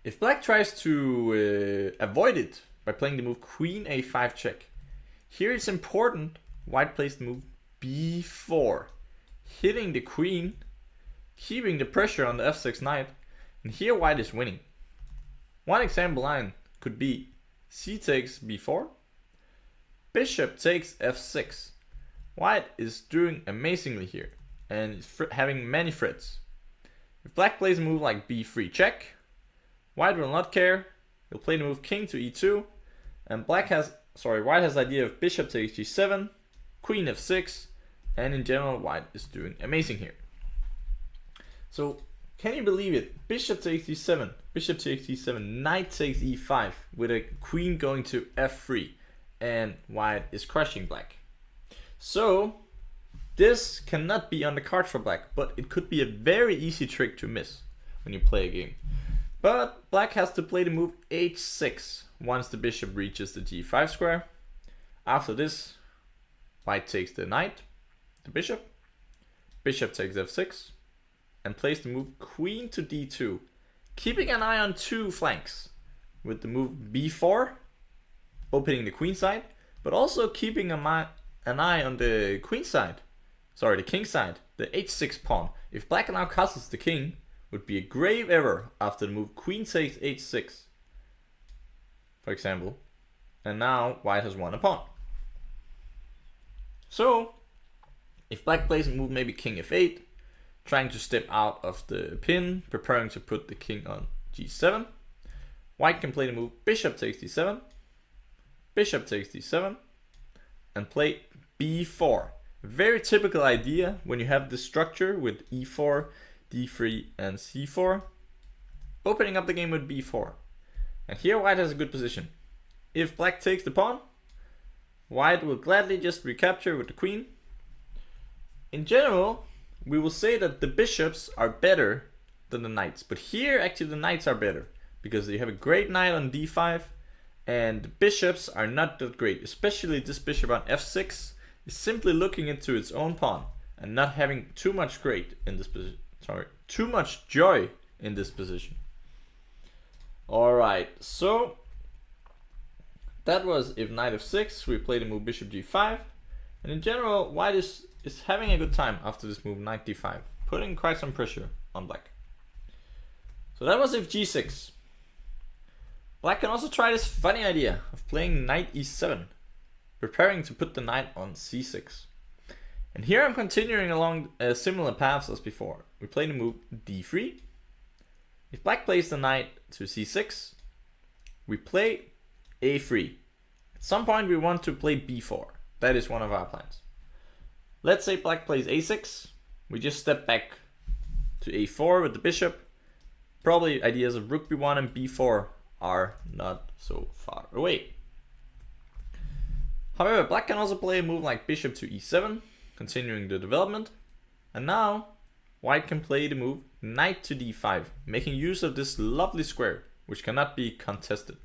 If black tries to avoid it by playing the move queen a5 check, here it's important white plays the move b4, hitting the queen, keeping the pressure on the f6 knight, and here white is winning. One example line could be c takes b4, bishop takes f6. White is doing amazingly here and is having many threats. If black plays a move like b3 check, white will not care. He'll play the move king to e2, and white has the idea of bishop takes g7, queen f6, and in general white is doing amazing here. So can you believe it? Bishop takes e7, bishop takes e7, knight takes e5 with a queen going to f3, and white is crushing black. So this cannot be on the cards for black, but it could be a very easy trick to miss when you play a game. But black has to play the move h6 once the bishop reaches the g5 square. After this, white takes the knight, the bishop, bishop takes f6, and plays the move queen to d2, keeping an eye on two flanks with the move b4, opening the queen side, but also keeping an eye on the queen side, the king side, the h6 pawn. If black now castles the king, would be a grave error after the move queen takes h6, for example, and now white has won a pawn. So if black plays a move maybe king f8, trying to step out of the pin, preparing to put the king on g7, white can play the move bishop takes d7, bishop takes d7, and play b4. Very typical idea when you have this structure with e4, d3, and c4. Opening up the game with b4. And here white has a good position. If black takes the pawn, white will gladly just recapture with the queen. In general, we will say that the bishops are better than the knights, but here actually the knights are better because you have a great knight on d5 and the bishops are not that great, especially this bishop on f6 is simply looking into its own pawn and not having too much too much joy in this position. Alright, so that was if knight f6, we played the move bishop g5, and in general white is having a good time after this move knight d5, putting quite some pressure on black. So that was if g6. Black can also try this funny idea of playing knight e7, preparing to put the knight on c6. And here I'm continuing along similar paths as before. We play the move d3. If black plays the knight to c6, we play a3. At some point we want to play b4. That is one of our plans. Let's say black plays a6. We just step back to a4 with the bishop. Probably ideas of rook b1 and b4 are not so far away. However, black can also play a move like bishop to e7, continuing the development. And now white can play the move knight to d5, making use of this lovely square, which cannot be contested.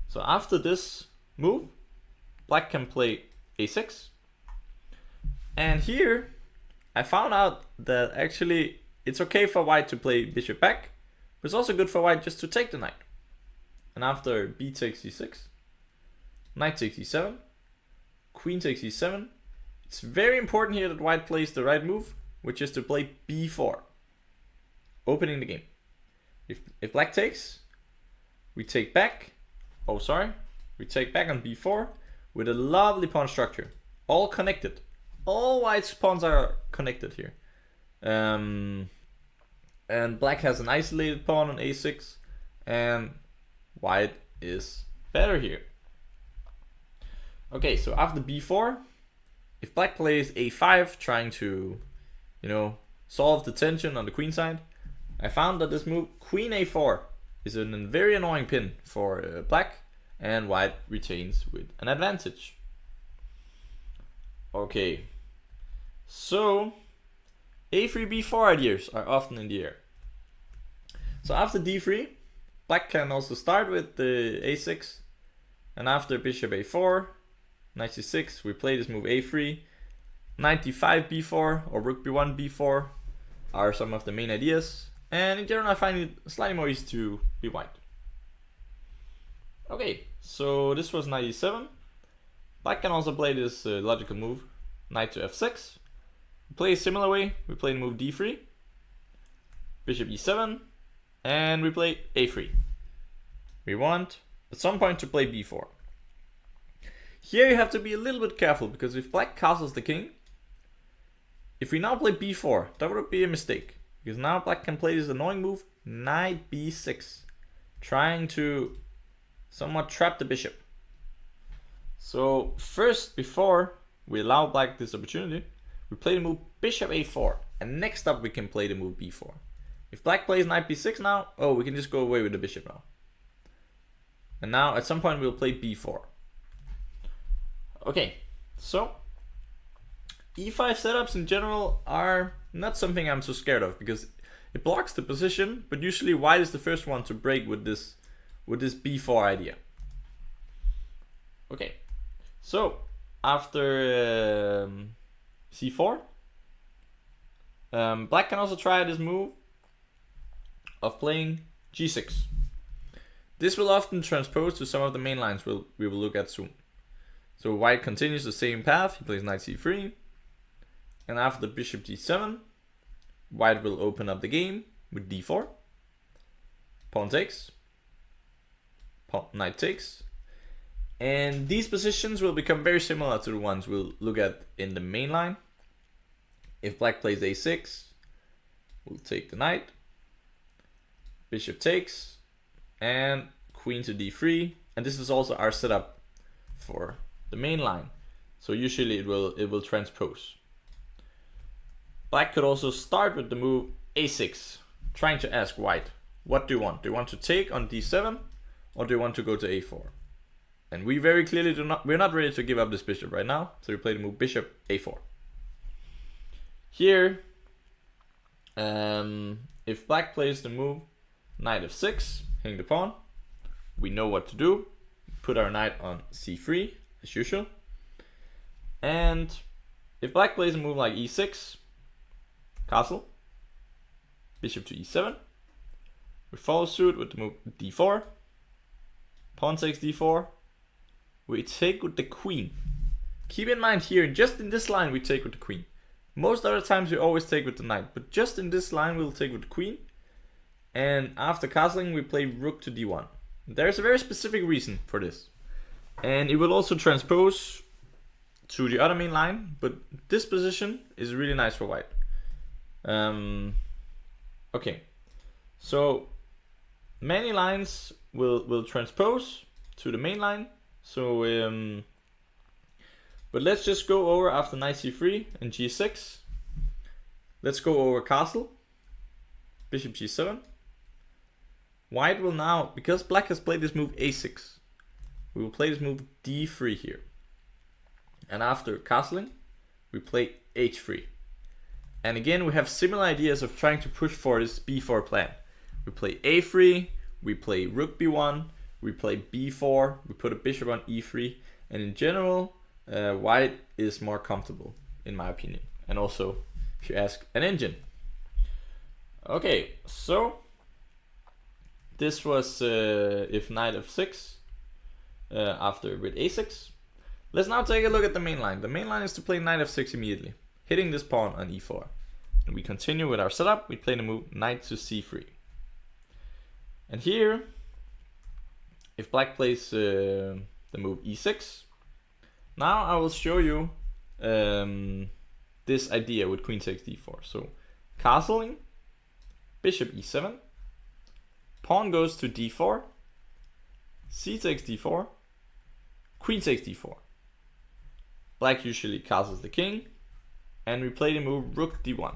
So after this move, black can play a6. And here I found out that actually it's okay for white to play bishop back, but it's also good for white just to take the knight. And after b takes e6, knight takes e7, queen takes e7, it's very important here that white plays the right move, which is to play b4, opening the game. If black takes, we take back, we take back on b4 with a lovely pawn structure, all connected. All white's pawns are connected here. And black has an isolated pawn on a6, and white is better here. Okay, so after b4, if black plays a5, trying to, solve the tension on the queen side, I found that this move, queen a4, is a very annoying pin for black, and white retains with an advantage. Okay, so a3, b4 ideas are often in the air. So after d3, black can also start with the a6, and after bishop a4, knight c6, we play this move a3, knight d5 b4 or rook b1 b4 are some of the main ideas, and in general I find it slightly more easy to be white. Okay, so this was knight e7. Black can also play this logical move, knight to f6. We play a similar way, we play the move d3, bishop e7, and we play a3. We want at some point to play b4. Here you have to be a little bit careful, because if black castles the king, if we now play b4, that would be a mistake, because now black can play this annoying move, knight b6, trying to somewhat trap the bishop. So first, before we allow black this opportunity, we play the move bishop a4, and next up we can play the move b4. If black plays knight b6 now, we can just go away with the bishop now. And now at some point we'll play b4. Okay, so e5 setups in general are not something I'm so scared of, because it blocks the position, but usually white is the first one to break with this b4 idea. Okay, so after c4, black can also try this move of playing g6. This will often transpose to some of the main lines we will look at soon. So white continues the same path, he plays knight c3, and after the bishop d7, white will open up the game with d4, pawn takes, knight takes, and these positions will become very similar to the ones we'll look at in the main line. If black plays a6, we'll take the knight, bishop takes, and queen to d3, and this is also our setup for the main line. So usually it will transpose. Black could also start with the move a6, trying to ask white, what do you want? Do you want to take on d7, or do you want to go to a4? And we very clearly we're not ready to give up this bishop right now, so we play the move bishop a4. Here, if black plays the move knight f6, hitting the pawn, we know what to do. Put our knight on c3 as usual. And if black plays a move like e6, castle, bishop to e7, we follow suit with the move d4, pawn takes d4, we take with the queen. Keep in mind here, just in this line we take with the queen. Most other times we always take with the knight, but just in this line we'll take with the queen. and after castling we play rook to d1. There's a very specific reason for this, and it will also transpose to the other main line, but this position is really nice for white. Okay, so many lines will transpose to the main line. So but let's just go over after knight c3 and g6. Let's go over castle, bishop g7. White will now, because black has played this move a6, we will play this move d3 here. And after castling, we play h3. And again, we have similar ideas of trying to push for this b4 plan. We play a3, we play rook b1, we play b4, we put a bishop on e3, and in general, white is more comfortable, in my opinion. And also, if you ask an engine. Okay, so this was if knight f6 after with a6. Let's now take a look at the main line. The main line is to play knight f6 immediately, hitting this pawn on e4. And we continue with our setup. We play the move knight to c3. And here, if black plays the move e6, now I will show you this idea with queen takes d4. So castling, bishop e7, pawn goes to d4, c takes d4, queen takes d4. Black usually castles the king, and we play the move rook d1.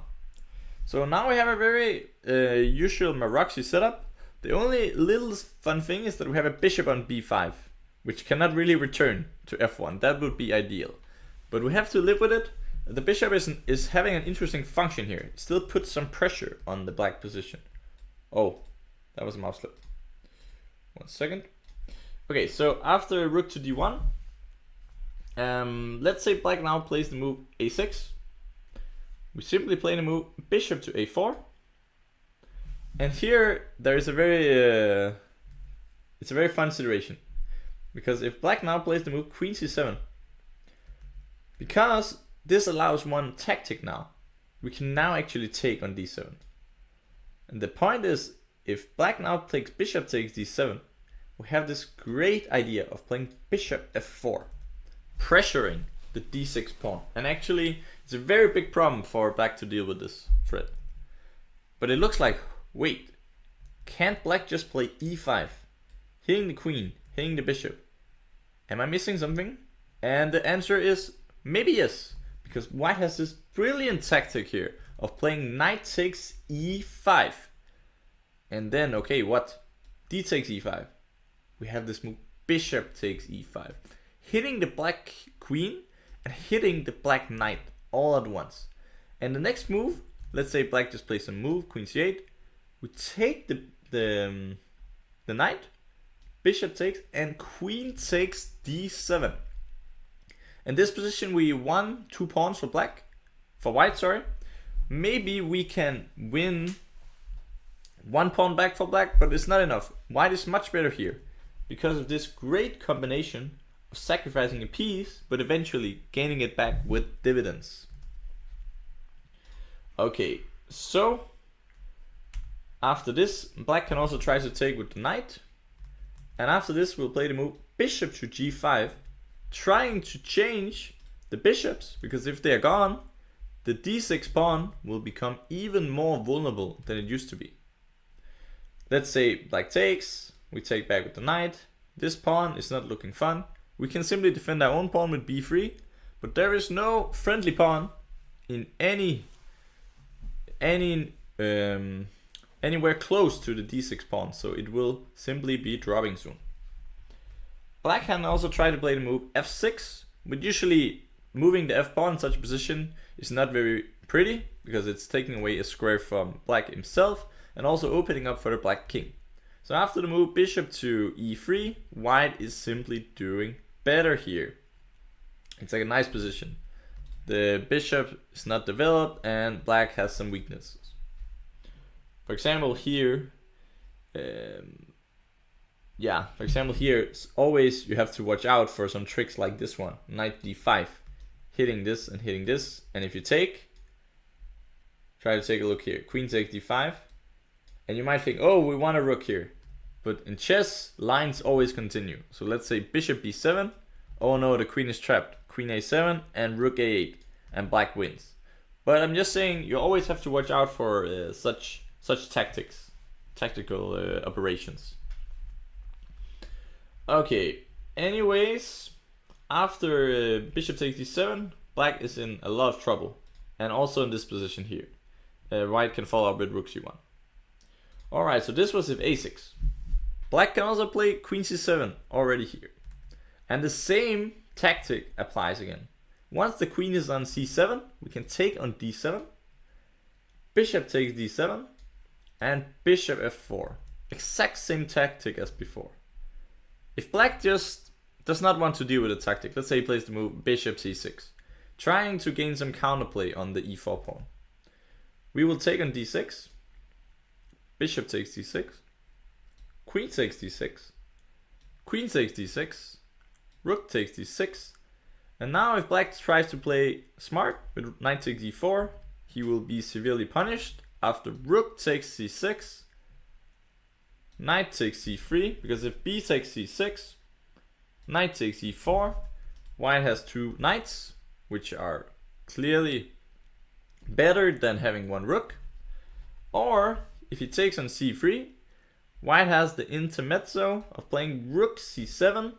So now we have a very usual Maroczy setup. The only little fun thing is that we have a bishop on b5, which cannot really return to f1. That would be ideal, but we have to live with it. The bishop is having an interesting function here. It still puts some pressure on the black position. Oh, that was a mouse slip. 1 second. Okay, so after rook to d1, let's say black now plays the move a6. We simply play the move bishop to a4. And here there is a very it's a very fun situation, because if black now plays the move queen c7, because this allows one tactic now, we can now actually take on d7. And the point is, if black now takes bishop takes d7, we have this great idea of playing bishop f4, pressuring the d6 pawn. And actually, it's a very big problem for black to deal with this threat. But it looks like, wait, can't black just play e5, hitting the queen, hitting the bishop? Am I missing something? And the answer is maybe yes, because white has this brilliant tactic here of playing knight takes e5. And then, okay, what? D takes e5. We have this move bishop takes e5, hitting the black queen and hitting the black knight all at once. And the next move, let's say black just plays some move, queen c8. We take the knight, bishop takes, and queen takes d7. In this position, we won 2 pawns for white, sorry. Maybe we can win 1 pawn back for black, but it's not enough. White is much better here because of this great combination of sacrificing a piece, but eventually gaining it back with dividends. Okay, so after this, black can also try to take with the knight. And after this, we'll play the move bishop to g5, trying to change the bishops, because if they are gone, the d6 pawn will become even more vulnerable than it used to be. Let's say black takes, we take back with the knight. This pawn is not looking fun. We can simply defend our own pawn with b3, but there is no friendly pawn in anywhere close to the d6 pawn, so it will simply be dropping soon. Black can also try to play the move f6, but usually moving the f pawn in such a position is not very pretty, because it's taking away a square from black himself and also opening up for the black king. So after the move bishop to e3, white is simply doing better here. It's like a nice position. The bishop is not developed and black has some weaknesses. For example here, always you have to watch out for some tricks like this one, knight d5, hitting this and hitting this. And if you take, try to take a look here, queen takes d5, And you might think, oh, we want a rook here. But in chess, lines always continue. So let's say bishop b7. Oh no, the queen is trapped. Queen a7 and rook a8. And black wins. But I'm just saying, you always have to watch out for such tactical operations. Okay, anyways, after bishop takes d7, black is in a lot of trouble. And also in this position here. White can follow up with rook c1. Alright, so this was if a6. Black can also play queen c7 already here. And the same tactic applies again. Once the queen is on c7, we can take on d7. Bishop takes d7. And bishop f4. Exact same tactic as before. If black just does not want to deal with the tactic, let's say he plays the move bishop c6, trying to gain some counterplay on the e4 pawn. We will take on d6. Bishop takes d6. Queen takes d6. Queen takes d6. Rook takes d6. And now if black tries to play smart with knight takes d4, he will be severely punished after rook takes c6. Knight takes c3, because if b takes c6, knight takes e4, white has two knights, which are clearly better than having one rook. Or if he takes on c3, white has the intermezzo of playing rook c7,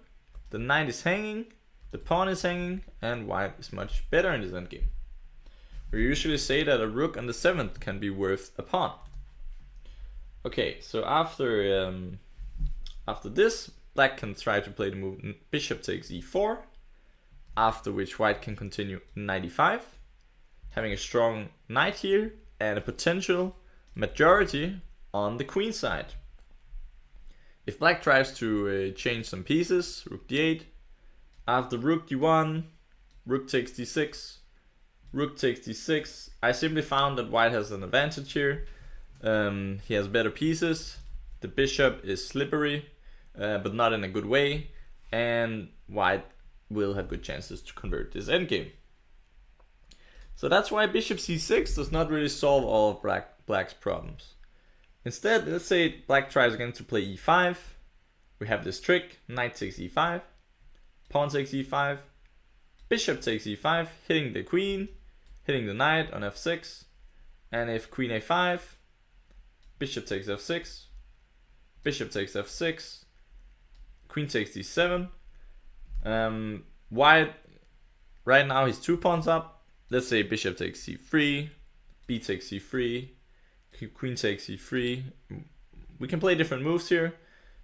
the knight is hanging, the pawn is hanging, and white is much better in this endgame. We usually say that a rook on the 7th can be worth a pawn. Okay, so after this, black can try to play the move bishop takes e4, after which white can continue knight e5, having a strong knight here and a potential majority on the queen side. If black tries to change some pieces, rook d8, after rook d1, rook takes d6, rook takes d6, I simply found that white has an advantage here. He has better pieces, the bishop is slippery, but not in a good way, and white will have good chances to convert this endgame. So that's why bishop c6 does not really solve all of black's problems. Instead, let's say black tries again to play e5. We have this trick, knight takes e5, pawn takes e5, bishop takes e5, hitting the queen, hitting the knight on f6, and if queen a5, bishop takes f6, bishop takes f6, queen takes d7. White, right now he's 2 pawns up. Let's say bishop takes c3, b takes c3, queen takes c3. We can play different moves here.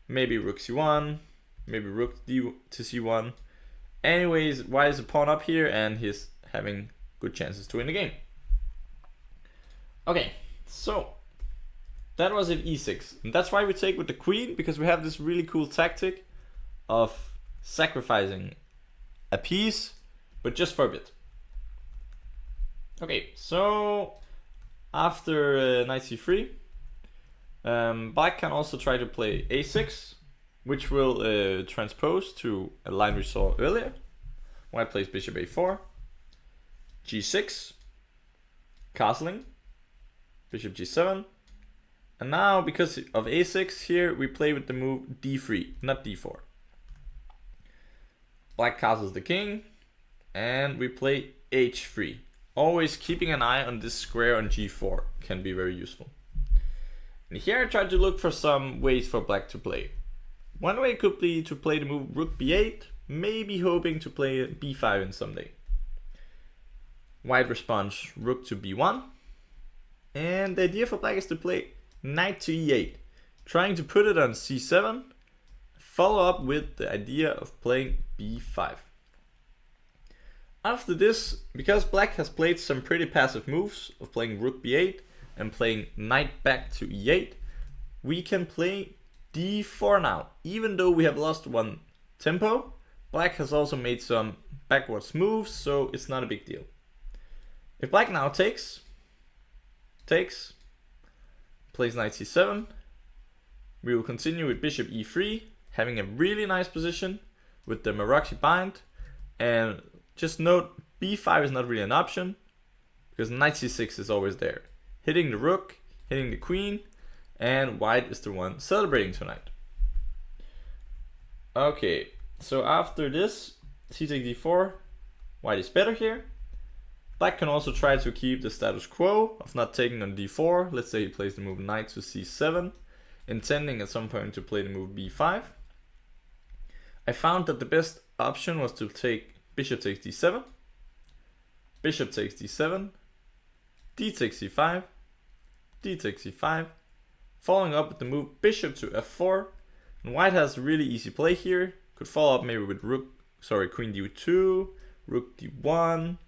Maybe rook c1, maybe rook d to c1. Anyways, white is a pawn up here and he's having good chances to win the game. Okay, so that was at e6. And that's why we take with the queen, because we have this really cool tactic of sacrificing a piece, but just for a bit. Okay, so after knight c3, black can also try to play a6, which will transpose to a line we saw earlier. White plays bishop a4, g6, castling, bishop g7, and now because of a6 here, we play with the move d3, not d4. Black castles the king, and we play h3. Always keeping an eye on this square on g4 can be very useful. And here I tried to look for some ways for black to play. One way could be to play the move rook b8, maybe hoping to play b5 in someday. White responds rook to b1, and the idea for black is to play knight to e8, trying to put it on c7, follow up with the idea of playing b5. After this, because black has played some pretty passive moves of playing rook b8 and playing knight back to e8, we can play d4 now. Even though we have lost one tempo, black has also made some backwards moves, so it's not a big deal. If black now takes, plays knight c7, we will continue with bishop e3, having a really nice position with the Maroczy bind, and just note b5 is not really an option because knight c6 is always there, hitting the rook, hitting the queen, and white is the one celebrating tonight. Okay, so after this, c takes d4, white is better here. Black can also try to keep the status quo of not taking on d4. Let's say he plays the move knight to c7, intending at some point to play the move b5. I found that the best option was to take bishop takes d7, bishop takes d7, d takes c5, d takes c5, following up with the move bishop to f4. And white has a really easy play here. Could follow up maybe with queen d2, rook d1,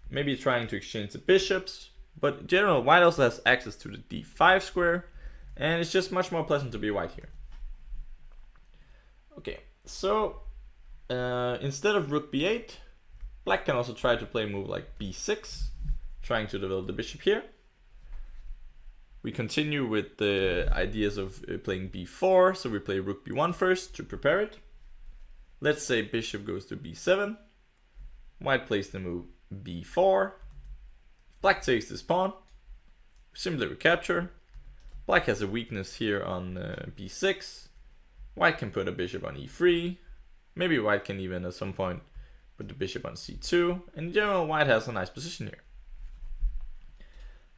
maybe trying to exchange the bishops. But in general, white also has access to the d5 square, and it's just much more pleasant to be white here. Okay, so instead of rook b8, black can also try to play a move like b6, trying to develop the bishop here. We continue with the ideas of playing b4, so we play rook b1 first to prepare it. Let's say bishop goes to b7, white plays the move b4, black takes this pawn, simply recapture. Black has a weakness here on b6, white can put a bishop on e3, maybe white can even at some point put the bishop on c2, and in general white has a nice position here.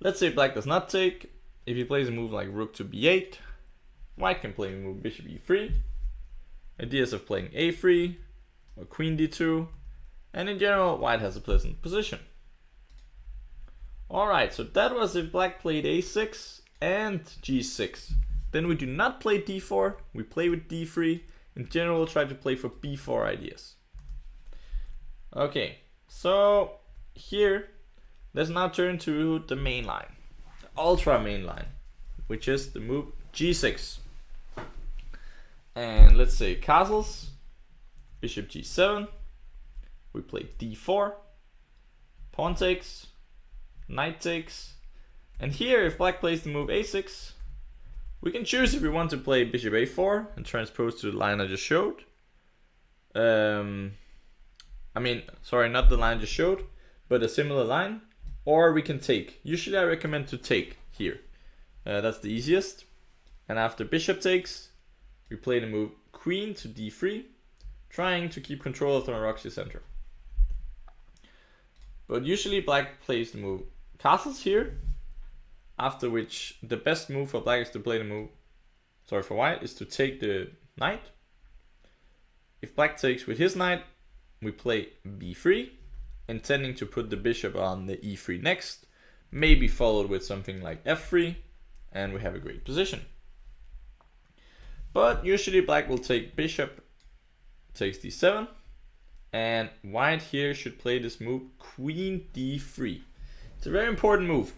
Let's say black does not take. If he plays a move like rook to b8, white can play a move bishop e3, ideas of playing a3 or queen d2, and in general white has a pleasant position. Alright, so that was if black played a6 and g6. Then we do not play d4, we play with d3. In general, we'll try to play for b4 ideas. Okay, so here, let's now turn to the main line. Ultra main line, which is the move g6. And let's say castles, bishop g7, we play d4, pawn takes, knight takes, and here if black plays the move a6, we can choose if we want to play bishop a4 and transpose to the line I just showed. Sorry, not the line I just showed, but a similar line. Or we can take. Usually I recommend to take here. That's the easiest. And after bishop takes, we play the move queen to d3, trying to keep control of the Najdorf center. But usually black plays the move castles here, after which the best move for black is to play the move, for white, is to take the knight. If black takes with his knight, we play b3, intending to put the bishop on the e3 next, maybe followed with something like f3, and we have a great position. But usually black will take bishop takes d7, and white here should play this move queen d3. It's a very important move,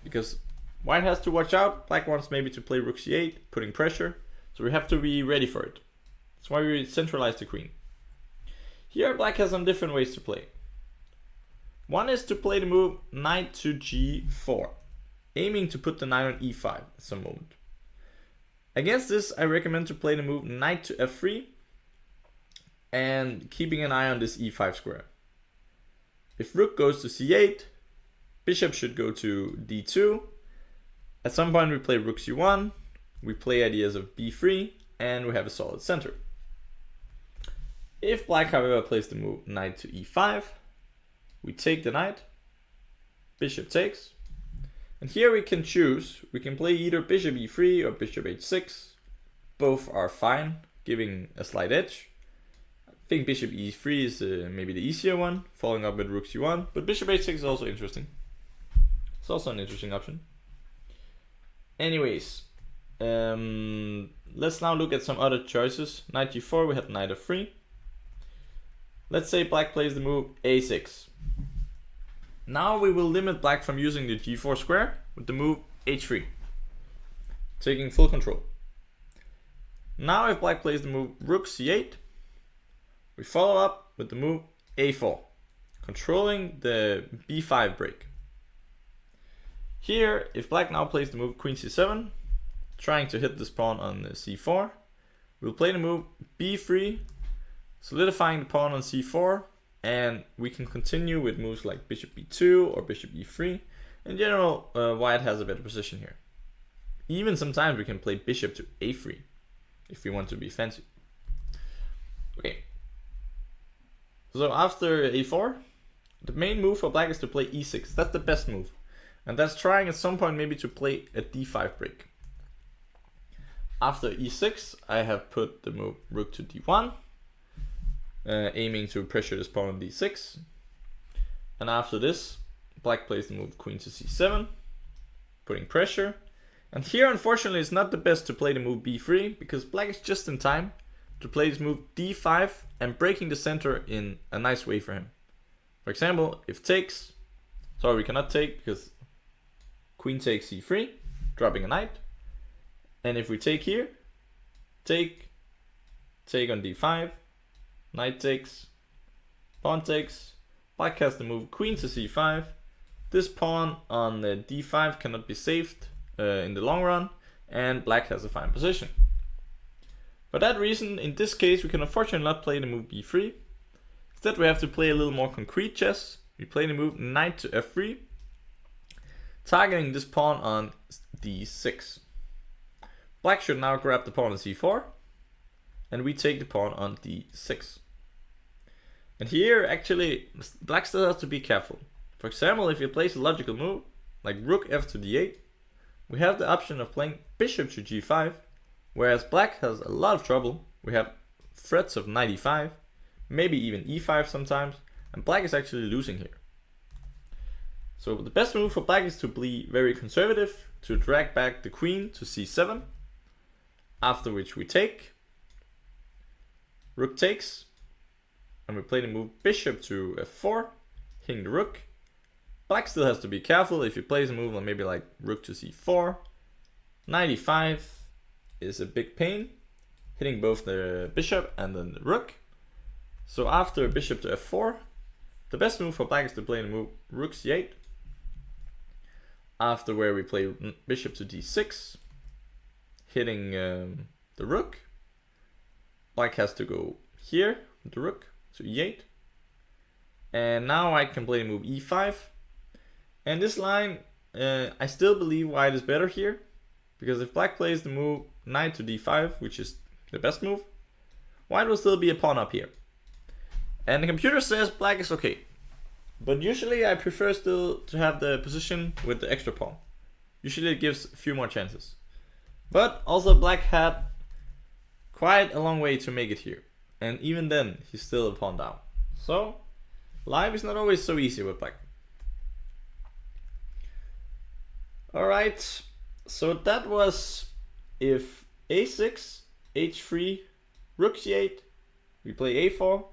because white has to watch out. Black wants maybe to play rook c8, putting pressure, so we have to be ready for it. That's why we centralize the queen. Here black has some different ways to play. One is to play the move knight to g4, aiming to put the knight on e5 at some moment. Against this, I recommend to play the move knight to f3 and keeping an eye on this e5 square. If rook goes to c8, bishop should go to d2. At some point we play rook c1, we play ideas of b3, and we have a solid center. If black, however, plays the move knight to e5, we take the knight, bishop takes, and here we can choose. We can play either bishop e3 or bishop h6. Both are fine, giving a slight edge. I think bishop e3 is maybe the easier one, following up with rook c1, but bishop h6 is also interesting. It's also an interesting option. Anyways, let's now look at some other choices. Knight g4, we had knight f3. Let's say black plays the move a6. Now we will limit black from using the g4 square with the move h3, taking full control. Now if black plays the move rook c8, we follow up with the move a4, controlling the b5 break. Here, if black now plays the move queen c7, trying to hit this pawn on c4, we'll play the move b3, solidifying the pawn on c4, and we can continue with moves like bishop b2 or bishop e3. In general, white has a better position here. Even sometimes we can play bishop to a3 if we want to be fancy. Okay. So after a4, the main move for black is to play e6. That's the best move. And that's trying at some point maybe to play a d5 break. After e6, I have put the move rook to d1, aiming to pressure this pawn on d6. And after this, black plays the move queen to c7, putting pressure. And here, unfortunately, it's not the best to play the move b3, because black is just in time to play this move d5 and breaking the center in a nice way for him. For example, if takes, sorry, we cannot take because queen takes c3, dropping a knight. And if we take here, take on d5, knight takes, pawn takes, black has to move queen to c5. This pawn on the d5 cannot be saved in the long run, and black has a fine position. For that reason, in this case, we can unfortunately not play the move b3. Instead, we have to play a little more concrete chess. We play the move knight to f3, targeting this pawn on d6. Black should now grab the pawn on c4, and we take the pawn on d6. And here, actually, black still has to be careful. For example, if you place a logical move, like rook f to d8, we have the option of playing bishop to g5, whereas black has a lot of trouble. We have threats of knight e5, maybe even e5 sometimes, and black is actually losing here. So the best move for black is to be very conservative, to drag back the queen to c7, after which we take, rook takes, and we play the move bishop to f4, hitting the rook. Black still has to be careful. If he plays a move maybe like rook to c4, knight e5 is a big pain, hitting both the bishop and then the rook. So after bishop to f4, the best move for black is to play the move rook c8, after where we play bishop to d6, hitting the rook. Black has to go here with the rook to e8, and now I can play the move e5. And this line, I still believe white is better here, because if black plays the move knight to d5, which is the best move, white will still be a pawn up here. And the computer says black is okay, but usually I prefer still to have the position with the extra pawn. Usually it gives a few more chances. But also black had quite a long way to make it here, and even then he's still a pawn down. So life is not always so easy with black. Alright, so that was if a6, h3, rook c8, we play a4,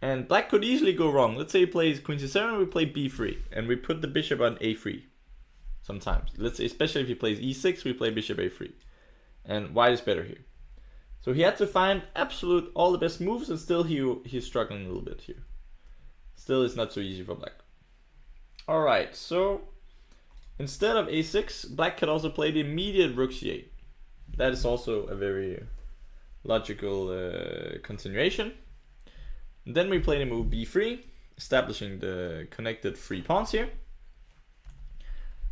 and black could easily go wrong. Let's say he plays queen c7, we play b3, and we put the bishop on a3 sometimes. Let's say, especially if he plays e6, we play bishop a3, and white is better here. So he had to find absolute all the best moves, and still he's struggling a little bit here. Still, it's not so easy for black. Alright, so instead of a6, black could also play the immediate rook c8. That is also a very logical continuation. And then we play the move b3, establishing the connected free pawns here.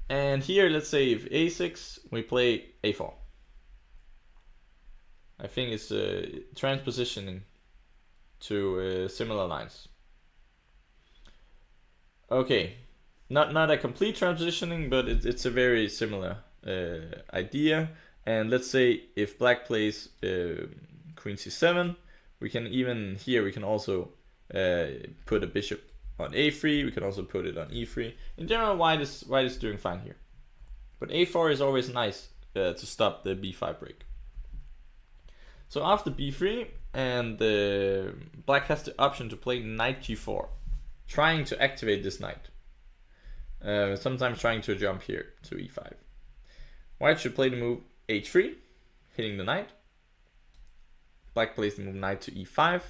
And here, let's say if a6, we play a4. I think it's transpositioning to similar lines. Okay, not a complete transitioning, but it's a very similar idea. And let's say if black plays queen c7, we can even here we can also put a bishop on a3. We can also put it on e3. In general, white is doing fine here, but a4 is always nice to stop the b5 break. So after b3, and black has the option to play knight g4, trying to activate this knight. Sometimes trying to jump here to e5. White should play the move h3, hitting the knight. Black plays the move knight to e5,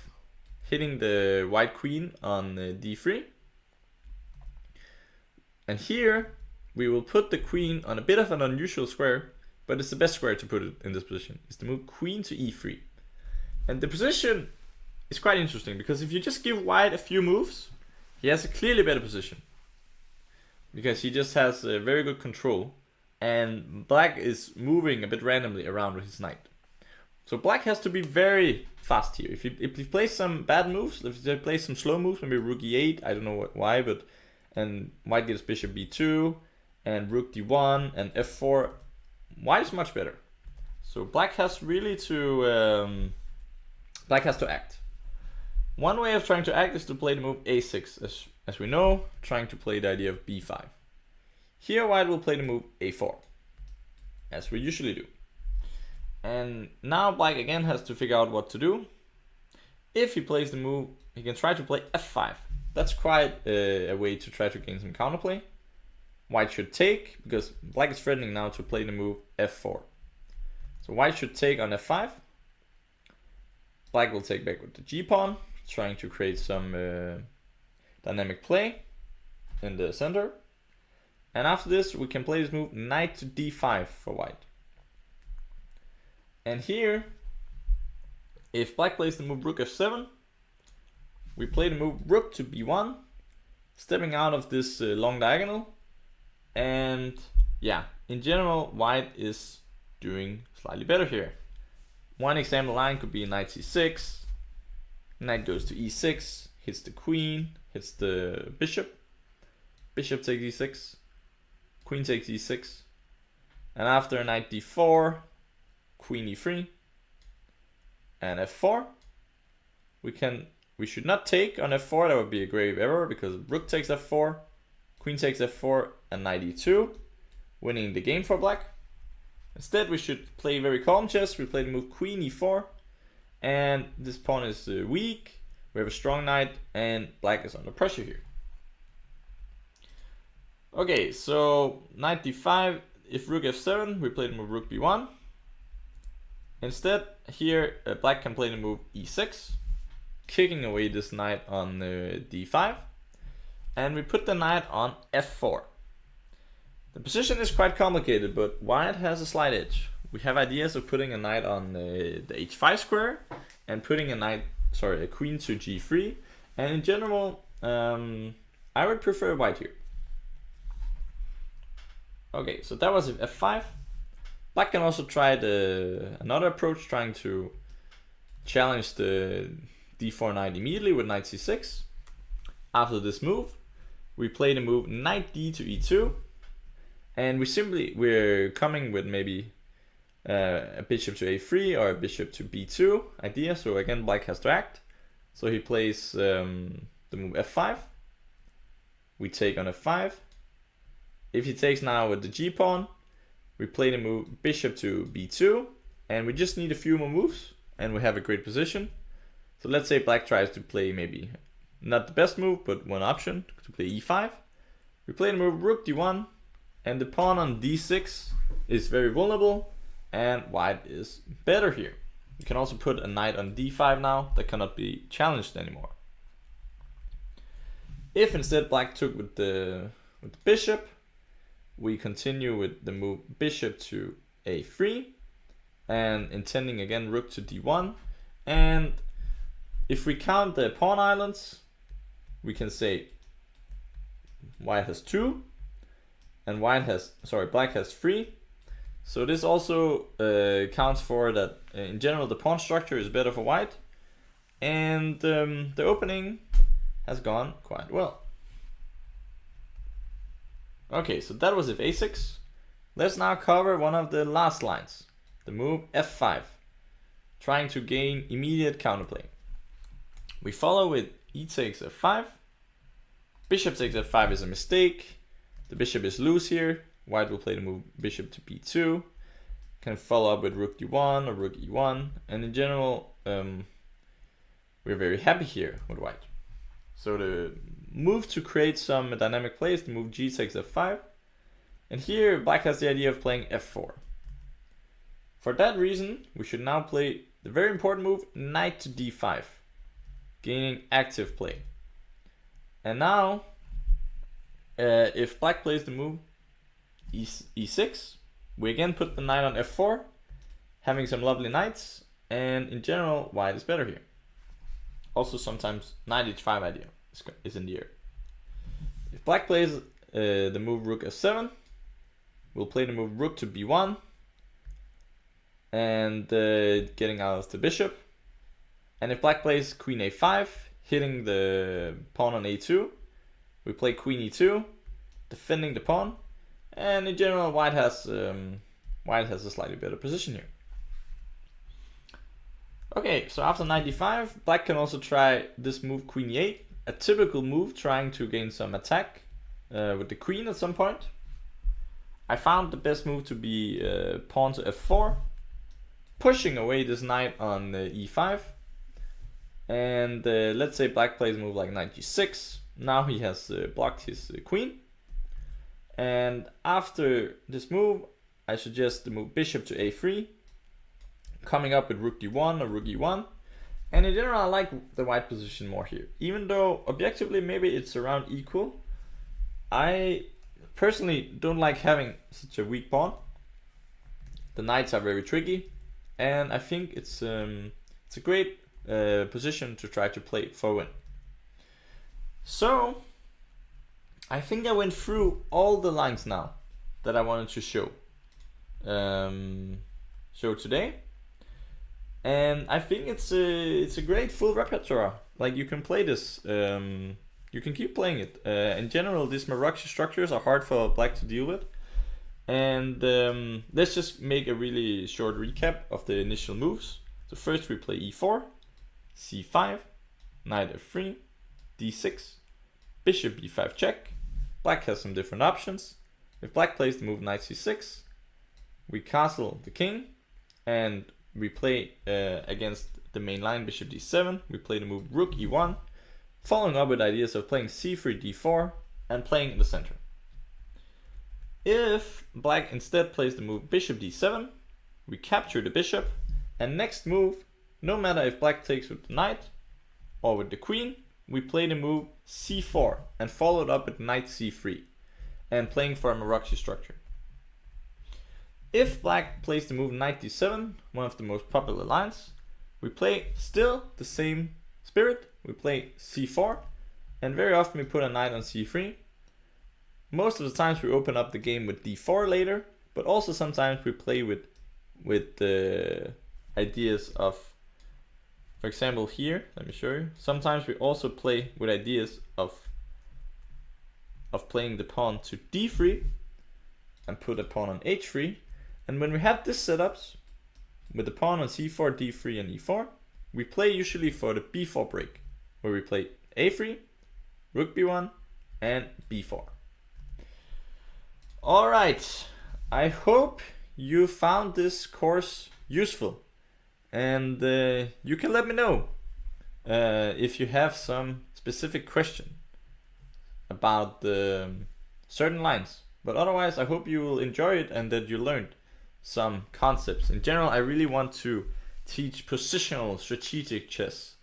hitting the white queen on d3. And here we will put the queen on a bit of an unusual square, but it's the best square to put it in this position. It's the move queen to e3. And the position is quite interesting, because if you just give white a few moves, he has a clearly better position, because he just has a very good control and black is moving a bit randomly around with his knight. So black has to be very fast here. If he plays some bad moves, if he plays some slow moves, maybe rook e8, I don't know why, but and white gets bishop b2 and rook d1 and f4, white is much better. So black has really to act. One way of trying to act is to play the move a6, as we know, trying to play the idea of b5. Here white will play the move a4, as we usually do. And now black again has to figure out what to do. If he plays the move, he can try to play f5. That's quite a way to try to gain some counterplay. White should take, because black is threatening now to play the move f4. So white should take on f5. Black will take back with the g-pawn, trying to create some dynamic play in the center. And after this, we can play this move knight to d5 for white. And here, if black plays the move rook f7, we play the move rook to b1, stepping out of this long diagonal. And yeah, in general, white is doing slightly better here. One example line could be knight c6, knight goes to e6, hits the queen, hits the bishop, bishop takes e6, queen takes e6, and after knight d4, queen e3, and f4, we should not take on f4, that would be a grave error, because rook takes f4, queen takes f4, and knight e2, winning the game for black. Instead, we should play very calm chess. We play the move queen e4, and this pawn is weak. We have a strong knight, and black is under pressure here. Okay, so knight d5. If rook f7, we play the move rook b1. Instead, here black can play the move e6, kicking away this knight on d5, and we put the knight on f4. The position is quite complicated, but white has a slight edge. We have ideas of putting a knight on the h5 square and putting a queen to g3. And in general, I would prefer white here. Okay, so that was f5. Black can also try another approach, trying to challenge the d4 knight immediately with knight c6. After this move, we play the move knight d to e2. And we're coming with maybe a bishop to a3 or a bishop to b2 idea. So again, black has to act. So he plays the move f5. We take on f5. If he takes now with the g-pawn, we play the move bishop to b2. And we just need a few more moves, and we have a great position. So let's say black tries to play maybe not the best move, but one option to play e5. We play the move rook d1. And the pawn on d6 is very vulnerable, and white is better here. You can also put a knight on d5 now that cannot be challenged anymore. If instead black took with the bishop, we continue with the move bishop to a3, and intending again rook to d1. And if we count the pawn islands, we can say white has 2. And black has 3. So this also counts for that in general the pawn structure is better for white. And the opening has gone quite well. Okay, so that was if a6. Let's now cover one of the last lines, the move f5, trying to gain immediate counterplay. We follow with e takes f5. Bishop takes f5 is a mistake. The bishop is loose here. White will play the move bishop to b2. Can follow up with rook d1 or rook e1. And in general, we're very happy here with white. So the move to create some dynamic play is the move g takes f5. And here black has the idea of playing f4. For that reason, we should now play the very important move knight to d5, gaining active play. And now, if black plays the move e6, we again put the knight on f4, having some lovely knights, and in general, white is better here. Also, sometimes knight h5 idea is in the air. If black plays the move rook f7, we'll play the move rook to b1 and getting out of the bishop. And if black plays queen a5, hitting the pawn on a2, we play queen e2, defending the pawn. And in general, white has a slightly better position here. Okay, so after knight d5, black can also try this move queen e8, a typical move trying to gain some attack with the queen at some point. I found the best move to be pawn to f4, pushing away this knight on e5. And let's say black plays a move like knight g6. Now he has blocked his queen. And after this move, I suggest the move bishop to a3, coming up with rook d1 or rook e1. And in general, I like the white position more here. Even though objectively maybe it's around equal, I personally don't like having such a weak pawn. The knights are very tricky, and I think it's a great position to try to play for a win. So I think I went through all the lines now that I wanted to show today. And I think it's a great full repertoire. Like, you can play this, you can keep playing it. In general, these Maroczy structures are hard for black to deal with. And let's just make a really short recap of the initial moves. So first we play e4, c5, knight f3, d6, bishop b5 check. Black has some different options. If black plays the move knight c6, we castle the king, and we play against the main line bishop d7. We play the move rook e1, following up with ideas of playing c3 d4 and playing in the center. If black instead plays the move bishop d7, we capture the bishop, and next move, no matter if black takes with the knight or with the queen, we play the move c4 and follow it up with knight c3 and playing for a Maroczy structure. If black plays the move knight d7, one of the most popular lines, we play still the same spirit. We play c4, and very often we put a knight on c3. Most of the times we open up the game with d4 later, but also sometimes we play with the ideas of, for example here, let me show you. Sometimes we also play with ideas of playing the pawn to d3 and put a pawn on h3. And when we have this setups with the pawn on c4, d3 and e4, we play usually for the b4 break, where we play a3, rook b1 and b4. Alright, I hope you found this course useful, and you can let me know if you have some specific question about certain lines. But otherwise, I hope you will enjoy it and that you learned some concepts. In general, I really want to teach positional strategic chess,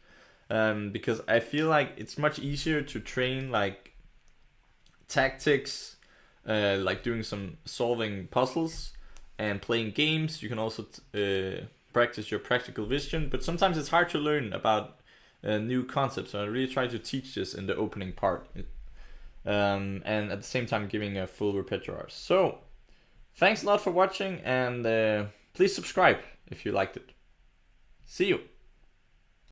because I feel like it's much easier to train like tactics, like doing some solving puzzles and playing games. You can also practice your practical vision, but sometimes it's hard to learn about new concepts. So I really try to teach this in the opening part, and at the same time giving a full repertoire. So thanks a lot for watching, and please subscribe if you liked it. See you!